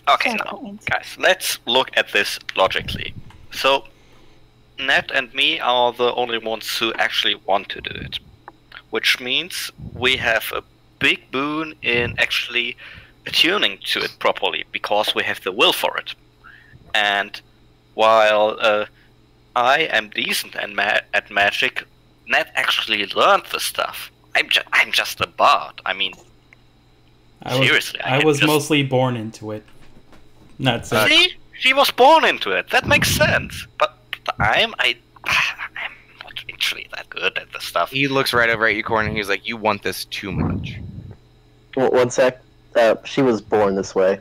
Okay, now, guys, let's look at this logically. So, Ned and me are the only ones who actually want to do it. Which means we have a big boon in actually attuning to it properly, because we have the will for it. And while I am decent at magic, Ned actually learned the stuff. I'm just a bard. I mean, seriously. I was mostly born into it. That's it. See? She was born into it. That makes sense. But I'm not actually that good at the stuff. He looks right over at you, Corn, and he's like, you want this too much. Well, one sec. She was born this way.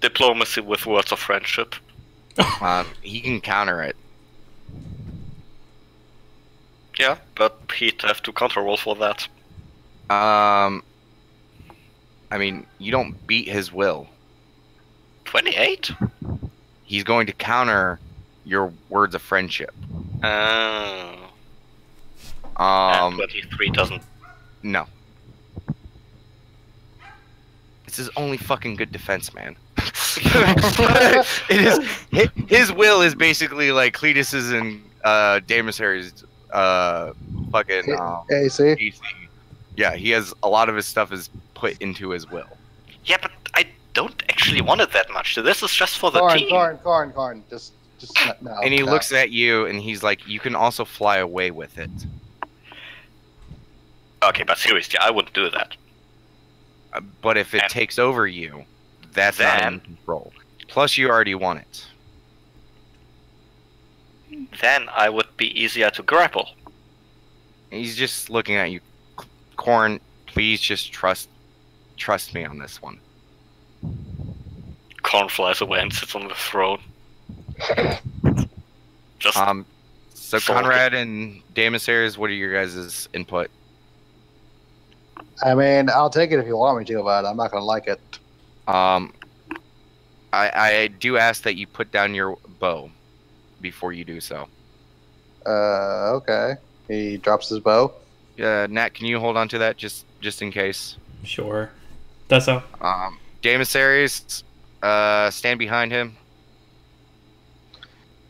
Diplomacy with words of friendship. He can counter it. Yeah, but he'd have to counter roll for that. I mean, you don't beat his will. 28? He's going to counter your words of friendship. And 23 doesn't. No. It's his only fucking good defense, man. His will is basically like Cletus's and Damasairs' fucking AC. Yeah, he has a lot of his stuff is put into his will. Yeah, but I don't actually want it that much. So this is just for the team. Karn. Just no. And he looks at you and he's like, you can also fly away with it. Okay, but seriously, I wouldn't do that. But if it takes over you, that's not in control. Plus, you already want it. Then I would be easier to grapple. He's just looking at you. Corn, please just trust me on this one. Corn flies away and sits on the throne. Just so Conrad and Damasairs, what are your guys' input? I mean, I'll take it if you want me to, but I'm not gonna like it. I do ask that you put down your bow before you do so. Okay. He drops his bow. Nat, can you hold on to that just in case? Sure. That's so. Jaemissaries, stand behind him.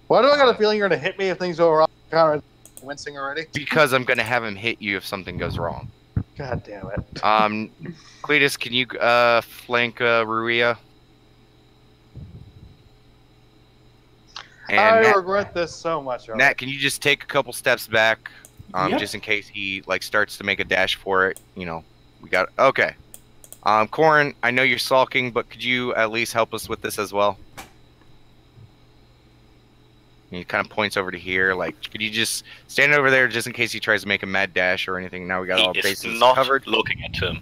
Why do I got a feeling you're gonna hit me if things go wrong? Conrad's wincing already. Because I'm gonna have him hit you if something goes wrong. God damn it. Cletus, can you flank Ruia? And I regret this so much. Already. Nat, can you just take a couple steps back, Yep. just in case he like starts to make a dash for it? You know, we got okay. Corin, I know you're sulking, but could you at least help us with this as well? And he kind of points over to here. Like, could you just stand over there just in case he tries to make a mad dash or anything? Now we got all He is bases not covered. looking at him.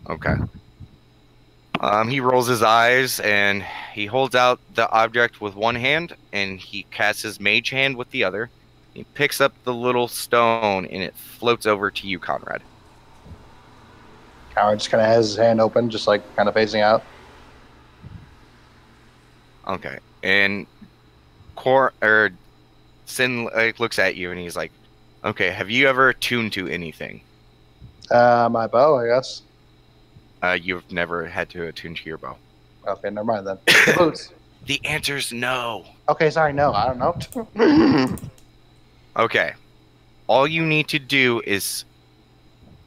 Okay. He rolls his eyes and he holds out the object with one hand and he casts his mage hand with the other. He picks up the little stone and it floats over to you, Conrad. Conrad just kind of has his hand open, just like kind of facing out. Okay. And Sin looks at you and he's like, okay, have you ever tuned to anything? My bow, I guess. You've never had to attune to your bow. Okay, never mind then. The boots. The answer's no. Okay, sorry, no, I don't know. Okay. All you need to do is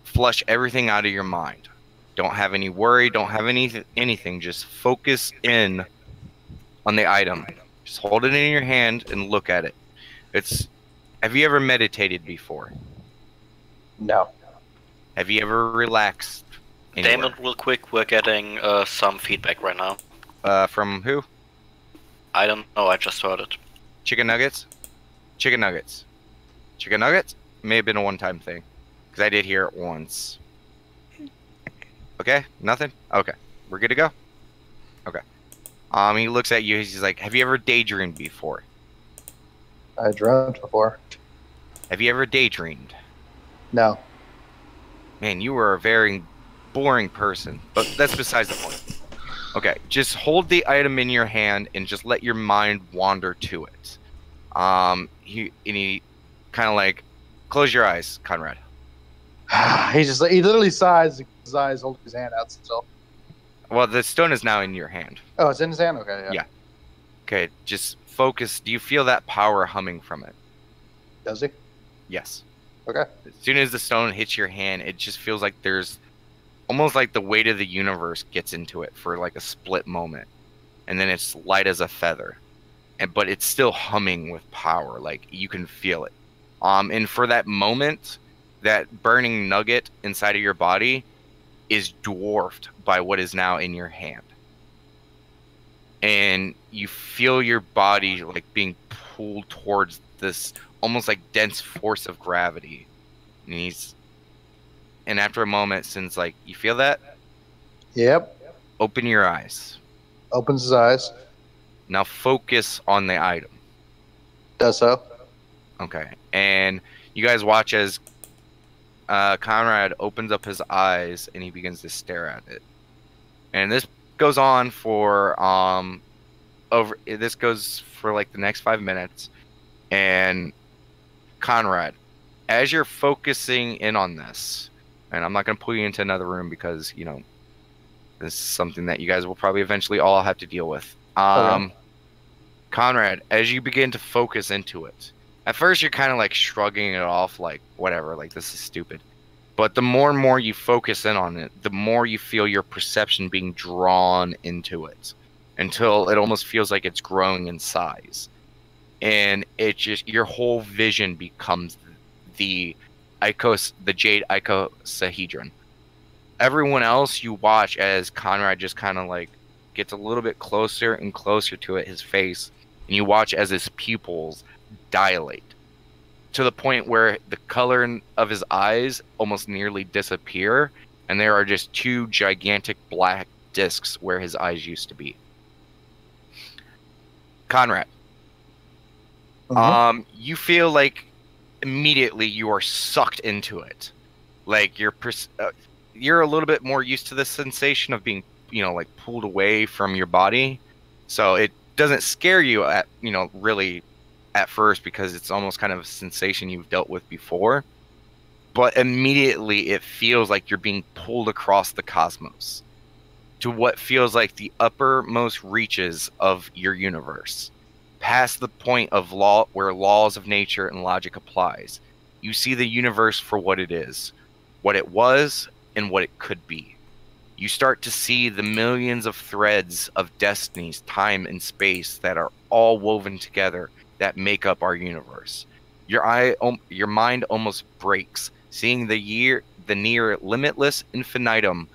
flush everything out of your mind. Don't have any worry, don't have anything. Just focus in on the item. Just hold it in your hand and look at it. Have you ever meditated before? No. Have you ever relaxed? Damon, real quick, we're getting some feedback right now. From who? I don't know, I just heard it. Chicken nuggets? Chicken nuggets. Chicken nuggets? May have been a one-time thing. Because I did hear it once. Okay? Nothing? Okay. We're good to go? Okay. He looks at you, he's like, have you ever daydreamed before? I dreamt before. Have you ever daydreamed? No. Man, you were a very boring person, but that's besides the point. Okay, just hold the item in your hand and just let your mind wander to it. He kind of like, close your eyes, Conrad. he literally sighs, his eyes holding his hand out still. Well, the stone is now in your hand. Oh, it's in his hand? Okay, yeah. Okay, just focus. Do you feel that power humming from it? Does he? Yes. Okay. As soon as the stone hits your hand, it just feels like there's almost like the weight of the universe gets into it for like a split moment. And then it's light as a feather. But it's still humming with power. Like, you can feel it. And for that moment, that burning nugget inside of your body is dwarfed by what is now in your hand. And you feel your body like being pulled towards this almost like dense force of gravity. And after a moment, since like you feel that, Yep. open your eyes. Opens his eyes. Now focus on the item. Does so. Okay. And you guys watch as Conrad opens up his eyes and he begins to stare at it. And this goes on for like the next 5 minutes. And Conrad, as you're focusing in on this, and I'm not going to pull you into another room because, you know, this is something that you guys will probably eventually all have to deal with. Okay. Conrad, as you begin to focus into it, at first you're kind of like shrugging it off like, whatever, like this is stupid. But the more and more you focus in on it, the more you feel your perception being drawn into it until it almost feels like it's growing in size. And it just, your whole vision becomes the jade icosahedron. Everyone else you watch as Conrad just kind of like gets a little bit closer and closer to it, his face, and you watch as his pupils dilate to the point where the color of his eyes almost nearly disappear, and there are just two gigantic black discs where his eyes used to be. Conrad, you feel like immediately you are sucked into it. Like you're a little bit more used to the sensation of being, like pulled away from your body. So it doesn't scare you at, really at first, because it's almost kind of a sensation you've dealt with before. But immediately it feels like you're being pulled across the cosmos to what feels like the uppermost reaches of your universe, past the point of law where laws of nature and logic applies. You see the universe for what it is, what it was, and what it could be. You start to see the millions of threads of destinies, time and space that are all woven together that make up our universe. Your mind almost breaks, seeing the near limitless infinitum,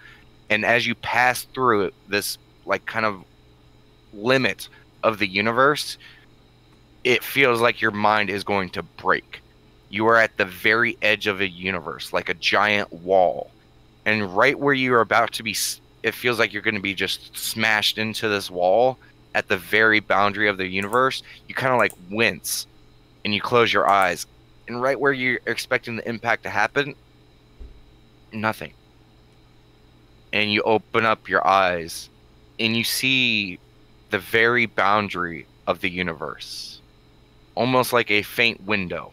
and as you pass through it, this like kind of limit of the universe, it feels like your mind is going to break. You are at the very edge of a universe, like a giant wall. And right where you're about to be, it feels like you're going to be just smashed into this wall at the very boundary of the universe. You kind of like wince and you close your eyes. And right where you're expecting the impact to happen, nothing. And you open up your eyes and you see the very boundary of the universe, almost like a faint window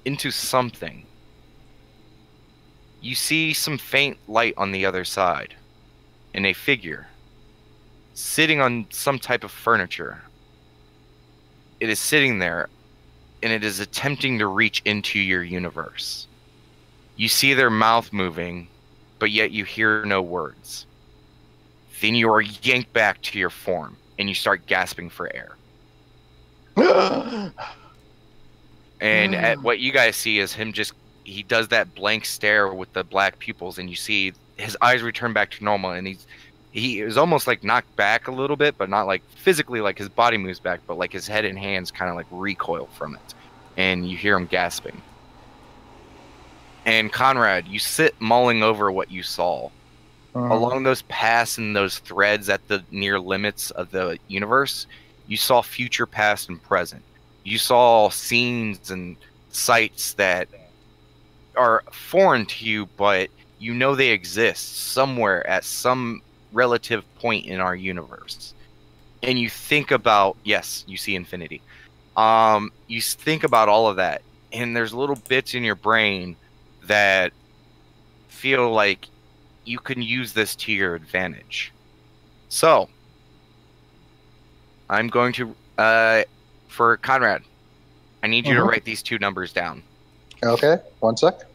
into something. You see some faint light on the other side, and a figure sitting on some type of furniture. It is sitting there, and it is attempting to reach into your universe. You see their mouth moving, but yet you hear no words. Then you are yanked back to your form, and you start gasping for air. And what you guys see is him he does that blank stare with the black pupils, and you see his eyes return back to normal, and he is almost like knocked back a little bit, but not like physically, like his body moves back, but like his head and hands kind of like recoil from it, and you hear him gasping. And Conrad, you sit mulling over what you saw. Along those paths and those threads at the near limits of the universe, you saw future, past, and present. You saw scenes and sights that are foreign to you, but you know they exist somewhere at some relative point in our universe. And you think about, yes, you see infinity. You think about all of that, and there's little bits in your brain that feel like you can use this to your advantage. So, I'm going to, for Conrad, I need you to write these two numbers down. Okay, 1 sec.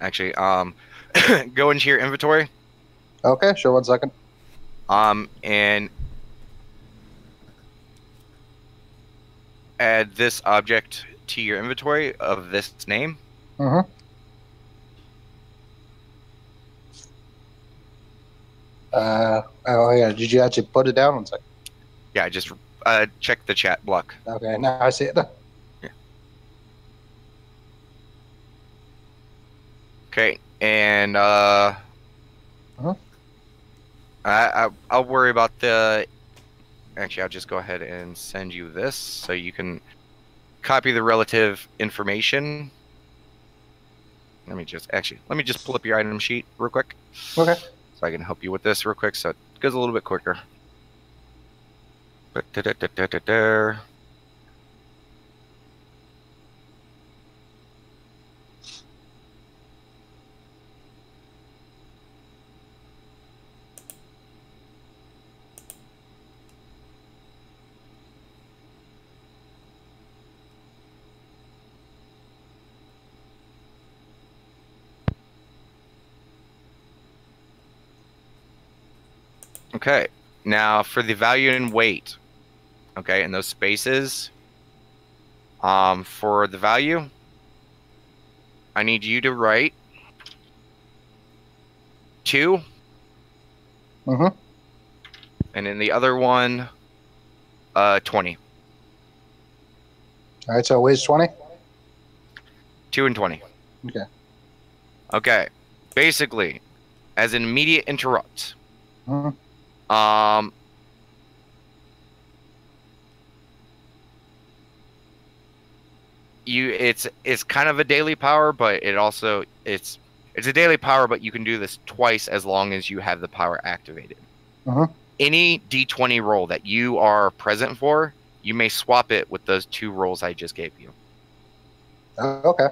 Actually, go into your inventory. Okay, sure, 1 second. And add this object to your inventory of this name. Oh yeah, did you actually put it down? 1 second. Yeah, just check the chat block. Okay, now I see it. Yeah. Okay, and I'll worry about the. Actually, I'll just go ahead and send you this so you can copy the relative information. Let me just pull up your item sheet real quick. Okay. So I can help you with this real quick so it goes a little bit quicker. Okay, now for the value and weight, okay, in those spaces, for the value, I need you to write 2. And in the other one, 20. All right, so it weighs 20? 2 and 20. Okay. Okay, basically, as an immediate interrupt, it's kind of a daily power, but it's It's a daily power, but you can do this twice as long as you have the power activated. Any D20 roll that you are present for, you may swap it with those 2 rolls I just gave you. Okay.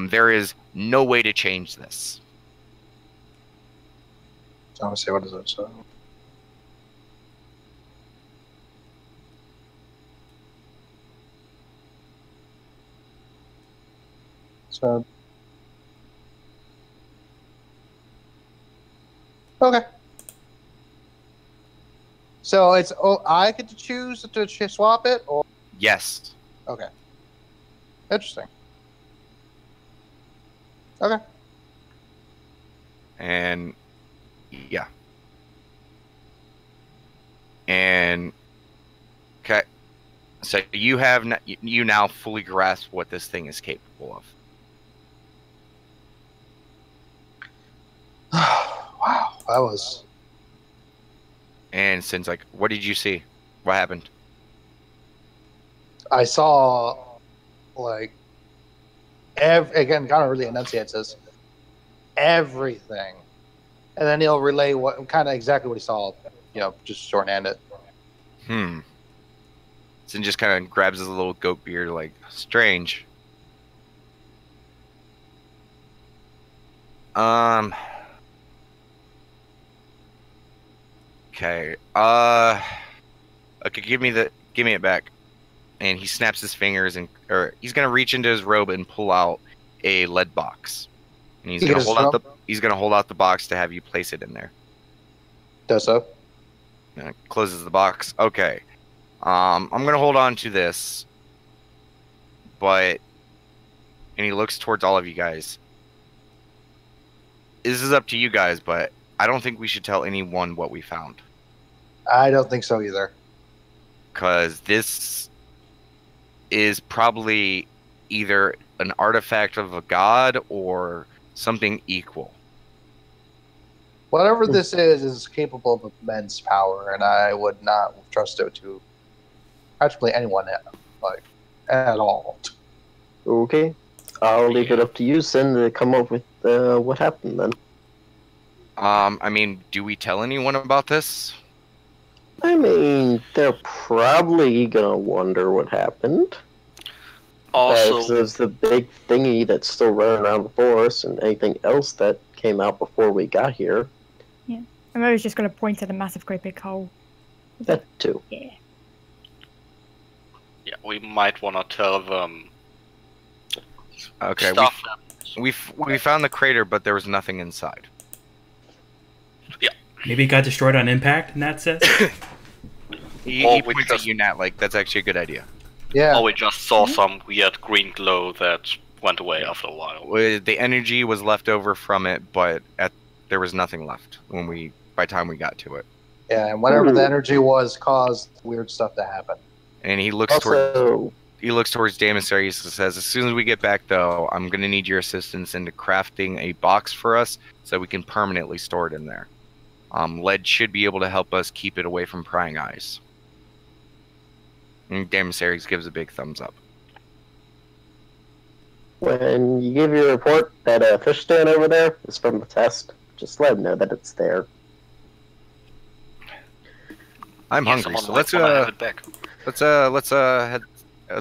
There is no way to change this. So I'm gonna say, what is it? So. Okay. So it's I get to choose to swap it, or Yes. okay. Interesting. Okay. And yeah. And okay. So you have you now fully grasp what this thing is capable of. Wow, that was. And since like, what did you see? What happened? I saw, like, again, kind of really enunciates this. Everything, and then he'll relay what kind of exactly what he saw. Just shorthand it. Sin just kind of grabs his little goat beard, like, strange. Okay. Okay, give me it back. And he snaps his fingers or he's gonna reach into his robe and pull out a lead box. And he's gonna hold out the box to have you place it in there. Does so. And it closes the box. Okay. I'm gonna hold on to this. And he looks towards all of you guys. This is up to you guys, but I don't think we should tell anyone what we found. I don't think so either. Because this is probably either an artifact of a god or something equal. Whatever this is capable of immense power, and I would not trust it to practically anyone, like, at all. Okay. I'll leave it up to you, Sin, to come up with what happened then. I mean, do we tell anyone about this? I mean, they're probably gonna wonder what happened. Also, there's the big thingy that's still running around the forest, and anything else that came out before we got here. Yeah, I was just going to point to the massive, great big hole. That too. Yeah. Yeah, we might want to tell them. Okay, Stuff. we found the crater, but there was nothing inside. Yeah. Maybe it got destroyed on impact in that sense? He points at you, Nat, like, that's actually a good idea. Yeah. Or we just saw some weird green glow that went away after a while. The energy was left over from it, but there was nothing left by the time we got to it. Yeah, and whatever the energy was caused weird stuff to happen. And he looks towards Damasaries. He says, as soon as we get back, though, I'm going to need your assistance into crafting a box for us so we can permanently store it in there. Lead should be able to help us keep it away from prying eyes. And Damasaries gives a big thumbs up. When you give your report, that fish stand over there is from the test. Just let them know that it's there. I'm hungry, so let's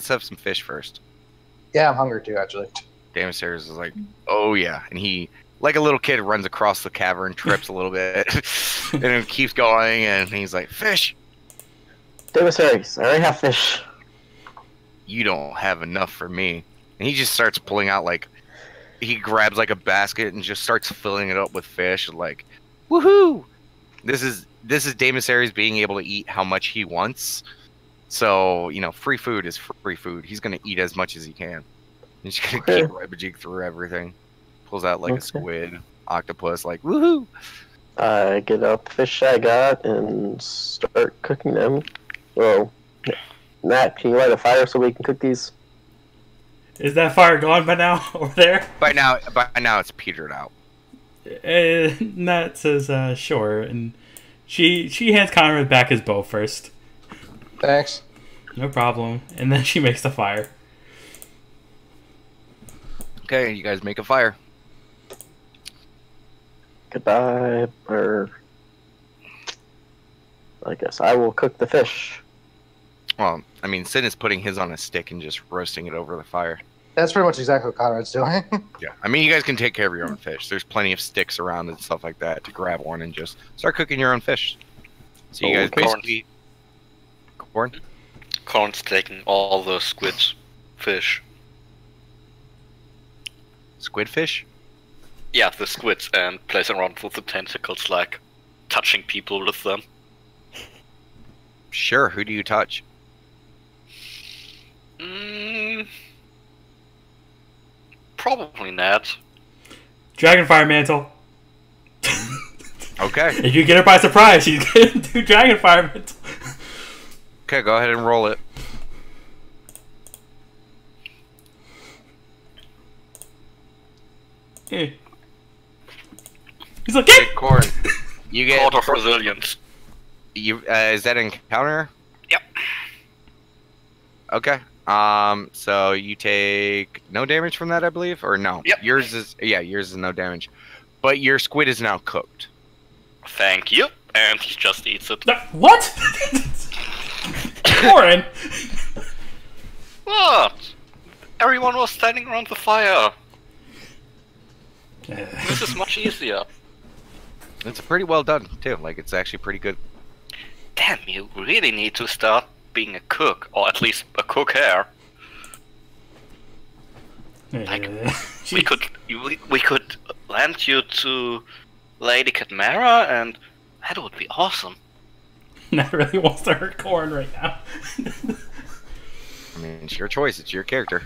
have some fish first. Yeah, I'm hungry too, actually. Damasaries is like, oh yeah, and he, like a little kid, runs across the cavern, trips a little bit, and then keeps going, and he's like, fish! Damasaries, I already have fish. You don't have enough for me. And he just starts pulling out, like, he grabs like a basket and just starts filling it up with fish, like, woohoo! This is Damasaries being able to eat how much he wants. So, free food is free food. He's gonna eat as much as he can. He's gonna keep rummaging through everything. Pulls out like a squid, octopus, like, woohoo! I get out the fish I got and start cooking them. Well, Nat, can you light a fire so we can cook these? Is that fire gone by now over there? By now it's petered out. Nat says, sure, and she hands Connor back his bow first. Thanks. No problem. And then she makes the fire. Okay, you guys make a fire. Goodbye, or I guess I will cook the fish. Well, I mean, Sin is putting his on a stick and just roasting it over the fire. That's pretty much exactly what Conrad's doing. Yeah, I mean, you guys can take care of your own fish. There's plenty of sticks around and stuff like that to grab one and just start cooking your own fish. So you guys basically... Corn? Corn's taking all the squid fish. Squid fish? Yeah, the squids, and plays around with the tentacles, like touching people with them. Sure, who do you touch? Probably not. Dragonfire mantle. Okay. If you get her by surprise, she's gonna do Dragonfire mantle. Okay, go ahead and roll it. Yeah. He's like, yeah! Big Corn. You get... Court of Resilience. You, is that encounter? Yep. Okay. So you take no damage from that, I believe, or no? Yep. Yours is no damage, but your squid is now cooked. Thank you. And he just eats it. What? Warren. What? Everyone was standing around the fire. This is much easier. It's pretty well done too. Like, it's actually pretty good. Damn, you really need to start being a cook, or at least a cook here. Like, we could land you to Lady Cadmera, and that would be awesome. That really wants to hurt Corn right now. I mean, it's your choice. It's your character.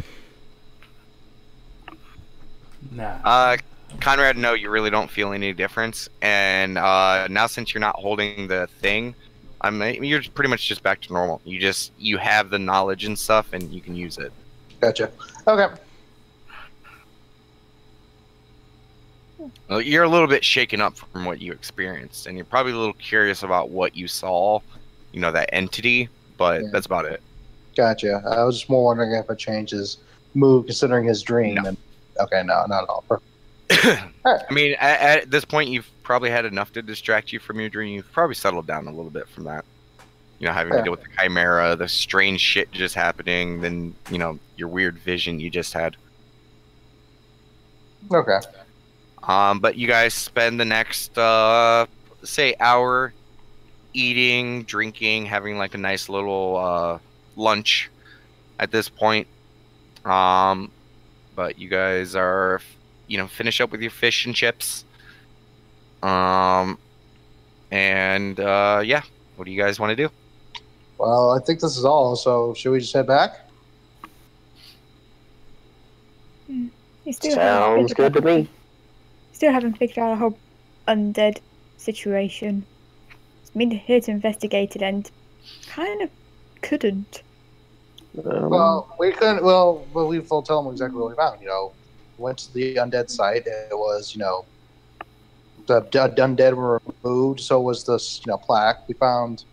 Nah. Conrad, no, you really don't feel any difference. And now, since you're not holding the thing, you're pretty much just back to normal. You have the knowledge and stuff, and you can use it. Gotcha. Okay. Well, you're a little bit shaken up from what you experienced, and you're probably a little curious about what you saw, you know, that entity, but that's about it. Gotcha. I was just more wondering if it changed his mood considering his dream. No. And okay, no, not at all. I mean, at this point, you've probably had enough to distract you from your dream. You've probably settled down a little bit from that. You know, having to deal with the chimera, the strange shit just happening, then, you know, your weird vision you just had. Okay. But you guys spend the next, say, hour eating, drinking, having like a nice little lunch at this point. But you guys are, you know, finish up with your fish and chips. Yeah, what do you guys want to do? Well, I think this is all, so should we just head back? Sounds good to me. Still haven't figured out the whole undead situation. It's been here to investigate it and kind of couldn't. Well, we couldn't. Well, we'll tell them exactly what we found. You know, went to the undead site. It was, you know, the undead were removed. So was this, you know, plaque. We found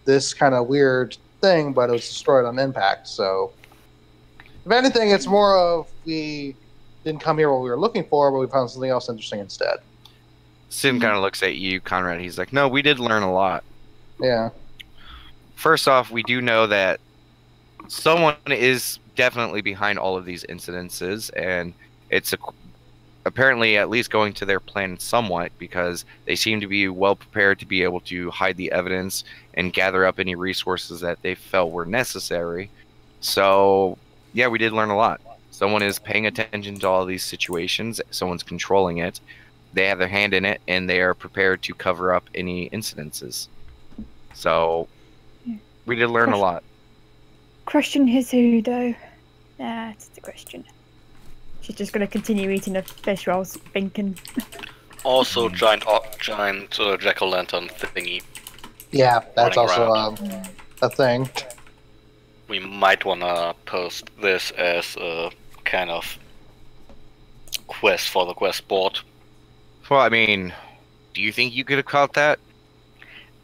this kind of weird thing, but it was destroyed on impact. So, if anything, it's more of we didn't come here what we were looking for, but we found something else interesting instead. Sim kind of looks at you, Conrad. He's like, no, we did learn a lot. Yeah. First off, we do know that someone is definitely behind all of these incidences, and it's apparently at least going to their plan somewhat, because they seem to be well prepared to be able to hide the evidence and gather up any resources that they felt were necessary. So, yeah, we did learn a lot. Someone is paying attention to all these situations. Someone's controlling it. They have their hand in it, and they are prepared to cover up any incidences. So, we did learn a lot. Question is who, though? That's the question. She's just going to continue eating the fish rolls, thinking. Also, giant jack-o'-lantern thingy. Yeah, that's Running also a thing. We might wanna post this as a kind of quest for the quest board. Well, I mean, do you think you could have caught that?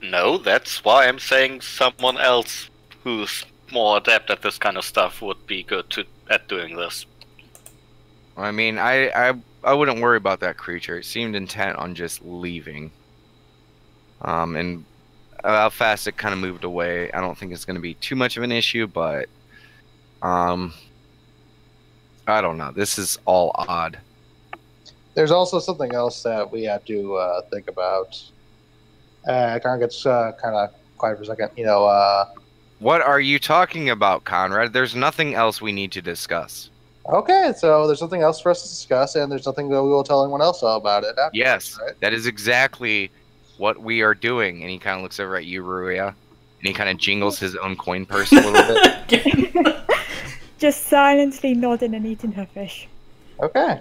No, that's why I'm saying someone else who's more adept at this kind of stuff would be good at doing this. I mean, I wouldn't worry about that creature. It seemed intent on just leaving. And how fast it kind of moved away. I don't think it's going to be too much of an issue, but I don't know. This is all odd. There's also something else that we have to think about. Kind of gets kind of quiet for a second. You know. What are you talking about, Conrad? There's nothing else we need to discuss. Okay, so there's something else for us to discuss, and there's nothing that we will tell anyone else about it. Afterwards, Yes, right? that is exactly what we are doing. And he kind of looks over at you, Ruya, and he kind of jingles his own coin purse a little bit. Just silently nodding and eating her fish. Okay.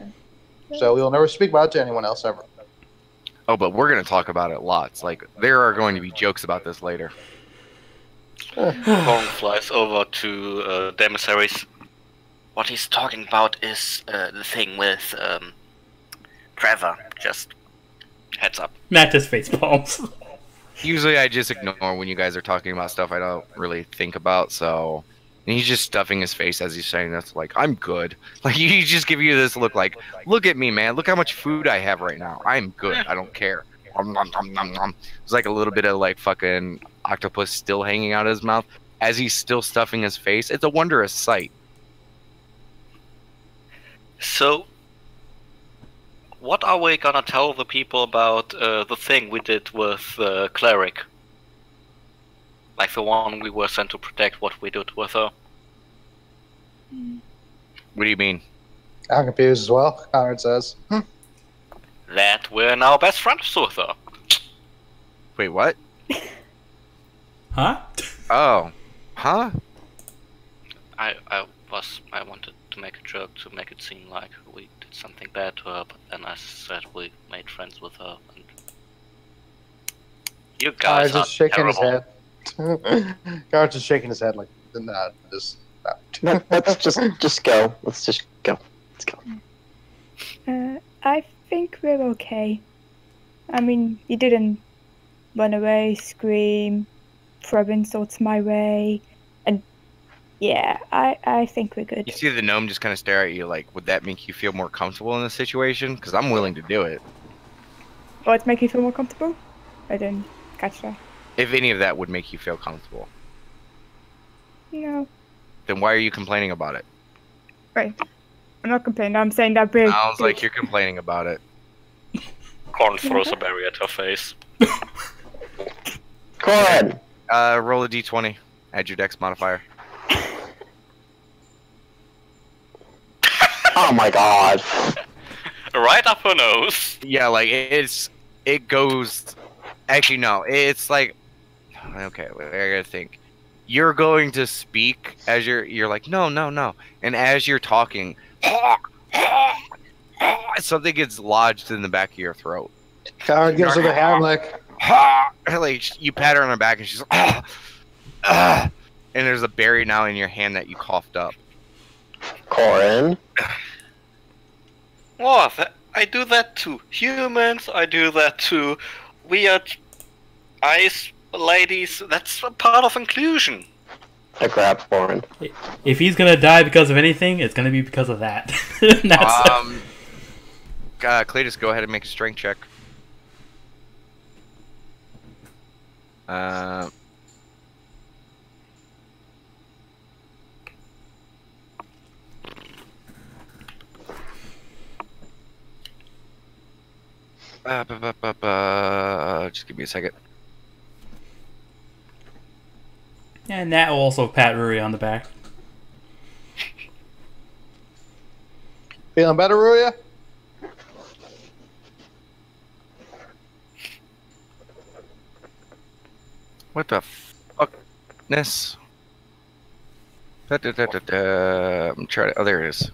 So we will never speak about it to anyone else ever. Oh, but we're going to talk about it lots. Like, there are going to be jokes about this later. Corn flies over to the emissaries. What he's talking about is the thing with Trevor. Just heads up. Matt just face palms. Usually I just ignore when you guys are talking about stuff I don't really think about, so... And he's just stuffing his face as he's saying that's like, I'm good. Like, he just give you this look like, look at me, man. Look how much food I have right now. I'm good. I don't care. It's like a little bit of, like, fucking octopus still hanging out of his mouth as he's still stuffing his face. It's a wondrous sight. So, what are we gonna tell the people about the thing we did with Cleric? Like the one we were sent to protect, what we did with her? What do you mean? I'm confused as well, Conrad says. That we're now best friends with her. Wait, what? Huh? Oh. Huh? I wanted to make a joke to make it seem like we did something bad to her, but then I said we made friends with her, and you guys just are shaking his terrible. head. Conrad's just shaking his head like, nah, just... Nah. Let's just go. Let's just go. Let's go. I think we're okay. I mean, you didn't run away, scream, throw insults my way, and yeah, I think we're good. You see the gnome just kind of stare at you like, would that make you feel more comfortable in this situation? Because I'm willing to do it. What make you feel more comfortable? I didn't catch that. If any of that would make you feel comfortable. No. Then why are you complaining about it? Right. I'm not complaining. I'm saying that we're Sounds good. like you're complaining about it. Corn throws a berry at her face. Corn! Roll a d20. Add your dex modifier. Oh my god. Right up her nose. Yeah, like, it goes... Actually, no. It's like... Okay, I gotta think. You're going to speak as you're like, no. And as you're talking, something gets lodged in the back of your throat. Conrad gives her the hand like... Like, you pat her on her back and she's like, and there's a berry now in your hand that you coughed up. Corn. Oh, I do that to humans, I do that to weird ice ladies. That's a part of inclusion. I grab Corn. If he's gonna die because of anything, it's gonna be because of that. Cletus, go ahead and make a strength check. Just give me a second. And that will also pat Ruri on the back. Feeling better, Ruya? What the fuckness? I'm trying to. Oh, there it is.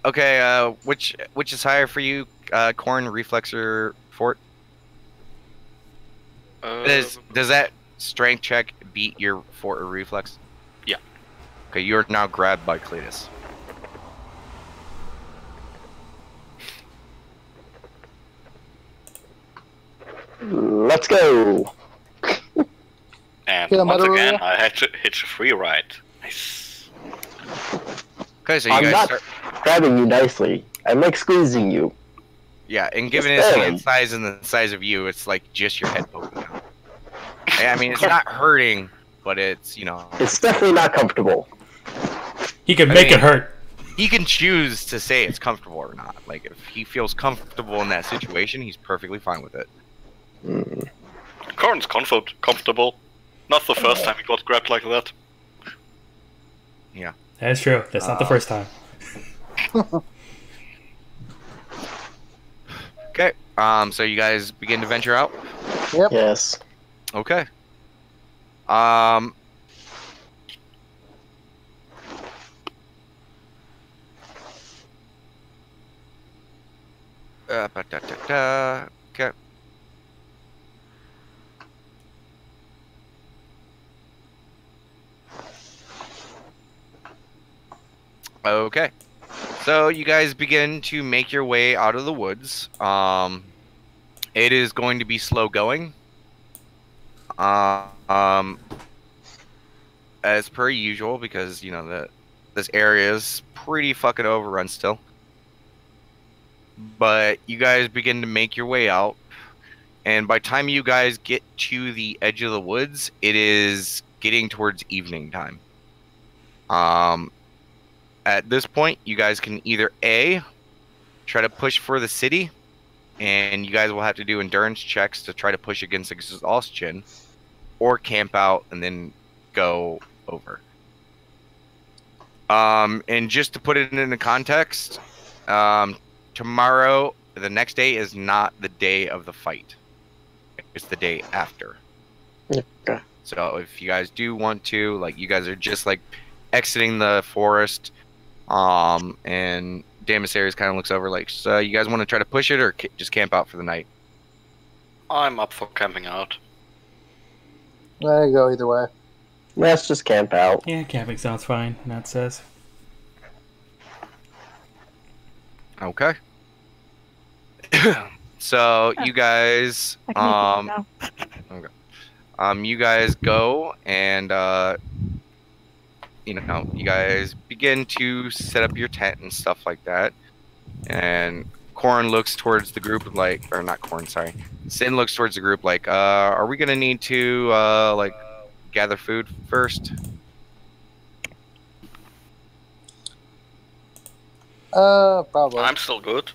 Okay. Which is higher for you? Corn, reflex, or fort? Does that strength check beat your fort or reflex? Yeah. Okay, you are now grabbed by Cletus. Let's go. And And Kill once Metaruya? again, I had to hit a free ride. Nice. Okay, so you I'm guys not start. grabbing you nicely. I'm like squeezing you. Yeah, and given Just his barely. hand size and the size of you, it's like just your head poking out. I mean, it's not hurting, but it's, you know. It's definitely not comfortable. He could I make mean- it hurt. He can choose to say it's comfortable or not. Like, if he feels comfortable in that situation, he's perfectly fine with it. Mm. Corin's comfortable. Not the first time he got grabbed like that. That's true. That's not the first time. Okay, so you guys begin to venture out? Yep. Yes. Okay. Okay. Okay. So you guys begin to make your way out of the woods. It is going to be slow going. As per usual, because you know this area is pretty fucking overrun still. But you guys begin to make your way out, and by the time you guys get to the edge of the woods, it is getting towards evening time. At this point, you guys can either A, try to push for the city, and you guys will have to do endurance checks to try to push against exhaustion, or camp out and then go over. And just to put it into context, tomorrow, the next day is not the day of the fight. It's the day after. Okay. So if you guys do want to, like, you guys are just like exiting the forest, and Damasarius kind of looks over like, so you guys want to try to push it or just camp out for the night? I'm up for camping out. There you go, either way. Let's just camp out. Yeah, camping sounds fine. Nat says. Okay. So you guys, I can make it now. you guys go and you know, you guys begin to set up your tent and stuff like that. And Corn looks towards the group like, or not Corn, sorry. Sin looks towards the group like, are we gonna need to like gather food first? Probably. I'm still good.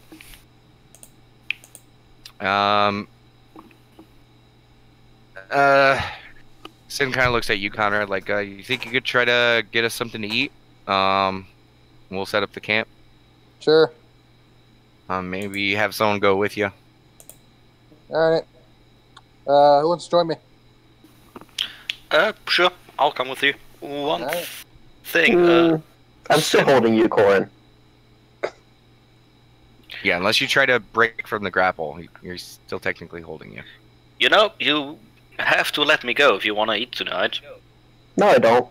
Sin kind of looks at you, Conrad, like, you think you could try to get us something to eat? We'll set up the camp. Sure. Maybe have someone go with you. Alright. Who wants to join me? Sure. I'll come with you. One Alright. thing, I'm still holding you, Corin. Yeah, unless you try to break from the grapple, you're still technically holding you. you know, you have to let me go if you want to eat tonight. No, I don't.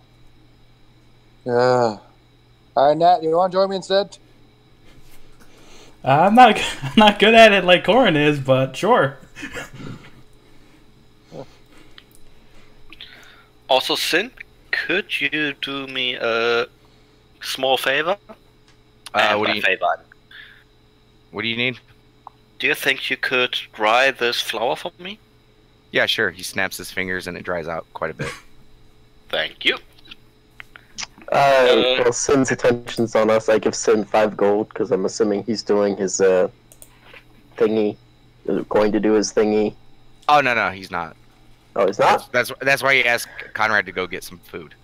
Alright, Nat, you want to join me instead? I'm not I'm not good at it like Corin is, but sure. Also, Sin, could you do me a small favor? What do a you favor. What do you need? Do you think you could dry this flower for me? Yeah, sure. He snaps his fingers and it dries out quite a bit. Thank you. Well, Sin's attention's on us. I give Sin 5 gold because I'm assuming he's doing his thingy. Going to do his thingy. Oh no, he's not. Oh, he's not? That's why he asked Conrad to go get some food.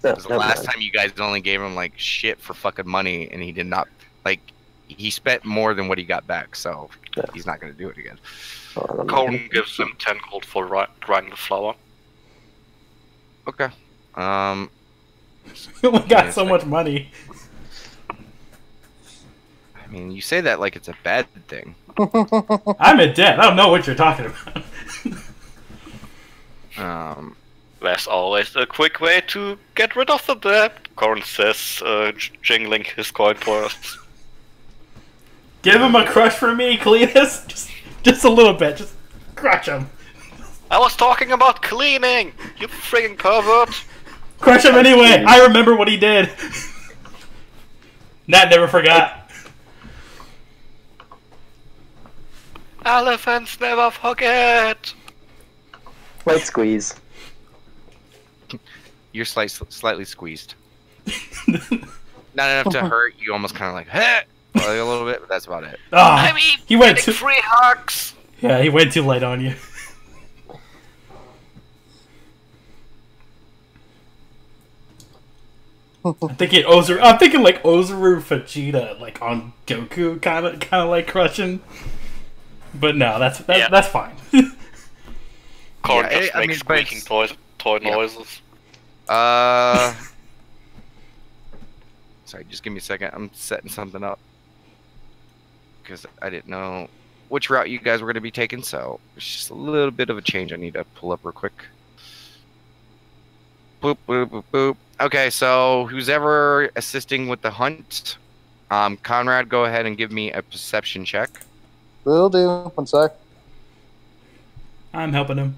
No, Because the never last mind. time you guys only gave him like shit for fucking money, and he did not like. He spent more than what he got back, so Yeah. he's not gonna do it again. Oh, I'm not Conan gonna- gives him 10 gold for drying the flower. Okay. We got so much money. I mean, you say that like it's a bad thing. I'm in debt. I don't know what you're talking about. There's always a quick way to get rid of the debt, Corin says, jingling his coin for us. Give him a crush for me, Cletus. Just a little bit. Just crush him. I was talking about cleaning! You friggin' pervert! Crush him anyway! I remember what he did! Nat never forgot. Elephants never forget! Light squeeze. You're slightly squeezed. Not enough to hurt. You almost kind of like, hey! Like a little bit, but that's about it. Oh, I mean, he went too... free hugs! Yeah, he went too light on you. I'm thinking like Ozaru Vegeta, like on Goku, kind of like crushing. But no, that's fine. Corn Yeah, just I makes mean, squeaking toy noises. Sorry, just give me a second. I'm setting something up because I didn't know which route you guys were going to be taking, so it's just a little bit of a change I need to pull up real quick. Boop, boop, boop, boop. Okay, so who's ever assisting with the hunt, Conrad, go ahead and give me a perception check. Will do. 1 sec. I'm helping him.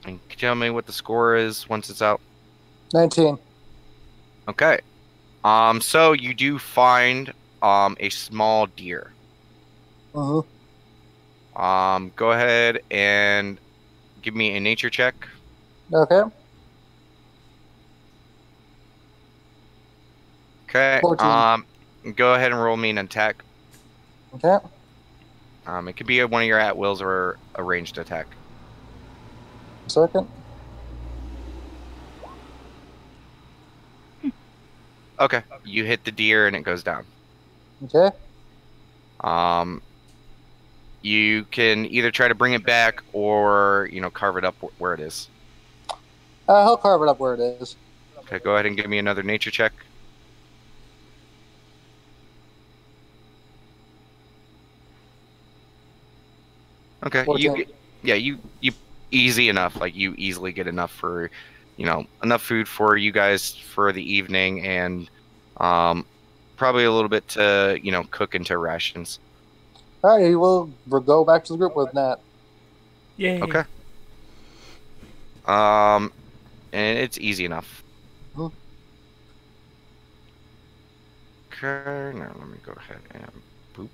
And tell me what the score is once it's out. 19. Okay. So you do find a small deer. Mm-hmm. Go ahead and give me a nature check. Okay. Okay. 14. Go ahead and roll me an attack. Okay. It could be one of your at-wills or a ranged attack. 1 second. Okay. You hit the deer and it goes down. Okay. You can either try to bring it back or, carve it up where it is. He'll carve it up where it is. Okay, go ahead and give me another nature check. Okay, 14. you easy enough. Like, you easily get enough for, enough food for you guys for the evening, and probably a little bit to, cook into rations. Alright, we'll go back to the group with Nat. Yay. Okay. And it's easy enough. Hmm. Okay, now let me go ahead and boop.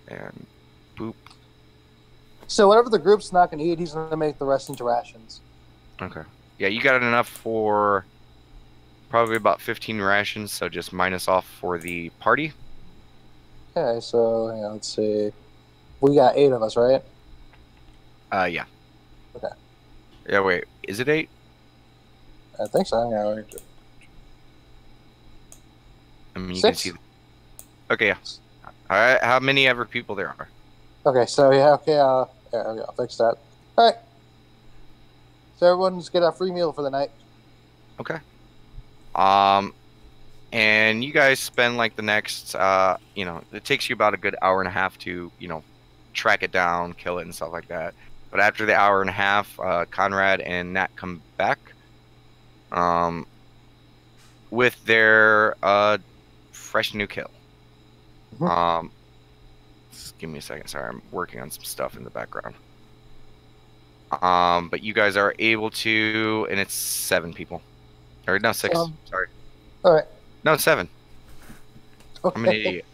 And boop. So whatever the group's not going to eat, he's going to make the rest into rations. Okay. Yeah, you got enough for probably about 15 rations, so just minus off for the party. Okay, so yeah, let's see. We got 8 of us, right? Yeah. Okay. Yeah, wait. Is it 8? I think so. Yeah. I mean, you 6? can see. Okay, yeah. All right. How many ever people there are? Okay, so yeah, okay, there we go. I'll fix that. Alright. So everyone's get a free meal for the night. Okay. And you guys spend like the next, it takes you about a good hour and a half to, track it down, kill it, and stuff like that. But after the hour and a half, Conrad and Nat come back, with their fresh new kill. Mhm. Just give me a second. Sorry, I'm working on some stuff in the background. But you guys are able to, and it's 7 people. Or no, 6. Sorry. Alright. No, 7. Okay. I'm an idiot.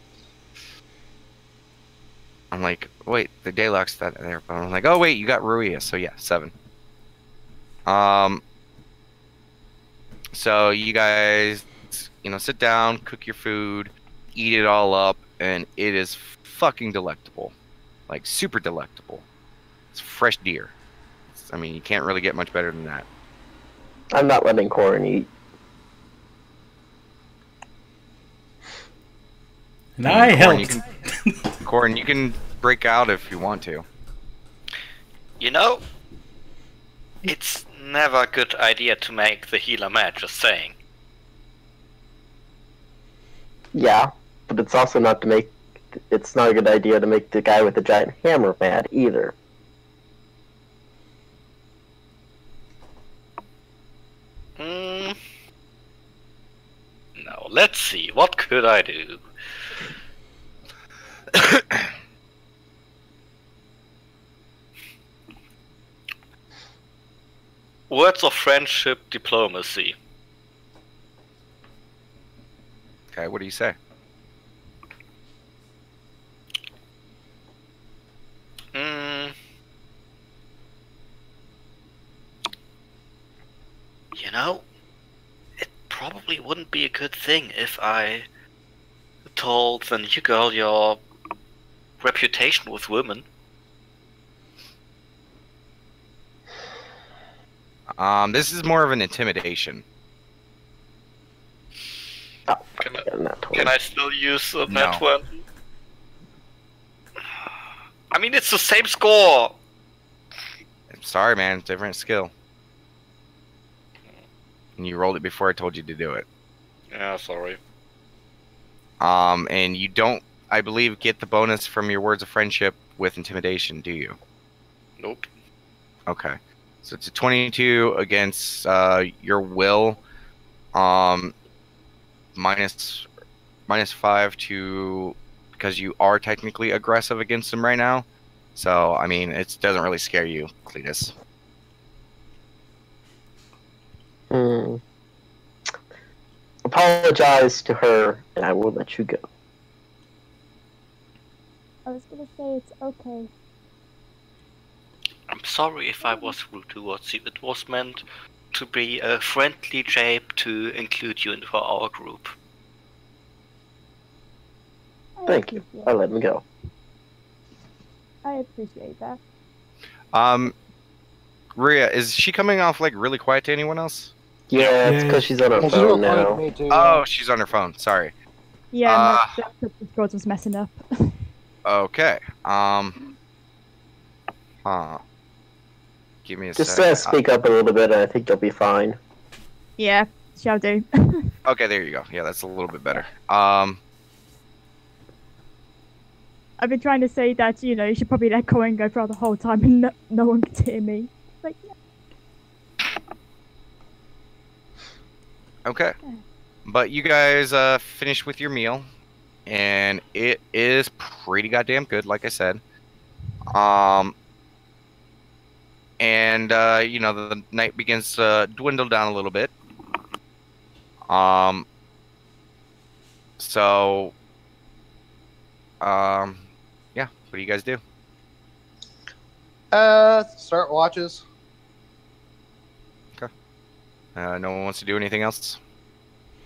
I'm like, wait, the Daylock's that there, but I'm like, oh wait, you got Ruia, so yeah, 7. So you guys, sit down, cook your food, eat it all up, and it is fucking delectable, like super delectable. It's fresh deer. I mean, you can't really get much better than that. I'm not letting Corin eat. And I Corin, helped. Corin, you can break out if you want to. It's never a good idea to make the healer mad, just saying. Yeah, but it's also not it's not a good idea to make the guy with the giant hammer mad either. No, let's see, what could I do? Words of friendship, diplomacy. Okay, what do you say? You know, it probably wouldn't be a good thing if I told the new girl your reputation with women. This is more of an intimidation. Oh, Can I, yeah, not totally. can I still use No. that one? I mean, it's the same score! I'm sorry, man. Different skill. And you rolled it before I told you to do it. Yeah, sorry. And you don't, I believe, get the bonus from your words of friendship with intimidation, do you? Nope. Okay. So it's a 22 against your will. Minus 5 to, because you are technically aggressive against him right now. So, I mean, it doesn't really scare you, Cletus. Apologize to her, and I will let you go. I was gonna say it's okay. I'm sorry if I was rude towards you. It was meant to be a friendly jape to include you into our group. Thank you. I'll let him go. I appreciate that. Rhea, is she coming off like really quiet to anyone else? Yeah, it's because she's on her Yeah, she's phone real quiet to now. me too. Oh, she's on her phone. Sorry. Yeah, my Discord was messing up. Okay. Give me a Just sec. speak up a little bit, and I think you'll be fine. Yeah, shall do. Okay, there you go. Yeah, that's a little bit better. I've been trying to say that, you know, you should probably let Cohen go for the whole time and no one could hear me. Like, yeah. Okay. But you guys finished with your meal, and it is pretty goddamn good, like I said. And you know, the night begins to dwindle down a little bit. So yeah, what do you guys do? Start watches. No one wants to do anything else?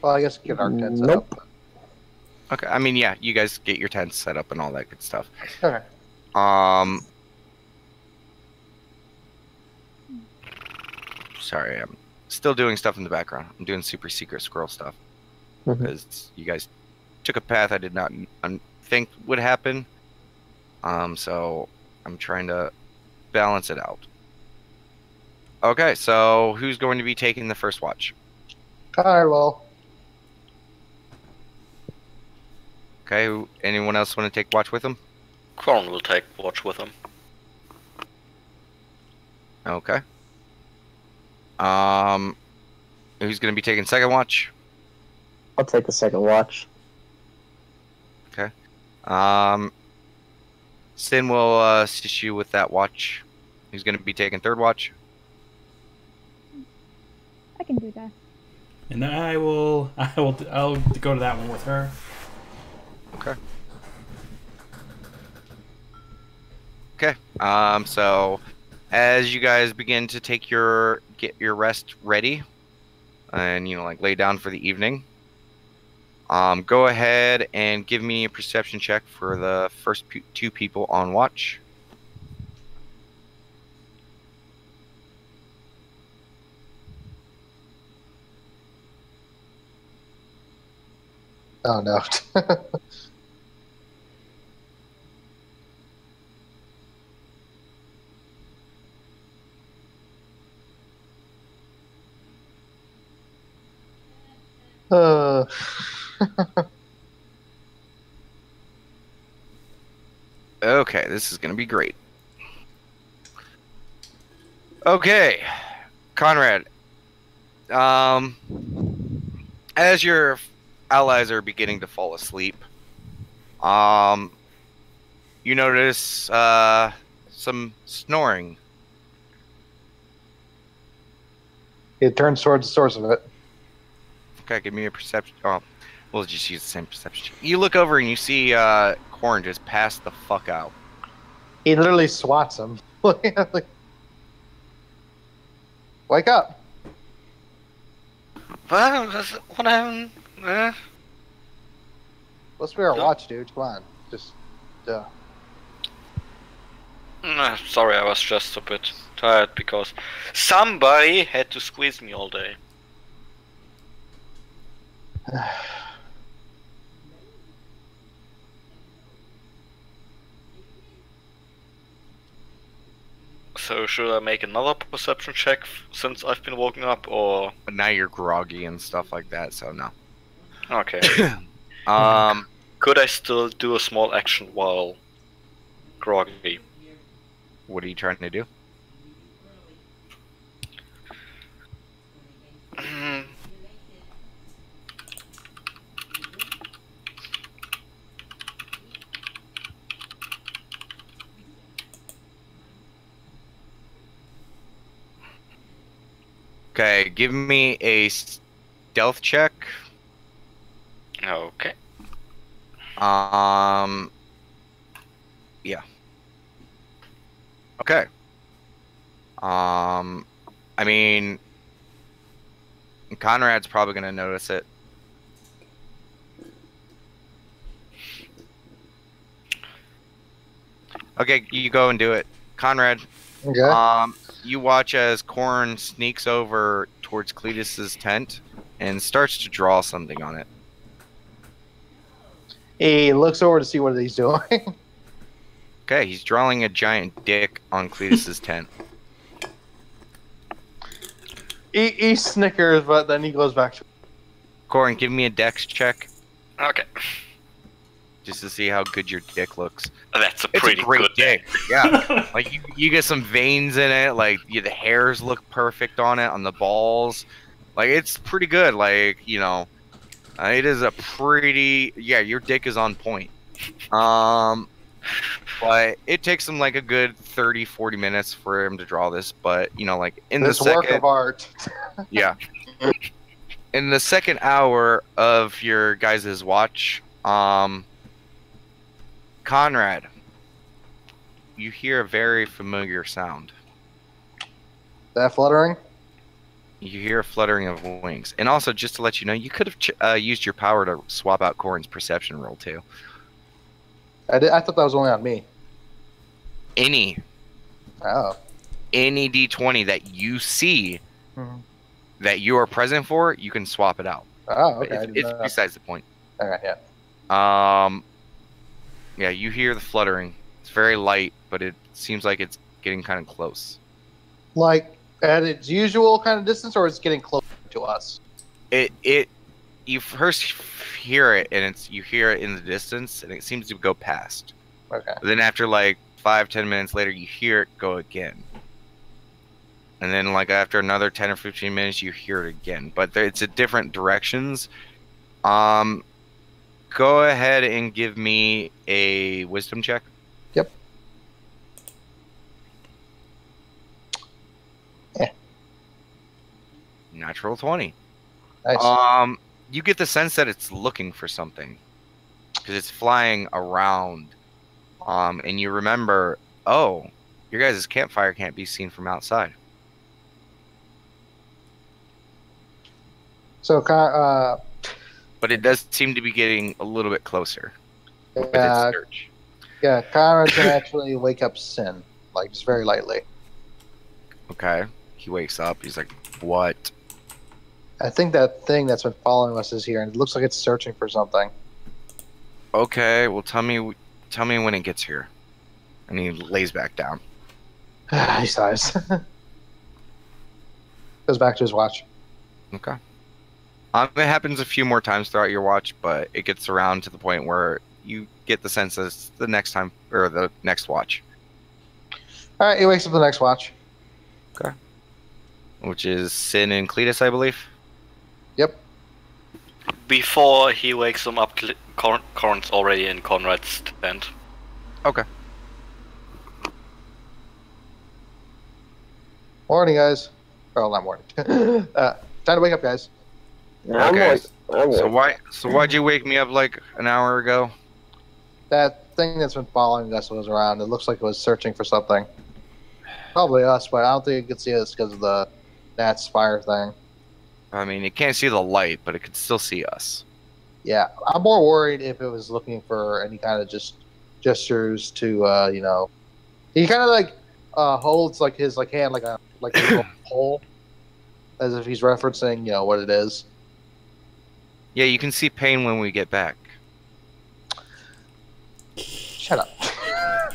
Well, I guess get our tent set Nope. up. Okay, I mean, yeah, you guys get your tents set up and all that good stuff. Okay. Sorry, I'm still doing stuff in the background. I'm doing super secret squirrel stuff because you guys took a path I did not think would happen. So I'm trying to balance it out. Okay, so who's going to be taking the first watch? Connor will. Okay, anyone else want to take watch with him? Corin will take watch with him. Okay. Who's going to be taking second watch? I'll take the second watch. Okay. Sin will assist you with that watch. Who's going to be taking third watch? I can do that. And I'll go to that one with her. Okay. Okay. So as you guys begin to get your rest ready and, you know, like lay down for the evening, go ahead and give me a perception check for the first two people on watch. Oh no. Okay, this is going to be great. Okay, Conrad. As your allies are beginning to fall asleep, you notice some snoring. It turns towards the source of it. Okay, give me a perception. Oh, we'll just use the same perception. You look over and you see Corn just pass the fuck out. He literally swats him. Like, wake up! Well, what happened? Let's be our watch, dude. Come on, just. Sorry, I was just a bit tired because somebody had to squeeze me all day. So should I make another perception check since I've been woken up, or? But now you're groggy and stuff like that, so no. Okay. Um, Could I still do a small action while groggy? what are you trying to do? Okay, give me a stealth check. Okay. Yeah. Okay. I mean, Conrad's probably gonna notice it. Okay, you go and do it, Conrad. Okay. You watch as Corn sneaks over towards Cletus's tent and starts to draw something on it. He looks over to see what he's doing. Okay, he's drawing a giant dick on Cletus's tent. He snickers, but then he goes back to. Corn, give me a dex check Okay. just to see how good your dick looks. That's a It's pretty a great good dick. Yeah, like you get some veins in it. Like the hairs look perfect on it, on the balls. Like it's pretty good. Like it is a pretty. Yeah, your dick is on point. But it takes him like a good 30-40 minutes for him to draw this. But like in This the second, work of art. yeah, in the second hour of your guys' watch, Conrad, you hear a very familiar sound. That fluttering? You hear a fluttering of wings. And also, just to let you know, you could have used your power to swap out Corn's perception roll, too. I thought that was only on me. Any Oh. D20 that you see that you are present for, you can swap it out. Oh, But okay. it's besides the point. Okay, yeah. Yeah, you hear the fluttering. It's very light, but it seems like it's getting kind of close. Like at its usual kind of distance, or it's getting closer to us? You first hear it, and you hear it in the distance, and it seems to go past. Okay. But then after like 5-10 minutes later, you hear it go again. And then like after another 10 or 15 minutes, you hear it again. But it's at different directions. Go ahead and give me a wisdom check. Yep. Yeah. Natural 20. Nice. You get the sense that it's looking for something. Because it's flying around. And you remember, oh, your guys' campfire can't be seen from outside. So, But it does seem to be getting a little bit closer with its yeah, search. yeah, Conrad can actually wake up Sin, like just very lightly. Okay. He wakes up. He's like, what? I think that thing that's been following us is here, and it looks like it's searching for something. Okay, well, tell me when it gets here. And he lays back down. He sighs. Goes back to his watch. Okay. It happens a few more times throughout your watch, but it gets around to the point where you get the sense that it's the next time, or the next watch. All right, he wakes up the next watch. Okay. Which is Sin and Cletus, I believe. Yep. Before he wakes him up, Corn's already in Conrad's tent. Okay. Morning, guys. Oh, not morning. Time to wake up, guys. Okay. I'm So like, why'd you wake me up like an hour ago? That thing that's been following us was around. It looks like it was searching for something. Probably us, but I don't think it could see us because of the Nat's fire thing. I mean, it can't see the light, but it could still see us. Yeah, I'm more worried if it was looking for any kind of just gestures to, you know. He kind of like holds like his like hand like a little pole, as if he's referencing, you know, what it is. Yeah, you can see Payne when we get back. Shut up.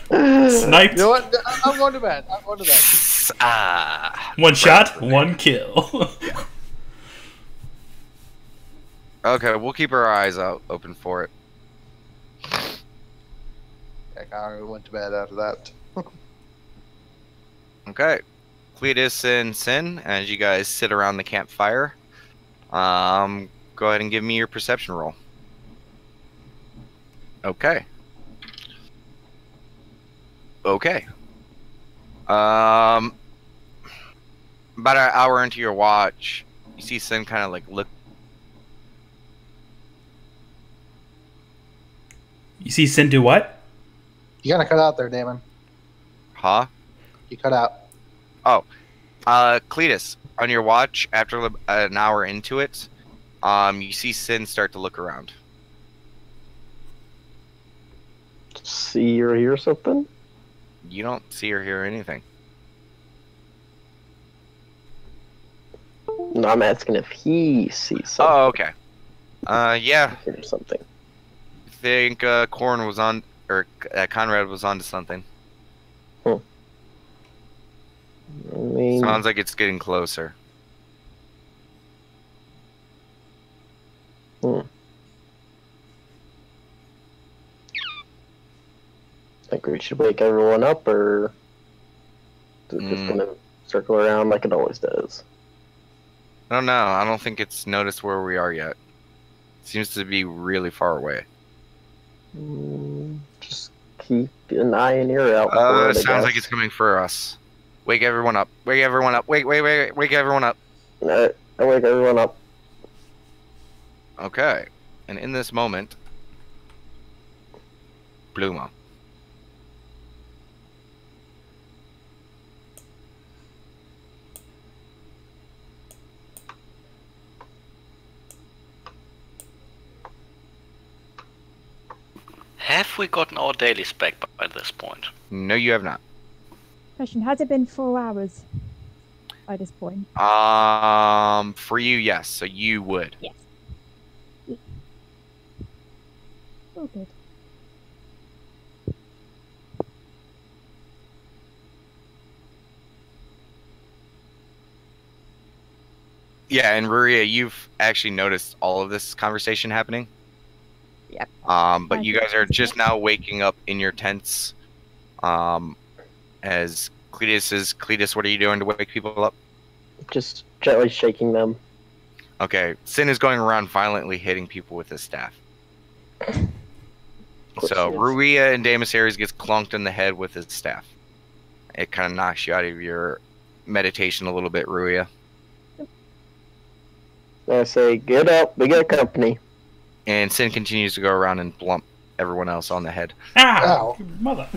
Sniped. You know what? I'm going to bed. One shot, one kill. Okay, we'll keep our eyes out open for it. I kind of went to bed after that. Okay. Cletus and Sin, as you guys sit around the campfire, go ahead and give me your perception roll. Okay. Okay. About an hour into your watch, you see Sin kind of like look. You see Sin do what? You kind of cut out there, Damon. Huh? You cut out. Oh. Cletus, on your watch, after an hour into it, you see Sin start to look around. see or hear something? You don't see or hear anything. No, I'm asking if he sees something. Oh, okay. Yeah. Hear something. I think Corn was on, or Conrad was onto something. I mean, Sounds like it's getting closer. think we should wake everyone up, or is it just gonna circle around like it always does? I don't know. I don't think it's noticed where we are yet. It seems to be really far away. Just keep an eye and ear out. For it, I sounds like guess. it's coming for us. Wake everyone up. Wake everyone up. Wake everyone up. I wake everyone up. Okay. And in this moment, Bluma. Have we gotten our daily spec by this point? No, you have not. Question: has it been 4 hours by this point? For you, yes. So you would. Yes. Oh, good. Yeah, and Ruria, you've actually noticed all of this conversation happening. Yep. But you guys are just now waking up in your tents. As Cletus, what are you doing to wake people up? Just gently shaking them. Okay, Sin is going around violently hitting people with his staff. So Ruia and Damus Ares gets clunked in the head with his staff. It kind of knocks you out of your meditation a little bit, Ruia. I say, get up, we got company. And Sin continues to go around and blump everyone else on the head. Ow! Ow. Mother.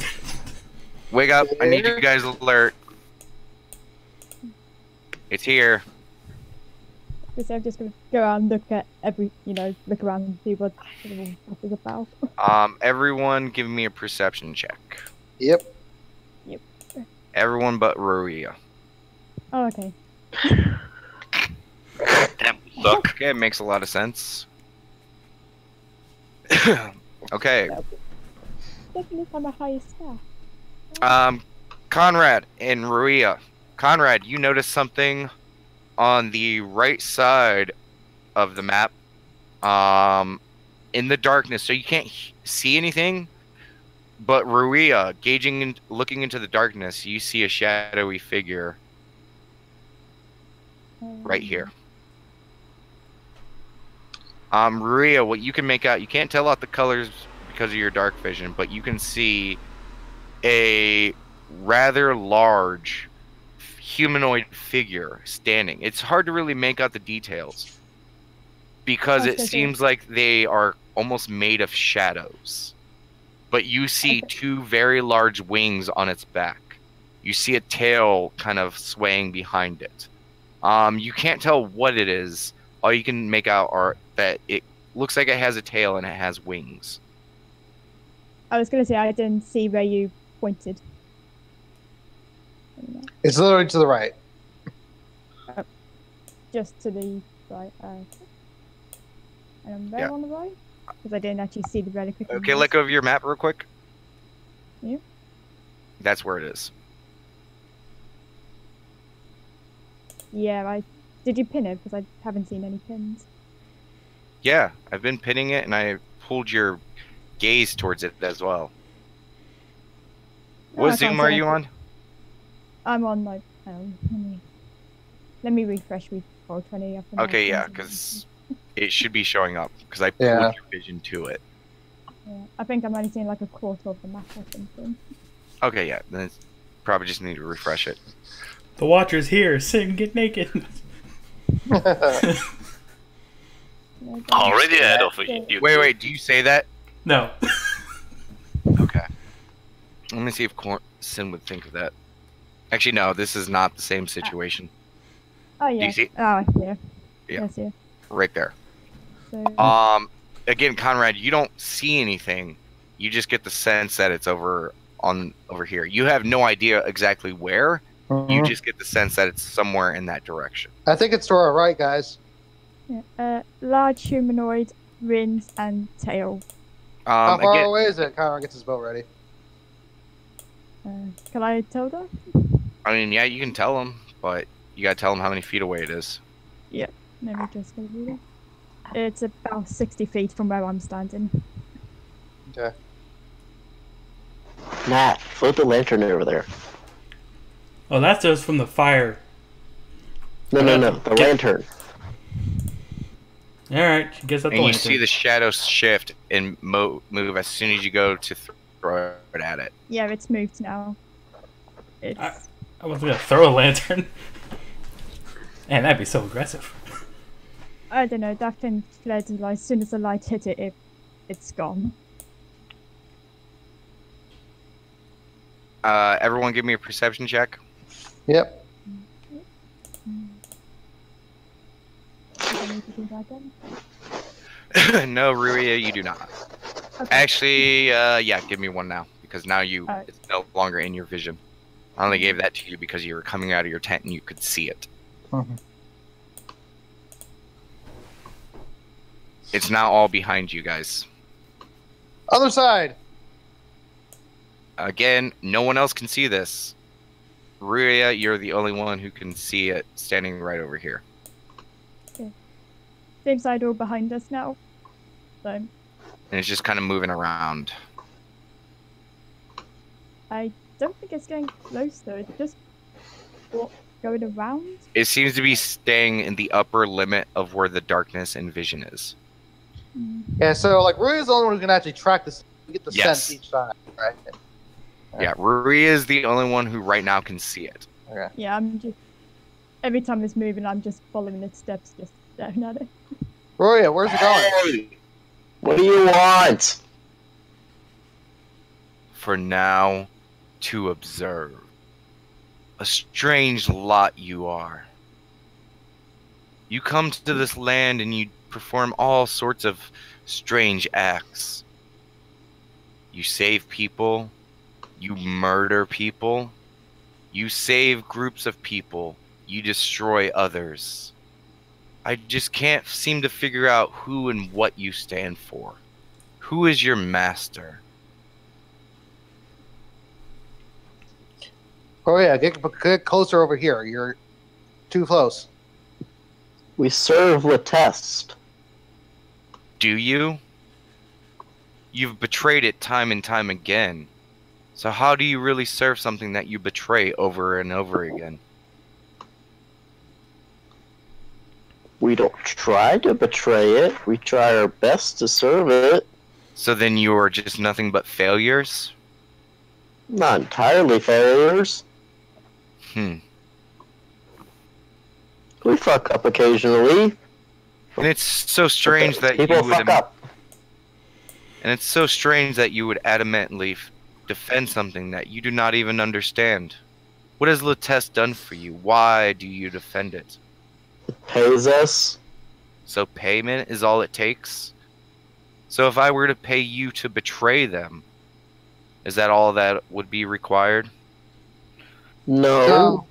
Wake up, I need you guys alert. It's here. So I'm just gonna go around and look at look around and see what is about. Everyone give me a perception check. Yep. Everyone but Ruia. Oh, okay. Damn, look. Okay, it makes a lot of sense. Okay. Definitely on the highest star. Conrad and Ruia. Conrad, you notice something on the right side of the map. In the darkness, so you can't see anything. But Ruia, looking into the darkness, you see a shadowy figure right here. Ruia, what you can make out, you can't tell out the colors because of your dark vision, but you can see a rather large humanoid figure standing. It's hard to really make out the details because it seems like they are almost made of shadows. But you see two very large wings on its back. You see a tail kind of swaying behind it. You can't tell what it is. All you can make out are that it looks like it has a tail and it has wings. I was going to say, I didn't see where you pointed. It's literally to the right. Just to the right. And I'm there on the right? Because I didn't actually see the red equipment. Okay, let go of your map real quick. Yeah. That's where it is. Yeah, did you pin it? Because I haven't seen any pins. Yeah, I've been pinning it, and I pulled your gaze towards it as well. What Zoom are you on? I'm on like, let me refresh with 420. Okay, yeah, because it should be showing up, because I pulled your vision to it. Yeah, I think I'm only seeing like a quarter of the map or something. Okay, yeah, then it's probably just need to refresh it. The Watcher's here. Sing, get naked. Already ahead of you. Wait, do you say that? No. Okay. Let me see if Sin would think of that. Actually, no, this is not the same situation. Oh, yeah. Do you see? Oh, yeah. Yeah. Yes, yeah. Right there. So... Again, Conrad, you don't see anything. You just get the sense that it's over here. You have no idea exactly where. You just get the sense that it's somewhere in that direction. I think it's to our right, guys. Yeah. Large humanoid, wings, and tail. How far away is it? Conrad gets his boat ready. Can I tell them? I mean, yeah, you can tell them, but you gotta tell them how many feet away it is. Yeah, let me just go do that. It's about 60 feet from where I'm standing. Okay. Matt, float the lantern over there. Oh, that's just from the fire. No, the lantern. Alright, she gets up the lantern. And lantern. you see the shadow shift and move as soon as you go to throw it at it. Yeah, it's moved now. I was gonna throw a lantern. And that'd be so aggressive. I don't know, that thing fled as soon as the light hit it, it's gone. Everyone give me a perception check. Yep. No, Ruia, you do not. Okay. Actually, yeah, give me one now, because now it's no longer in your vision. I only gave that to you because you were coming out of your tent and you could see it. It's now all behind you guys. Other side! Again, no one else can see this. Ruia, you're the only one who can see it standing right over here. Okay. Same side all behind us now. So. And it's just kind of moving around. I don't think it's getting close though. It's just going around. It seems to be staying in the upper limit of where the darkness and vision is. Yeah, so like Ruia's the only one who can actually track this. We get the sense each side, right? Yeah, Ruia is the only one who right now can see it. Okay. Yeah, I'm just every time it's moving, I'm just following its steps, just staring at it. Ruia, where's it going? What do you want? For now, to observe. A strange lot you are. You come to this land and you perform all sorts of strange acts. You save people. You murder people. You save groups of people. You destroy others. I just can't seem to figure out who and what you stand for. Who is your master? Oh yeah, get closer over here. You're too close. We serve Latest. Do you? You've betrayed it time and time again. So how do you really serve something that you betray over and over again? We don't try to betray it. We try our best to serve it. So then you are just nothing but failures? Not entirely failures. We fuck up occasionally. And it's so strange that people you would. fuck up. And it's so strange that you would adamantly defend something that you do not even understand. What has Latest done for you? Why do you defend it? It pays us. So payment is all it takes? So if I were to pay you to betray them, is that all that would be required? No. So,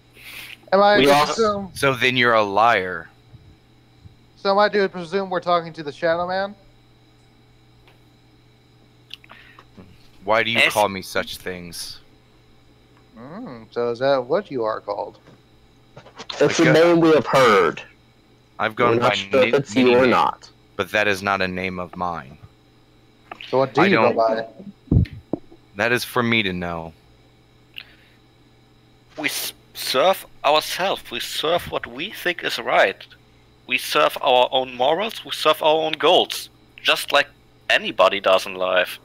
am I We to also- presume? So then you're a liar. So am I to presume we're talking to the Shadow Man? Why do you Yes. call me such things? So is that what you are called? It's a Like, name we have heard. I've We're gone by not sure if it's many you or names, not. but that is not a name of mine. So what do I you go don't- by? That is for me to know. We serve ourselves. We serve what we think is right. We serve our own morals. We serve our own goals, just like anybody does in life.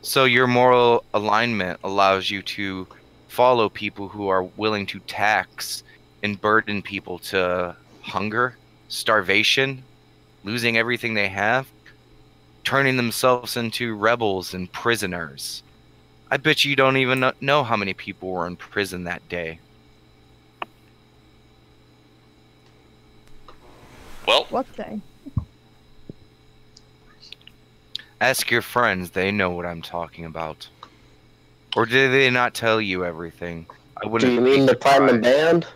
So your moral alignment allows you to follow people who are willing to tax and burden people to hunger, starvation, losing everything they have, turning themselves into rebels and prisoners. I bet you don't even know how many people were in prison that day. Well, What day? Ask your friends, they know what I'm talking about. Or did they not tell you everything? I Do wouldn't you be mean the Platinum surprised. Band?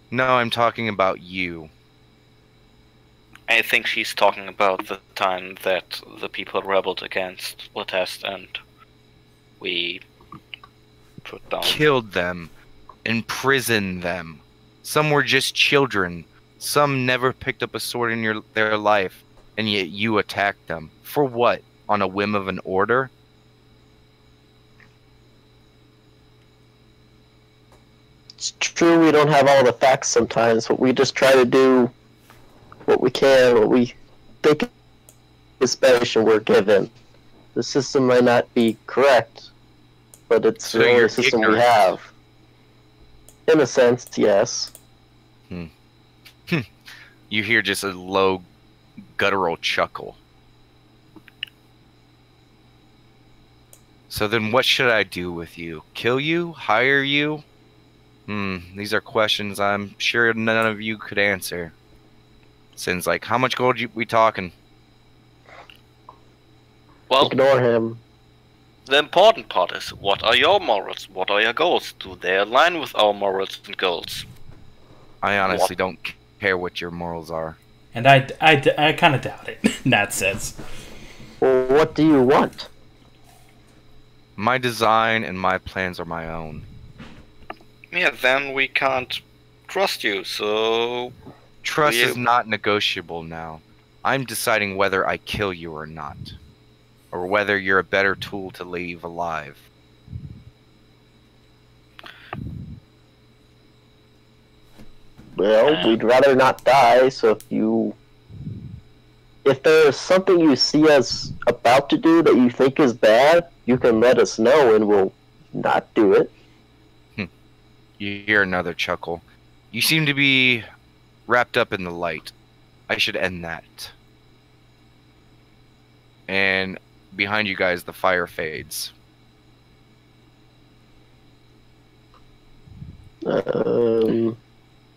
No, I'm talking about you. I think she's talking about the time that the people rebelled against Latest and we put down. Killed them, imprisoned them. Some were just children. Some never picked up a sword in their life, and yet you attacked them. For what? On a whim of an order? It's true we don't have all the facts sometimes, but we just try to do what we can, what we think is best and we're given. The system might not be correct, but it's So the only you're system ignorant. we have. In a sense, yes. You hear just a low, guttural chuckle. So then what should I do with you? Kill you? Hire you? These are questions I'm sure none of you could answer. Since, like, how much gold we talking? Well, Ignore him. the important part is, what are your morals? What are your goals? Do they align with our morals and goals? I honestly don't care what your morals are. And I kind of doubt it in that sense. Well, what do you want? My design and my plans are my own. Yeah, then we can't trust you, so... Trust You- is not negotiable now. I'm deciding whether I kill you or not. Or whether you're a better tool to leave alive. Well, we'd rather not die, so if there's something you see us about to do that you think is bad, you can let us know and we'll not do it. You hear another chuckle. You seem to be wrapped up in the light. I should end that. And behind you guys, the fire fades.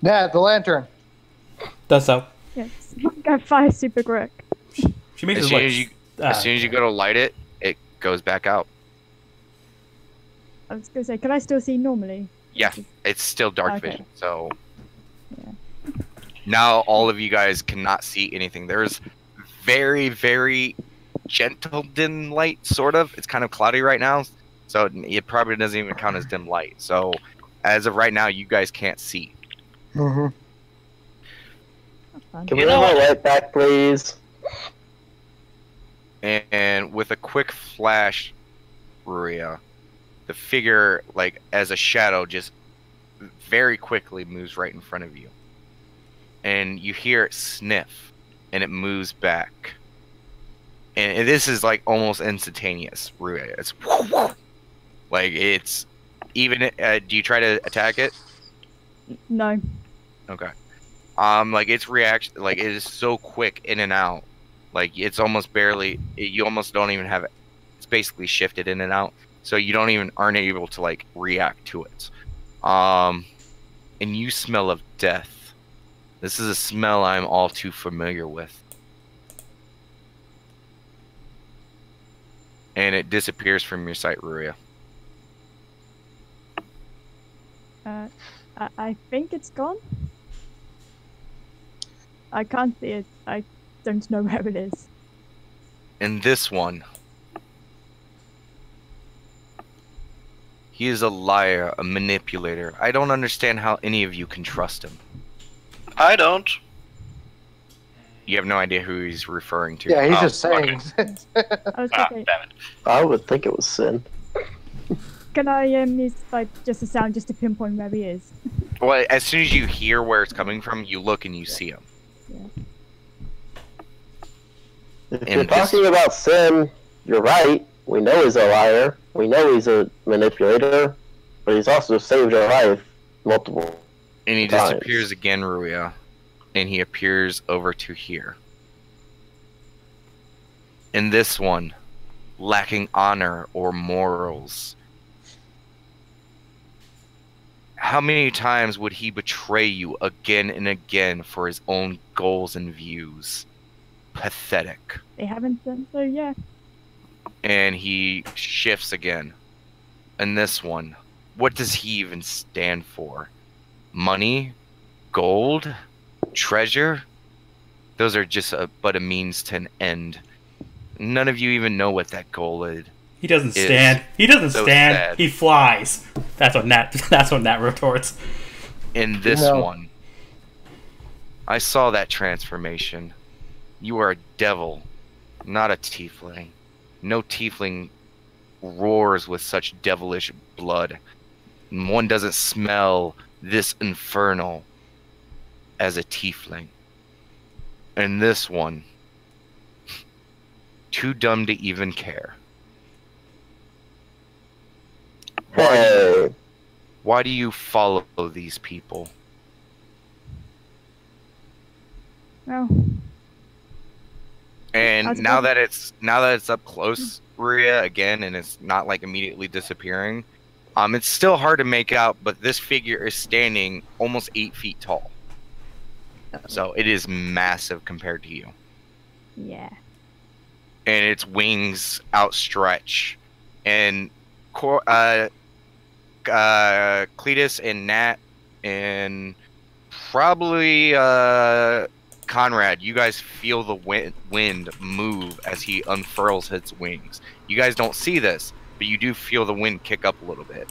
Yeah, the lantern. That's so. Yes. Go fire super quick. She makes As it soon like. as you go to light it, it goes back out. I was gonna say, can I still see normally? Yeah, it's still dark Okay. vision. So Yeah. now all of you guys cannot see anything. There's very, very gentle dim light, sort of. It's kind of cloudy right now, so it probably doesn't even count as dim light. So as of right now, you guys can't see. Mm-hmm. That's fun. Can You we know have our what? light back, please? And with a quick flash, Ruria, the figure, like as a shadow, just very quickly moves right in front of you. And you hear it sniff, and it moves back. And this is like almost instantaneous, Ruria. It's like it's even. Do you try to attack it? No. Okay. Like its reaction, like it is so quick in and out, like it's almost barely. You almost don't even have it. It's basically shifted in and out, so you don't even aren't able to like react to it. And you smell of death. This is a smell I'm all too familiar with. And it disappears from your sight, Ruria. I think it's gone. I can't see it. I don't know where it is. And this one. He is a liar, a manipulator. I don't understand how any of you can trust him. I don't. You have no idea who he's referring to. Yeah, he's just saying. I was thinking, Damn it. I would think it was Sin. can I use like just a sound just to pinpoint where he is? Well, as soon as you hear where it's coming from, you look and you see him. Yeah. If And you're this- talking about Sin, you're right. We know he's a liar. We know he's a manipulator. But he's also saved our life multiple And he times. disappears again, Ruia. And he appears over to here. And this one, lacking honor or morals. How many times would he betray you again and again for his own goals and views? Pathetic. They haven't done so yet. And he shifts again. And this one, what does he even stand for? Money? Gold? Treasure? Those are just but a means to an end. None of you even know what that goal is. He doesn't Is stand. He doesn't so stand. sad. He flies. That's what Nat. That's what Nat retorts. In this No. one, I saw that transformation. You are a devil, not a tiefling. No tiefling roars with such devilish blood. And one doesn't smell this infernal as a tiefling. And this one, too dumb to even care. Hey, Why do you follow these people? Well, And How's it now going? that it's up close, Maria, again, and it's not like immediately disappearing, it's still hard to make out, but this figure is standing almost 8 feet tall. So it is massive compared to you. yeah. And its wings outstretch. And Cletus and Nat and probably Conrad, you guys feel the wind move as he unfurls his wings. You guys don't see this, but you do feel the wind kick up a little bit.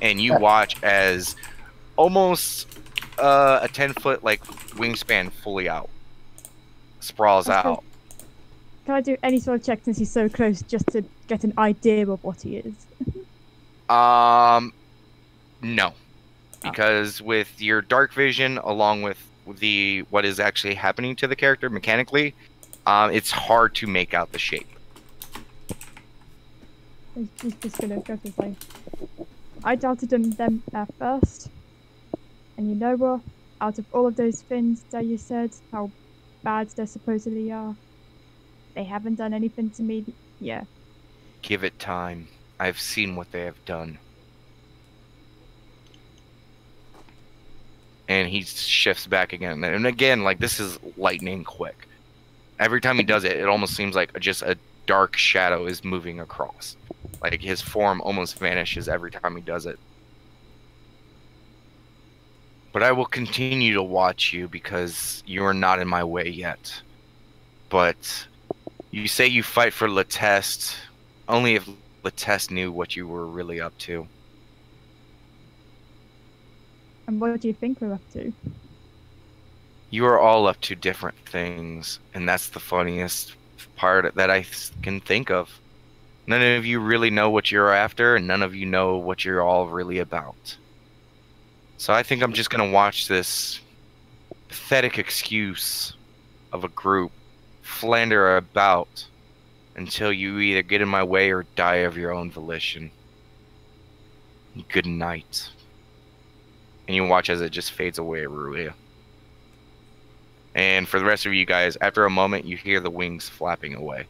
And you watch as almost a 10-foot like wingspan fully out sprawls That's out. Can I do any sort of check since he's so close just to get an idea of what he is? No, because with your dark vision, along with what is actually happening to the character mechanically, it's hard to make out the shape. He's just gonna go to say, I doubted them at first, and you know what? Out of all of those things that you said, how bad they supposedly are, they haven't done anything to me. Yeah. Give it time. I've seen what they have done. And he shifts back again. And again, like, this is lightning quick. Every time he does it, it almost seems like just a dark shadow is moving across. Like, his form almost vanishes every time he does it. But I will continue to watch you because you are not in my way yet. But you say you fight for Leteste. Only if Leteste knew what you were really up to. And what do you think we're up to? You are all up to different things, and that's the funniest part that I can think of. None of you really know what you're after, and none of you know what you're all really about. So I think I'm just going to watch this pathetic excuse of a group flounder about until you either get in my way or die of your own volition. Good night. And you watch as it just fades away, Ruia. And for the rest of you guys, after a moment, you hear the wings flapping away.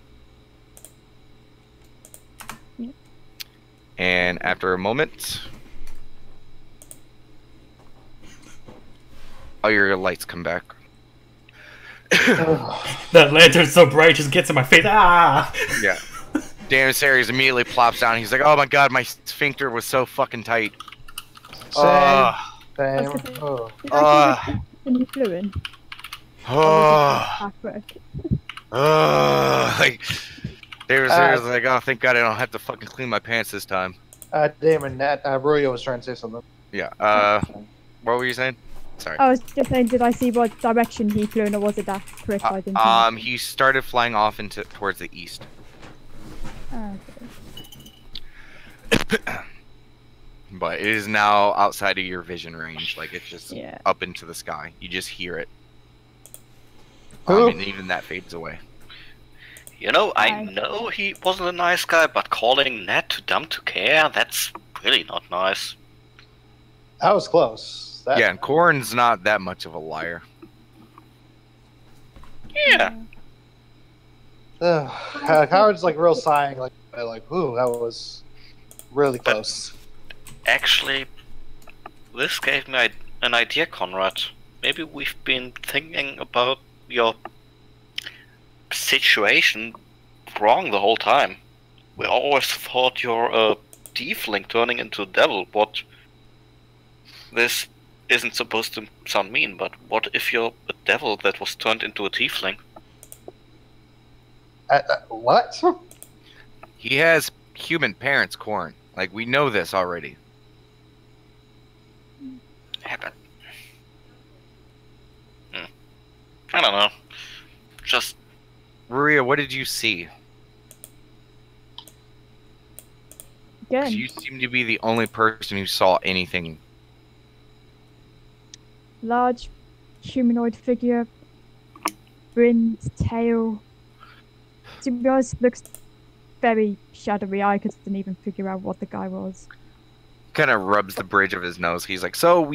Yep. And after a moment, all your lights come back. That lantern's so bright, it just gets in my face. Ah! Yeah. Daenerys immediately plops down. He's like, "Oh my god, my sphincter was so fucking tight." Same. Did Oh. I see the you flew in? Like, Daenerys like, "Oh, thank God I don't have to fucking clean my pants this time." Damon, Nat, Royo was trying to say something. Yeah. What were you saying? Sorry. I was just saying, did I see what direction he flew in, or was it that correct? I didn't He started flying off towards the east. okay. But it is now outside of your vision range. Like, it's just Yeah. up into the sky. You just hear it. Who? And even that fades away. You know, I know he wasn't a nice guy, but calling Ned too dumb to care, that's really not nice. That was close. Yeah, and Corrin's not that much of a liar. Yeah. Howard's like real sighing, like, ooh, that was really close. Actually, this gave me an idea, Conrad. Maybe we've been thinking about your situation wrong the whole time. We always thought you're a tiefling turning into a devil. What? This isn't supposed to sound mean, but what if you're a devil that was turned into a tiefling? What? He has human parents, Corrin. Like, we know this already. Yeah, but... I don't know. Just... Maria, what did you see? 'Cause Again, you seem to be the only person who saw anything. large humanoid figure, brins, tail. To be honest, looks very shadowy. I couldn't even figure out what the guy was. Kind of rubs the bridge of his nose. He's like, so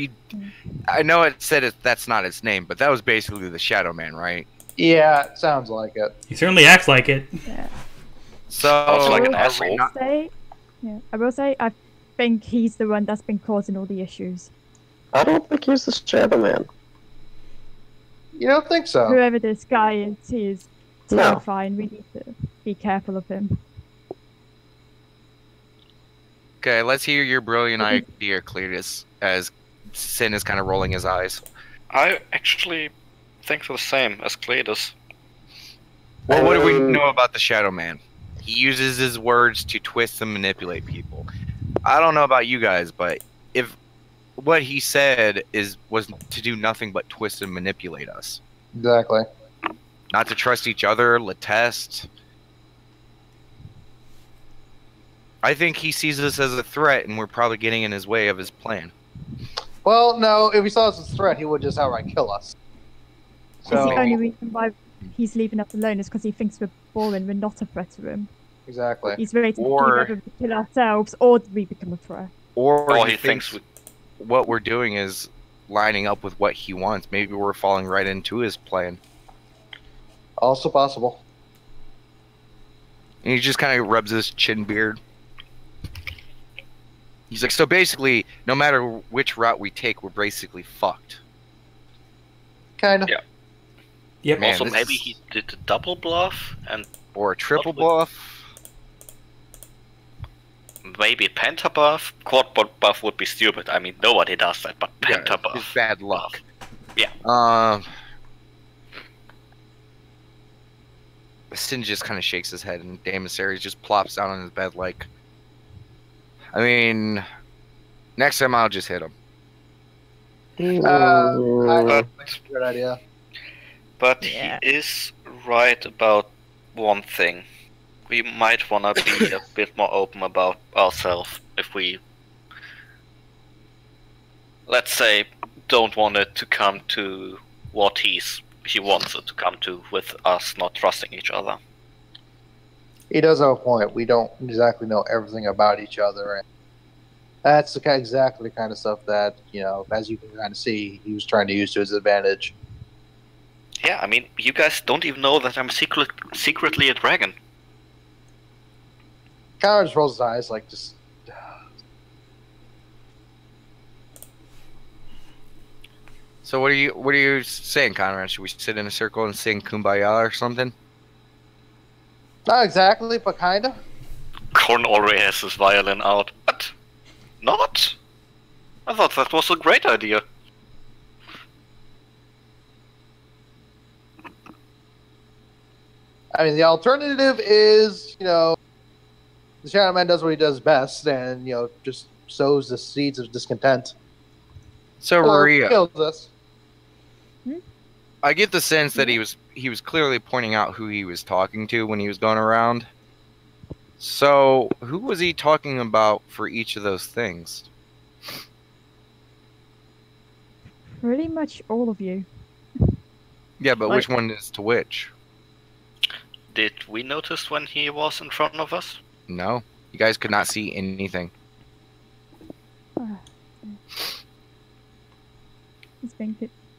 I know it said that's not its name, but that was basically the Shadow Man, right? Yeah, it sounds like it. He certainly acts like it. Yeah. So, Sounds like an are we asshole. not- I will say, I think he's the one that's been causing all the issues. I don't think he's the Shadow Man. You don't think so? Whoever this guy is, he is No. terrifying. We need to be careful of him. Okay, let's hear your brilliant idea, Cletus, as Sin is kind of rolling his eyes. I actually think the same as Cletus. Well, what do we know about the Shadow Man? He uses his words to twist and manipulate people. I don't know about you guys, but if what he said was to do nothing but twist and manipulate us, Exactly. not to trust each other, test. I think he sees us as a threat, and we're probably getting in his way of his plan. Well, no, if he saw us as a threat, he would just outright kill us. That's the So, only reason why he's leaving us alone is because he thinks we're boring. We're not a threat to him. exactly. He's ready to Or- either kill ourselves or we become a threat. Or He thinks what we're doing is lining up with what he wants. Maybe we're falling right into his plan. Also possible. And he just kind of rubs his chin beard. He's like, so basically, no matter which route we take, we're basically fucked. Kind of. Yeah. Yep. Man, also, this maybe is- he did a double bluff, and Or a triple Probably. bluff. maybe penta buff. Quad buff would be stupid. I mean, nobody does that, but penta Yeah, buff. it's bad luck. Yeah. Sin just kind of shakes his head, and Daenerys just plops down on his bed like, I mean, next time I'll just hit him. That's a good idea. But Yeah. he is right about one thing. We might want to be a bit more open about ourselves if we, let's say, don't want it to come to what he wants it to come to, with us not trusting each other. He does have a point. We don't exactly know everything about each other, and that's exactly the kind of stuff that, as you can kind of see, he was trying to use to his advantage. Yeah, I mean, you guys don't even know that I'm secretly a dragon. Connor just rolls his eyes, like, just... So what are you saying, Conrad? Should we sit in a circle and sing Kumbaya or something? Not exactly, but kinda. Korn already has his violin out, but not. I thought that was a great idea. I mean, the alternative is, the Shadow Man does what he does best, and, just sows the seeds of discontent. So Maria, kills us. I get the sense that he was clearly pointing out who he was talking to when he was going around. So who was he talking about for each of those things? Pretty much all of you. Yeah, but which one is to which? Did we notice when he was in front of us? No, you guys could not see anything.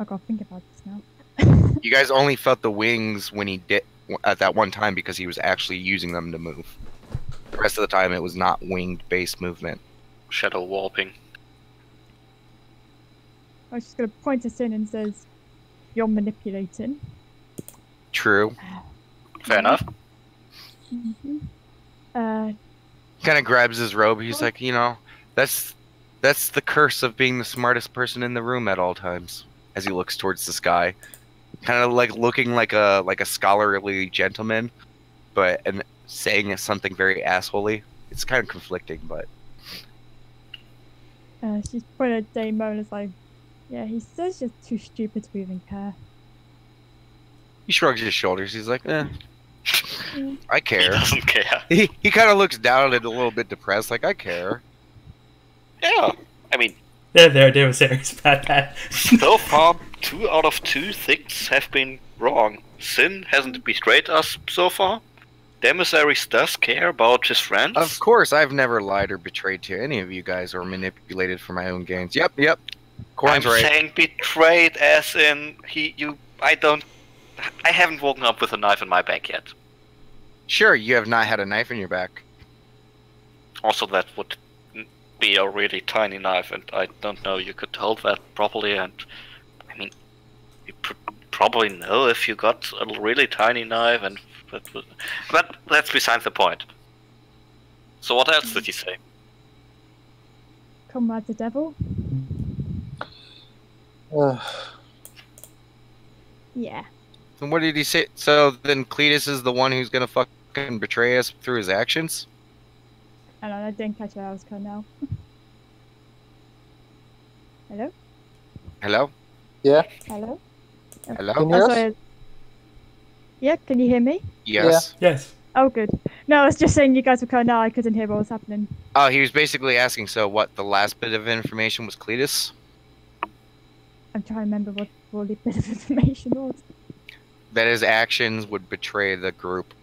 I gotta think about this now. You guys only felt the wings when he did at that one time because he was actually using them to move. The rest of the time, it was not winged-based movement. Shadow warping. I was just gonna point us in and says, "You're manipulating." True. Fair enough. Mm-hmm. Kind of grabs his robe. He's like, that's the curse of being the smartest person in the room at all times. As he looks towards the sky, kind of like looking like a scholarly gentleman, and saying something very assholey. It's kind of conflicting, but. She's pointed at Damo and is like, "Yeah, he says you're too stupid to even care." He shrugs his shoulders. He's like, I care. He doesn't care. He kind of looks down and a little bit depressed, like, I care. Yeah, I mean... There was Aries. Pat. So far, 2 out of 2 things have been wrong. Sin hasn't betrayed us so far. Demissaries does care about his friends. Of course, I've never lied or betrayed to any of you guys or manipulated for my own gains. Yep. Corn's I'm right. saying betrayed as in I haven't woken up with a knife in my back yet. Sure, you have not had a knife in your back. Also, that would be a really tiny knife, and I don't know you could hold that properly, and I mean, you probably know if you got a really tiny knife, but that's beside the point. So what else did he say? Comrade the devil? Yeah. And what did he say? So then Cletus is the one who's gonna fucking betray us through his actions? I didn't catch where I was going now. Hello? Hello? Yeah. Hello? Hello? Can you hear us? Sorry. Yeah, can you hear me? Yes. Yes. Oh, good. No, I was just saying you guys were cutting out. I couldn't hear what was happening. Oh, he was basically asking, so what, the last bit of information was Cletus? I'm trying to remember what the bit of information was. That his actions would betray the group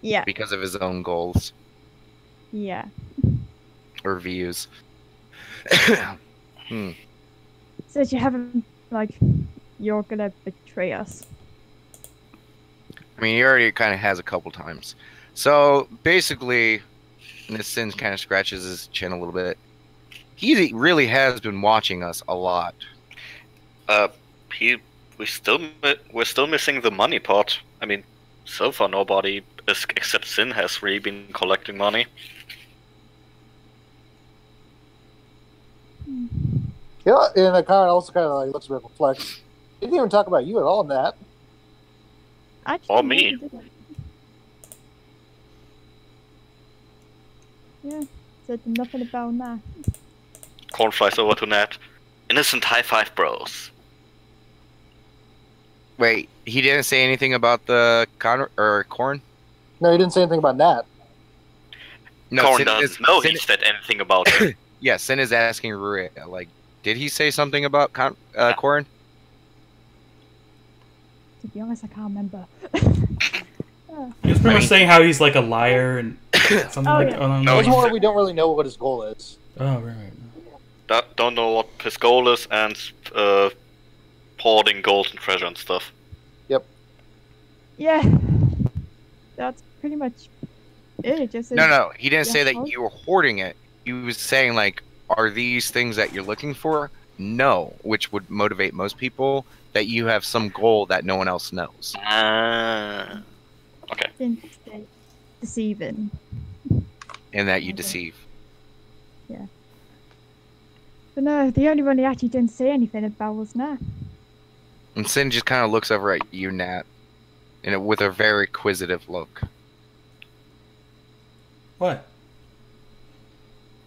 Yeah. because of his own goals Yeah. or views. Says you haven't, you're gonna betray us. I mean, he already kind of has a couple times. So, basically, and this Sin kind of scratches his chin a little bit. He really has been watching us a lot. We're still missing the money part. I mean, so far nobody except Sin has really been collecting money. Yeah, and the Connor also kind of looks a bit perplexed. He didn't even talk about you at all in that. Actually, Or me. Yeah, said nothing about that. Corn flies over to Nat. Innocent high five, bros. Wait, he didn't say anything about the corn? No, he didn't say anything about Nat. No, Corn Sin doesn't know he Sin- said anything about it. Yeah, Sin is asking Ruria, did he say something about corn? To be honest, I can't remember. He was pretty much saying how he's like a liar and something Oh, like yeah. that. No, It's more we don't really know what his goal is. Oh, right. Don't know what his goal is, and hoarding gold and treasure and stuff. Yeah, that's pretty much it. Just No, he didn't yeah, say that you were hoarding it. He was saying, like, are these things that you're looking for? No, which would motivate most people, that you have some goal that no one else knows. Okay. didn't say deceiving. And that you Okay. deceive. Yeah. But no, the only one he actually didn't say anything about was Nat. And Sin just kind of looks over at you, Nat, and with a very inquisitive look. What?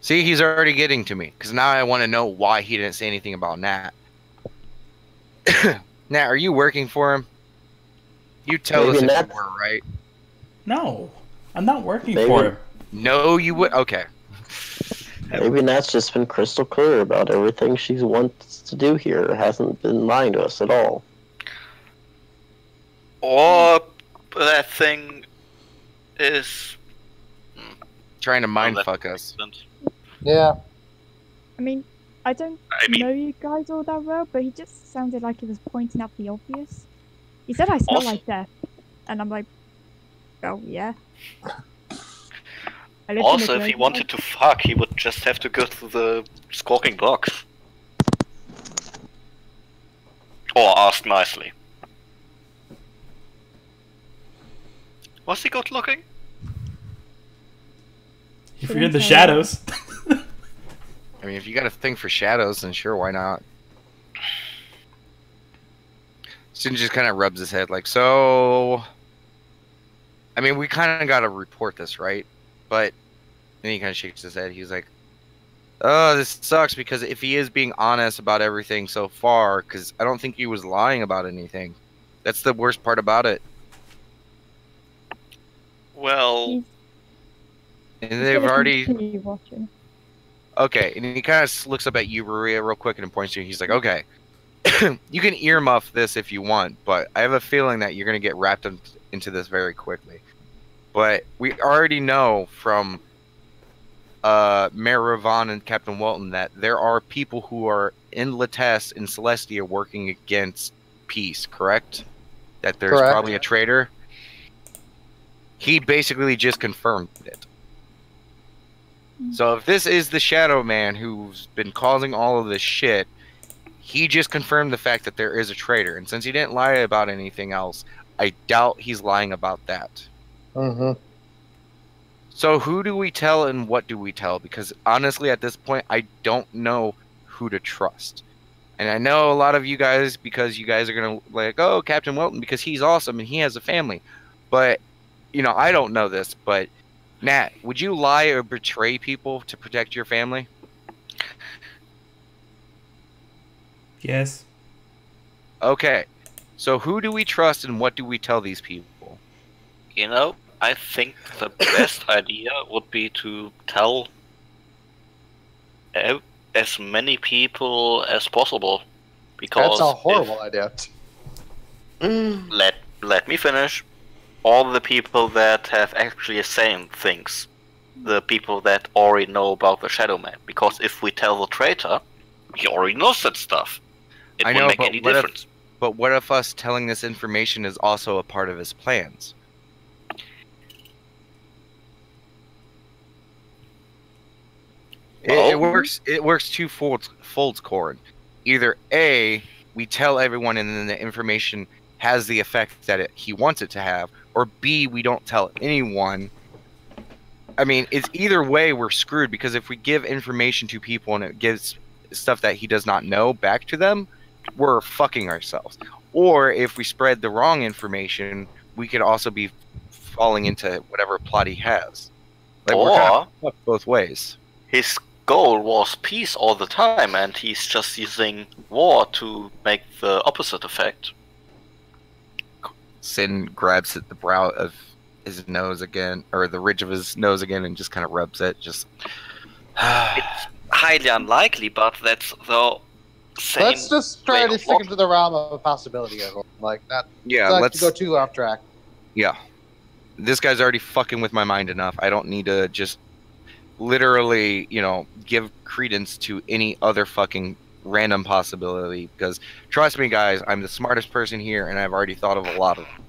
See, he's already getting to me, because now I want to know why he didn't say anything about Nat. Nat, are you working for him? You tell us if you were, right? No, I'm not working for him. No, you would. Okay. Maybe Nat's just been crystal clear about everything she wants to do here. Hasn't been lying to us at all. Or that thing is trying to mindfuck us. Yeah. I mean, I don't know you guys all that well, but he just sounded like he was pointing out the obvious. He said I smell like death, and I'm like, oh yeah. Also, if he wanted to fuck, he would just have to go to the squawking box. Or ask nicely. Was he good looking? If you're in the shadows. I mean, if you got a thing for shadows, then sure, why not? Sin just kind of rubs his head like, so... I mean, we kind of got to report this, right? But then he kind of shakes his head. He's like, oh, this sucks because if he is being honest about everything so far, because I don't think he was lying about anything. That's the worst part about it. Well... And they've already... Okay, and he kind of looks up at you, Maria, real quick and points to you. He's like, okay, you can earmuff this if you want, but I have a feeling that you're going to get wrapped into this very quickly. But we already know from Mayor Ravon and Captain Walton that there are people who are in Latesse and Celestia working against peace, correct? That there's probably a traitor. He basically just confirmed it. So if this is the Shadow Man who's been causing all of this shit, he just confirmed the fact that there is a traitor. And since he didn't lie about anything else, I doubt he's lying about that. Mm-hmm. So who do we tell and what do we tell? Because honestly, at this point, I don't know who to trust. And I know a lot of you guys, because you guys are going to like, oh, Captain Welton, because he's awesome and he has a family. But, you know, I don't know this, but Nat, would you lie or betray people to protect your family? Yes. Okay. So who do we trust and what do we tell these people? You know, I think the best idea would be to tell as many people as possible. Because that's a horrible idea. Let me finish. All the people that have actually saying things, the people that already know about the Shadow Man. Because if we tell the traitor, he already knows that stuff. It wouldn't make any difference. But what if us telling this information is also a part of his plans? It works two folds, Corin. Either A, we tell everyone and then the information has the effect that he wants it to have, or B, we don't tell anyone. I mean, it's either way we're screwed, because if we give information to people and it gives stuff that he does not know back to them, we're fucking ourselves. Or if we spread the wrong information, we could also be falling into whatever plot he has. Like, we're kind of fucked both ways. His goal was peace all the time, and he's just using war to make the opposite effect. Sin grabs at the brow of his nose again, or the ridge of his nose again, and just kind of rubs it. Just it's highly unlikely, but that's the same. Let's just try to stick into the realm of a possibility, everyone. Like that. Yeah, let's go too off track. Yeah, this guy's already fucking with my mind enough. I don't need to just literally, you know, give credence to any other fucking random possibility, because trust me guys, I'm the smartest person here and I've already thought of a lot of them.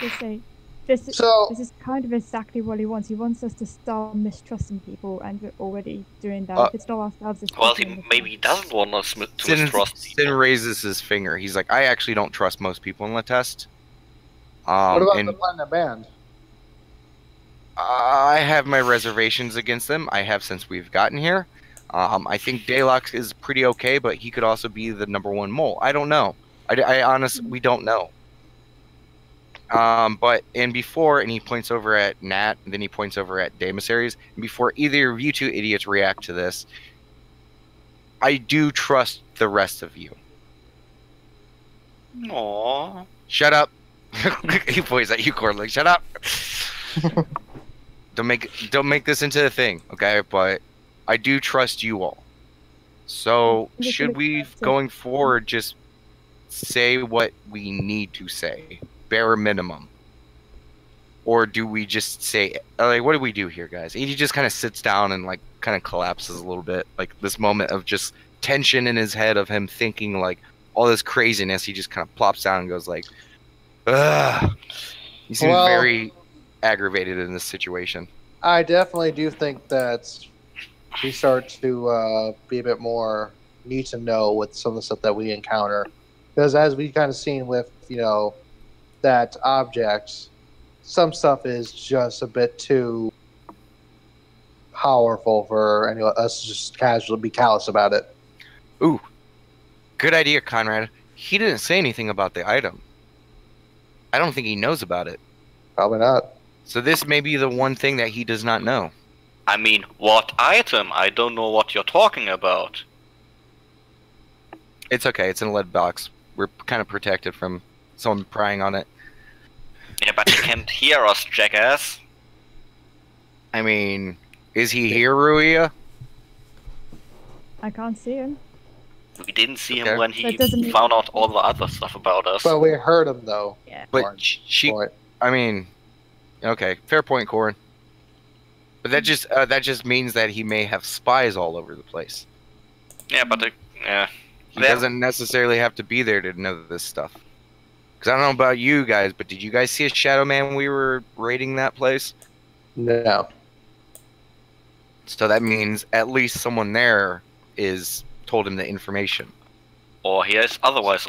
Just say, this is kind of exactly what he wants. He wants us to start mistrusting people, and we're already doing that. If it's not ourselves, it's Well, maybe he doesn't want us to mistrust Sin people. raises his finger. He's like, I actually don't trust most people in the test. What about and the Platinum Band? I have my reservations against them. I have since we've gotten here. I think Daylox is pretty okay, but he could also be the #1 mole. I don't know. I honestly, we don't know. And he points over at Nat, and then he points over at Damasaries. And before either of you two idiots react to this, I do trust the rest of you. Aww. Shut up. He points at you, Corley. Shut up. Don't make this into a thing, okay? But I do trust you all. So should we, going forward, just say what we need to say, bare minimum, or do we just say, like, what do we do here, guys? He just kind of sits down and like kind of collapses a little bit, like this moment of just tension in his head of him thinking like all this craziness. He just kind of plops down and goes like, ugh. He seems very aggravated in this situation. I definitely do think that we start to be a bit more need to know with some of the stuff that we encounter, because as we kind of seen with that object, some stuff is just a bit too powerful for us to just casually be callous about it. Ooh, good idea, Conrad. He didn't say anything about the item. I don't think he knows about it. Probably not. So this may be the one thing that he does not know. I mean, what item? I don't know what you're talking about. It's okay. It's in a lead box. We're kind of protected from someone prying on it. Yeah, but he can't hear us, jackass. I mean, is he here, Ruia? I can't see him. We didn't see him when he doesn't found out all the other stuff about us. But we heard him though. Yeah. But I mean, okay, fair point, Corin. But that just means that he may have spies all over the place. Yeah, but he doesn't necessarily have to be there to know this stuff. Because I don't know about you guys, but did you guys see a shadow man when we were raiding that place? No. So that means at least someone there is told him the information. Or he has other ways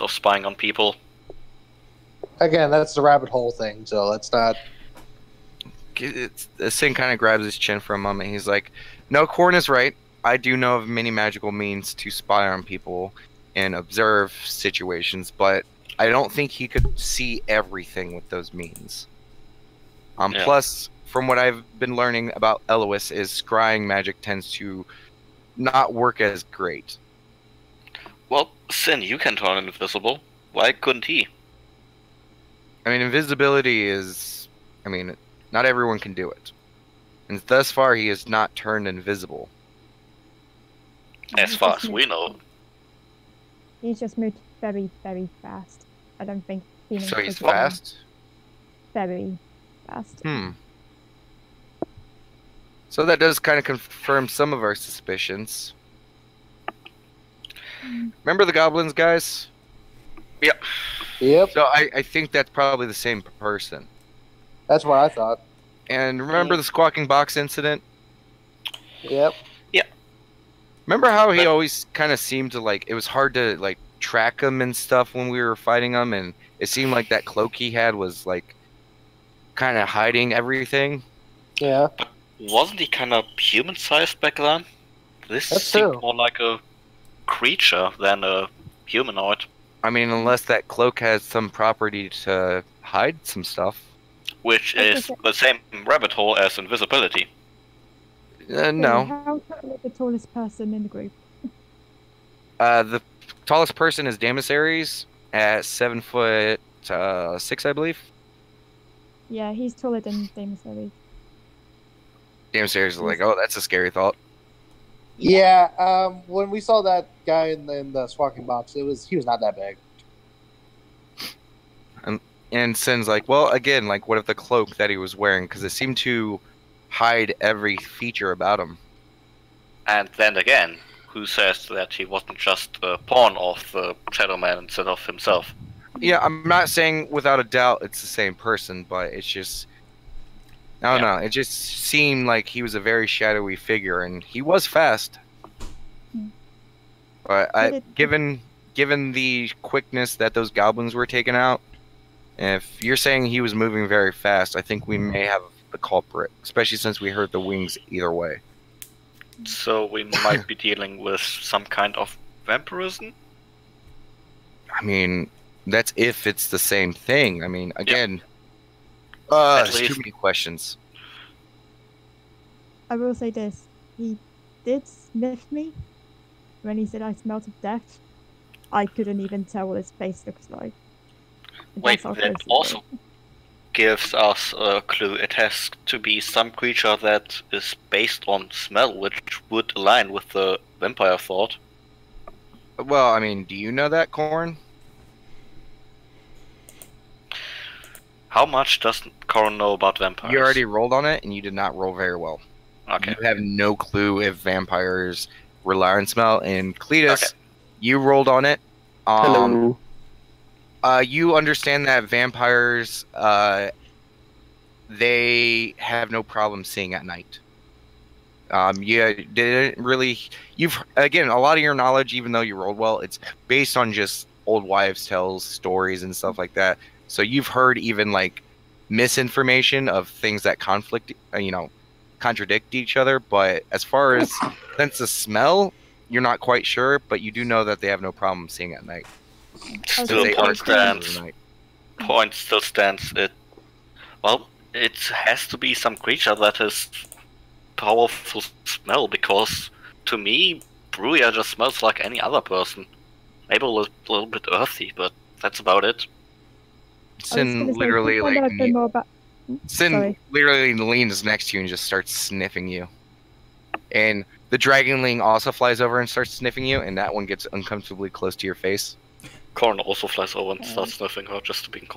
of spying on people. Again, that's the rabbit hole thing, so let's not... Sin kind of grabs his chin for a moment. He's like, no, Corn is right. I do know of many magical means to spy on people and observe situations, but I don't think he could see everything with those means. Yeah. Plus, from what I've been learning about Elois, is scrying magic tends to not work as great. Well, Sin, you can turn invisible. Why couldn't he? I mean, invisibility is... I mean, not everyone can do it. And thus far, he has not turned invisible. As far as we know. He's just moved very, very fast. I don't think... So he's fast? Very fast. So that does kind of confirm some of our suspicions. Remember the goblins, guys? Yep. Yep. So I think that's probably the same person. That's what I thought. And remember the squawking box incident? Yep. Yeah. Remember how he always kind of seemed to, like, it was hard to, like, track him and stuff when we were fighting him, and it seemed like that cloak he had was, like, kind of hiding everything? Yeah. Wasn't he kind of human-sized back then? This That's seemed true. more like a creature than a humanoid. I mean, unless that cloak has some property to hide some stuff. Which is the same rabbit hole as invisibility. No. How tall is the tallest person in the group? The tallest person is Damasaries at 7'6", I believe. Yeah, he's taller than Damasaries. Damasaries is like, oh, that's a scary thought. Yeah, when we saw that guy in the squawking box, he was not that big. And Sin's like, well, again, like, what if the cloak that he was wearing? Because it seemed to hide every feature about him. And then again, who says that he wasn't just a pawn of the Shadow Man instead of himself? Yeah, I'm not saying without a doubt it's the same person, but it's just I don't know. It just seemed like he was a very shadowy figure, and he was fast. But given the quickness that those goblins were taken out, if you're saying he was moving very fast, I think we may have the culprit, especially since we heard the wings either way. So we might be dealing with some kind of vampirism? I mean, that's if it's the same thing. I mean, again, At there's too least- many questions. I will say this: he did sniff me when he said I smelled of death. I couldn't even tell what his face looks like. Wait, That's how that close he also was. gives us a clue. It has to be some creature that is based on smell, which would align with the vampire thought. Well, I mean, do you know that, Corn? How much does Corin know about vampires? You already rolled on it, and you did not roll very well. Okay. You have no clue if vampires rely on smell. And Cletus, Okay. you rolled on it. Hello. You understand that vampires, they have no problem seeing at night. You didn't really. You've again a lot of your knowledge, even though you rolled well, it's based on just old wives' tales, stories, and stuff like that. So you've heard even like misinformation of things that contradict each other. But as far as sense of smell, you're not quite sure. But you do know that they have no problem seeing at night. Still They point are creatures of stands. the night. Point still stands. It has to be some creature that has powerful smell, because to me, Bruya just smells like any other person. Maybe a little bit earthy, but that's about it. Sin literally find out a bit more about. Sin Sorry. literally leans next to you and just starts sniffing you. And the dragonling also flies over and starts sniffing you, and that one gets uncomfortably close to your face. Corn also flies over and starts sniffing her just to be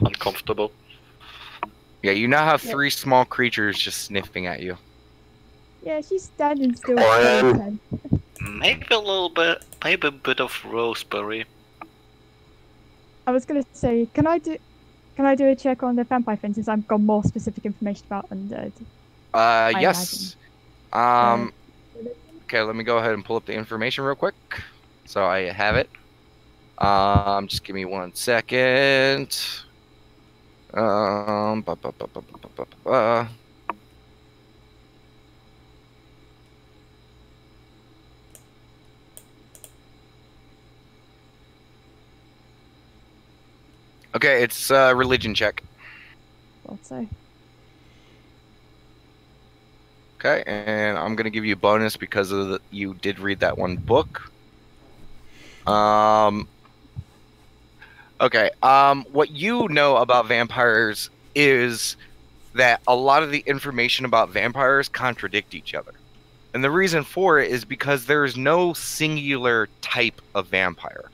uncomfortable. Yeah, you now have 3 small creatures just sniffing at you. Yeah, she's standing still. Brian. Maybe a bit of roseberry. I was gonna say, can I do a check on the vampire thing since I've got more specific information about undead? Yes. imagine. Okay, let me go ahead and pull up the information real quick. So I have it. Just give me 1 second. Ba, ba, ba, ba, ba, ba, ba, ba. Okay, it's a religion check. Thought so. Okay, and I'm gonna give you a bonus because of you did read that one book. Okay. What you know about vampires is that a lot of the information about vampires contradict each other. And the reason for it is because there's no singular type of vampire.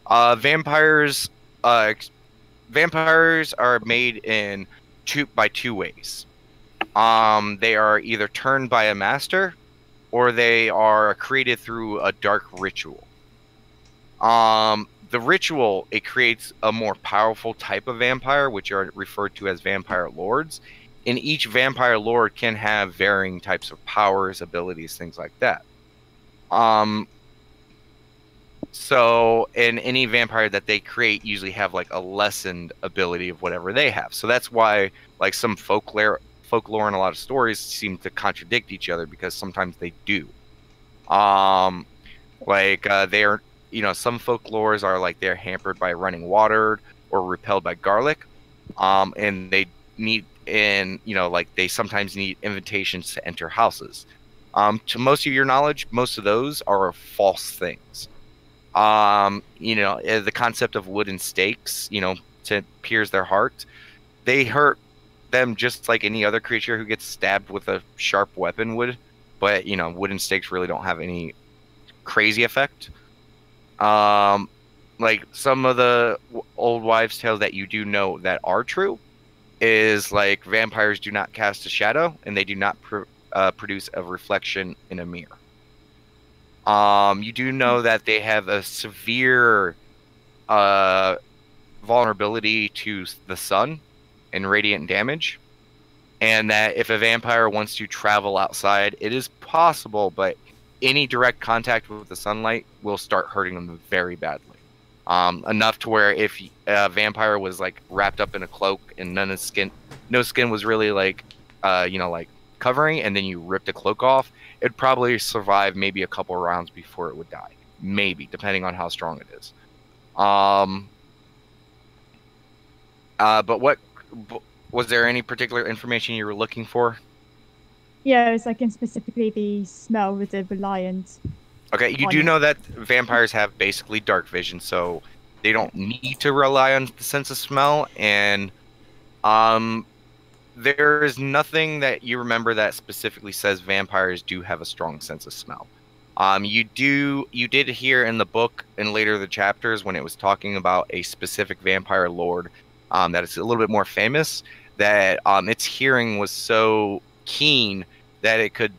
Vampires are made in two ways. They are either turned by a master, or they are created through a dark ritual. The ritual, it creates a more powerful type of vampire, which are referred to as vampire lords. And each vampire lord can have varying types of powers, abilities, things like that. So, in any vampire that they create usually have like a lessened ability of whatever they have. So that's why like some folklore and a lot of stories seem to contradict each other, because sometimes they do. They are, some folklores are like they're hampered by running water or repelled by garlic, and they sometimes need invitations to enter houses. To most of your knowledge, most of those are false things. The concept of wooden stakes, to pierce their heart, they hurt them just like any other creature who gets stabbed with a sharp weapon would. But wooden stakes really don't have any crazy effect. Like some of the old wives' tales that you do know that are true is like vampires do not cast a shadow, and they do not produce a reflection in a mirror. You do know that they have a severe vulnerability to the sun and radiant damage, and that if a vampire wants to travel outside, it is possible, but any direct contact with the sunlight will start hurting them very badly. Enough to where if a vampire was like wrapped up in a cloak and no skin was really like, like covering, and then you ripped the cloak off, it'd probably survive maybe a couple rounds before it would die. Maybe, depending on how strong it is. But what was there any particular information you were looking for? Yeah, it's like in specifically the smell with the reliance. Okay, you do know that vampires have basically dark vision, so they don't need to rely on the sense of smell, and there is nothing that you remember that specifically says vampires do have a strong sense of smell. You did hear in the book and later the chapters when it was talking about a specific vampire lord that is a little bit more famous, that its hearing was so keen that it could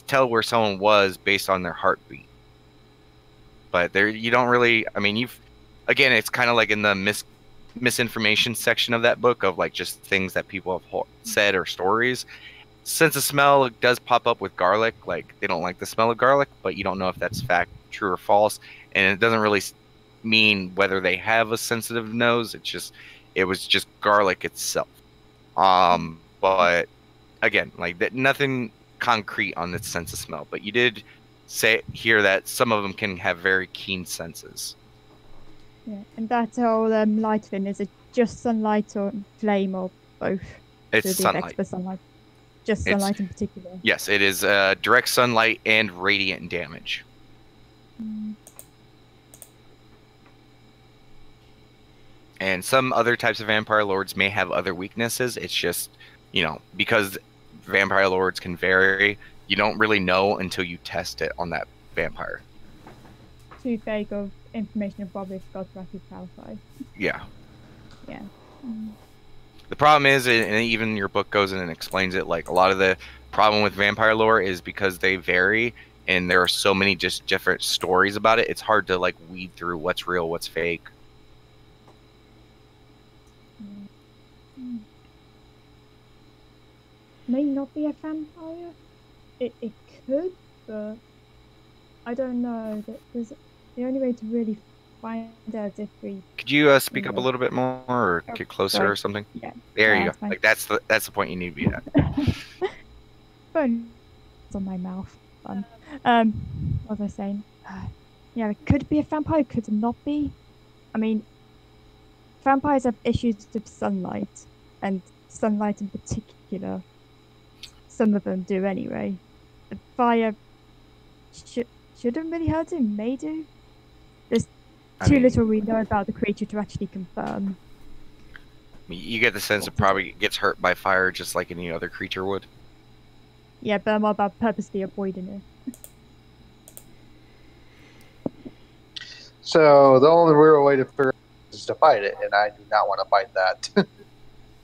tell where someone was based on their heartbeat. But there, you don't really. I mean, again, it's kind of like in the misinformation section of that book of like just things that people have said or stories. Sense of smell does pop up with garlic. Like they don't like the smell of garlic, but you don't know if that's fact, true or false. And it doesn't really mean whether they have a sensitive nose. It was just garlic itself. But again, like that, nothing concrete on the sense of smell. But you did say here that some of them can have very keen senses. Yeah, and that whole light thing, is it just sunlight or flame or both? It's sunlight. Sunlight. Just sunlight in particular. Yes, it is direct sunlight and radiant damage. And some other types of vampire lords may have other weaknesses. It's just, because vampire lords can vary, you don't really know until you test it on that vampire. Too vague of information and probably forgot to actually clarify. Yeah. Yeah. The problem is, and even your book goes in and explains it, like a lot of the problem with vampire lore is because they vary and there are so many just different stories about it, it's hard to like weed through what's real, what's fake. May not be a vampire. It could, but I don't know. There's the only way to really find out if we. Could you speak up a little bit more, or get closer, or something? Yeah. There you go. Fine. Like that's the point you need to be at. Phone on my mouth. What was I saying? Yeah, it could be a vampire. Could not be. I mean, vampires have issues with sunlight, and sunlight in particular. Some of them do anyway. The fire shouldn't really hurt him, may do. There's too little we know about the creature to actually confirm. You get the sense it probably gets hurt by fire just like any other creature would. Yeah, but I'm about purposely avoiding it. So the only real way to figure it out is to fight it, and I do not want to fight that.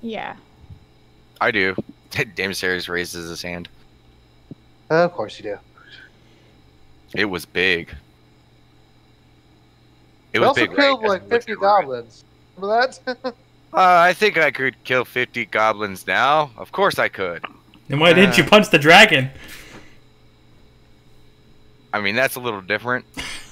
Yeah. I do. Damasaris raises his hand. Of course you do. It was big. It We was also big. killed like 50 goblins. Remember that? I think I could kill 50 goblins now. Of course I could. Then why didn't you punch the dragon? I mean, that's a little different.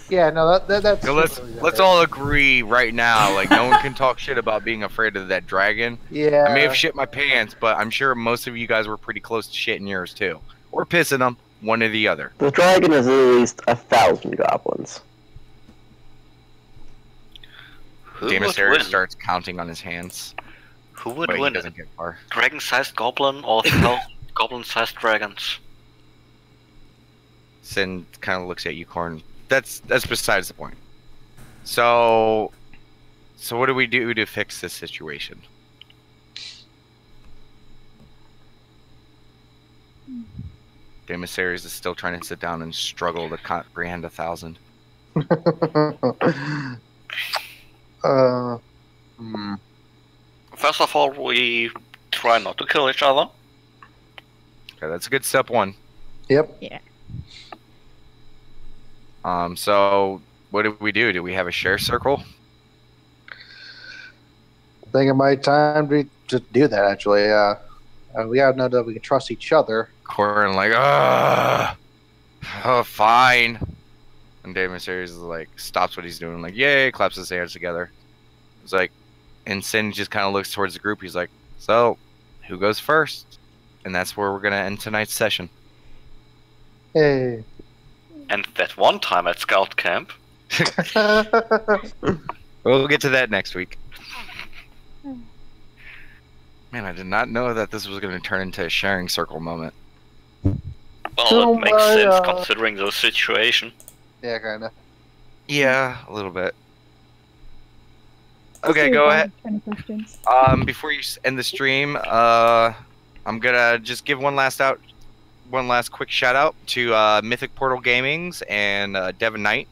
Yeah, no, that's. So let's all agree right now, like no one can talk shit about being afraid of that dragon. Yeah. I may have shit my pants, but I'm sure most of you guys were pretty close to shitting yours too, or pissing them, one or the other. The dragon is at least 1,000 goblins. Damasaris starts counting on his hands. Who would But he win? doesn't get far. Dragon-sized goblin or goblin-sized dragons? Sin kind of looks at you, Corn. That's besides the point. So what do we do to fix this situation? Damasaris is still trying to sit down and struggle to comprehend 1,000. First of all, we try not to kill each other. Okay, that's a good step one. Yep. Yeah. So what do we do? Do we have a share circle? think it might time to do that. Actually, we gotta know that we can trust each other. Corin like, oh, fine. And Dave Mysterious is like, stops what he's doing, like, yay, claps his hands together. It's like, and Sin just kind of looks towards the group. He's like, so, who goes first? And that's where we're gonna end tonight's session. Hey. And that one time at Scout Camp. We'll get to that next week. Man, I did not know that this was going to turn into a sharing circle moment. Well, it makes sense considering the situation. Yeah, kinda. Yeah, a little bit. Okay, go ahead. Any questions? Before you end the stream, I'm gonna just give one last quick shout out to Mythic Portal Gamings and Devon Knight.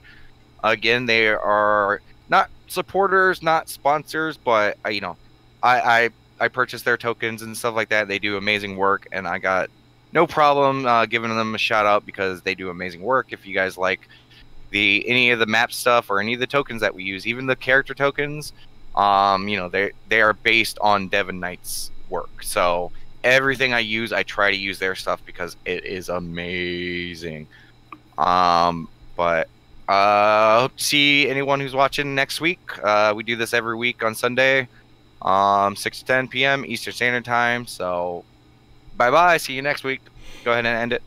Again, they are not supporters, not sponsors, but I purchased their tokens and stuff like that. They do amazing work, and I got no problem giving them a shout out because they do amazing work. If you guys like any of the map stuff or any of the tokens that we use, even the character tokens, they are based on Devon Knight's work. So everything I use, I try to use their stuff because it is amazing. But hope to see anyone who's watching next week. We do this every week on Sunday, 6 to 10 p.m. Eastern Standard Time. So bye bye. See you next week. Go ahead and end it.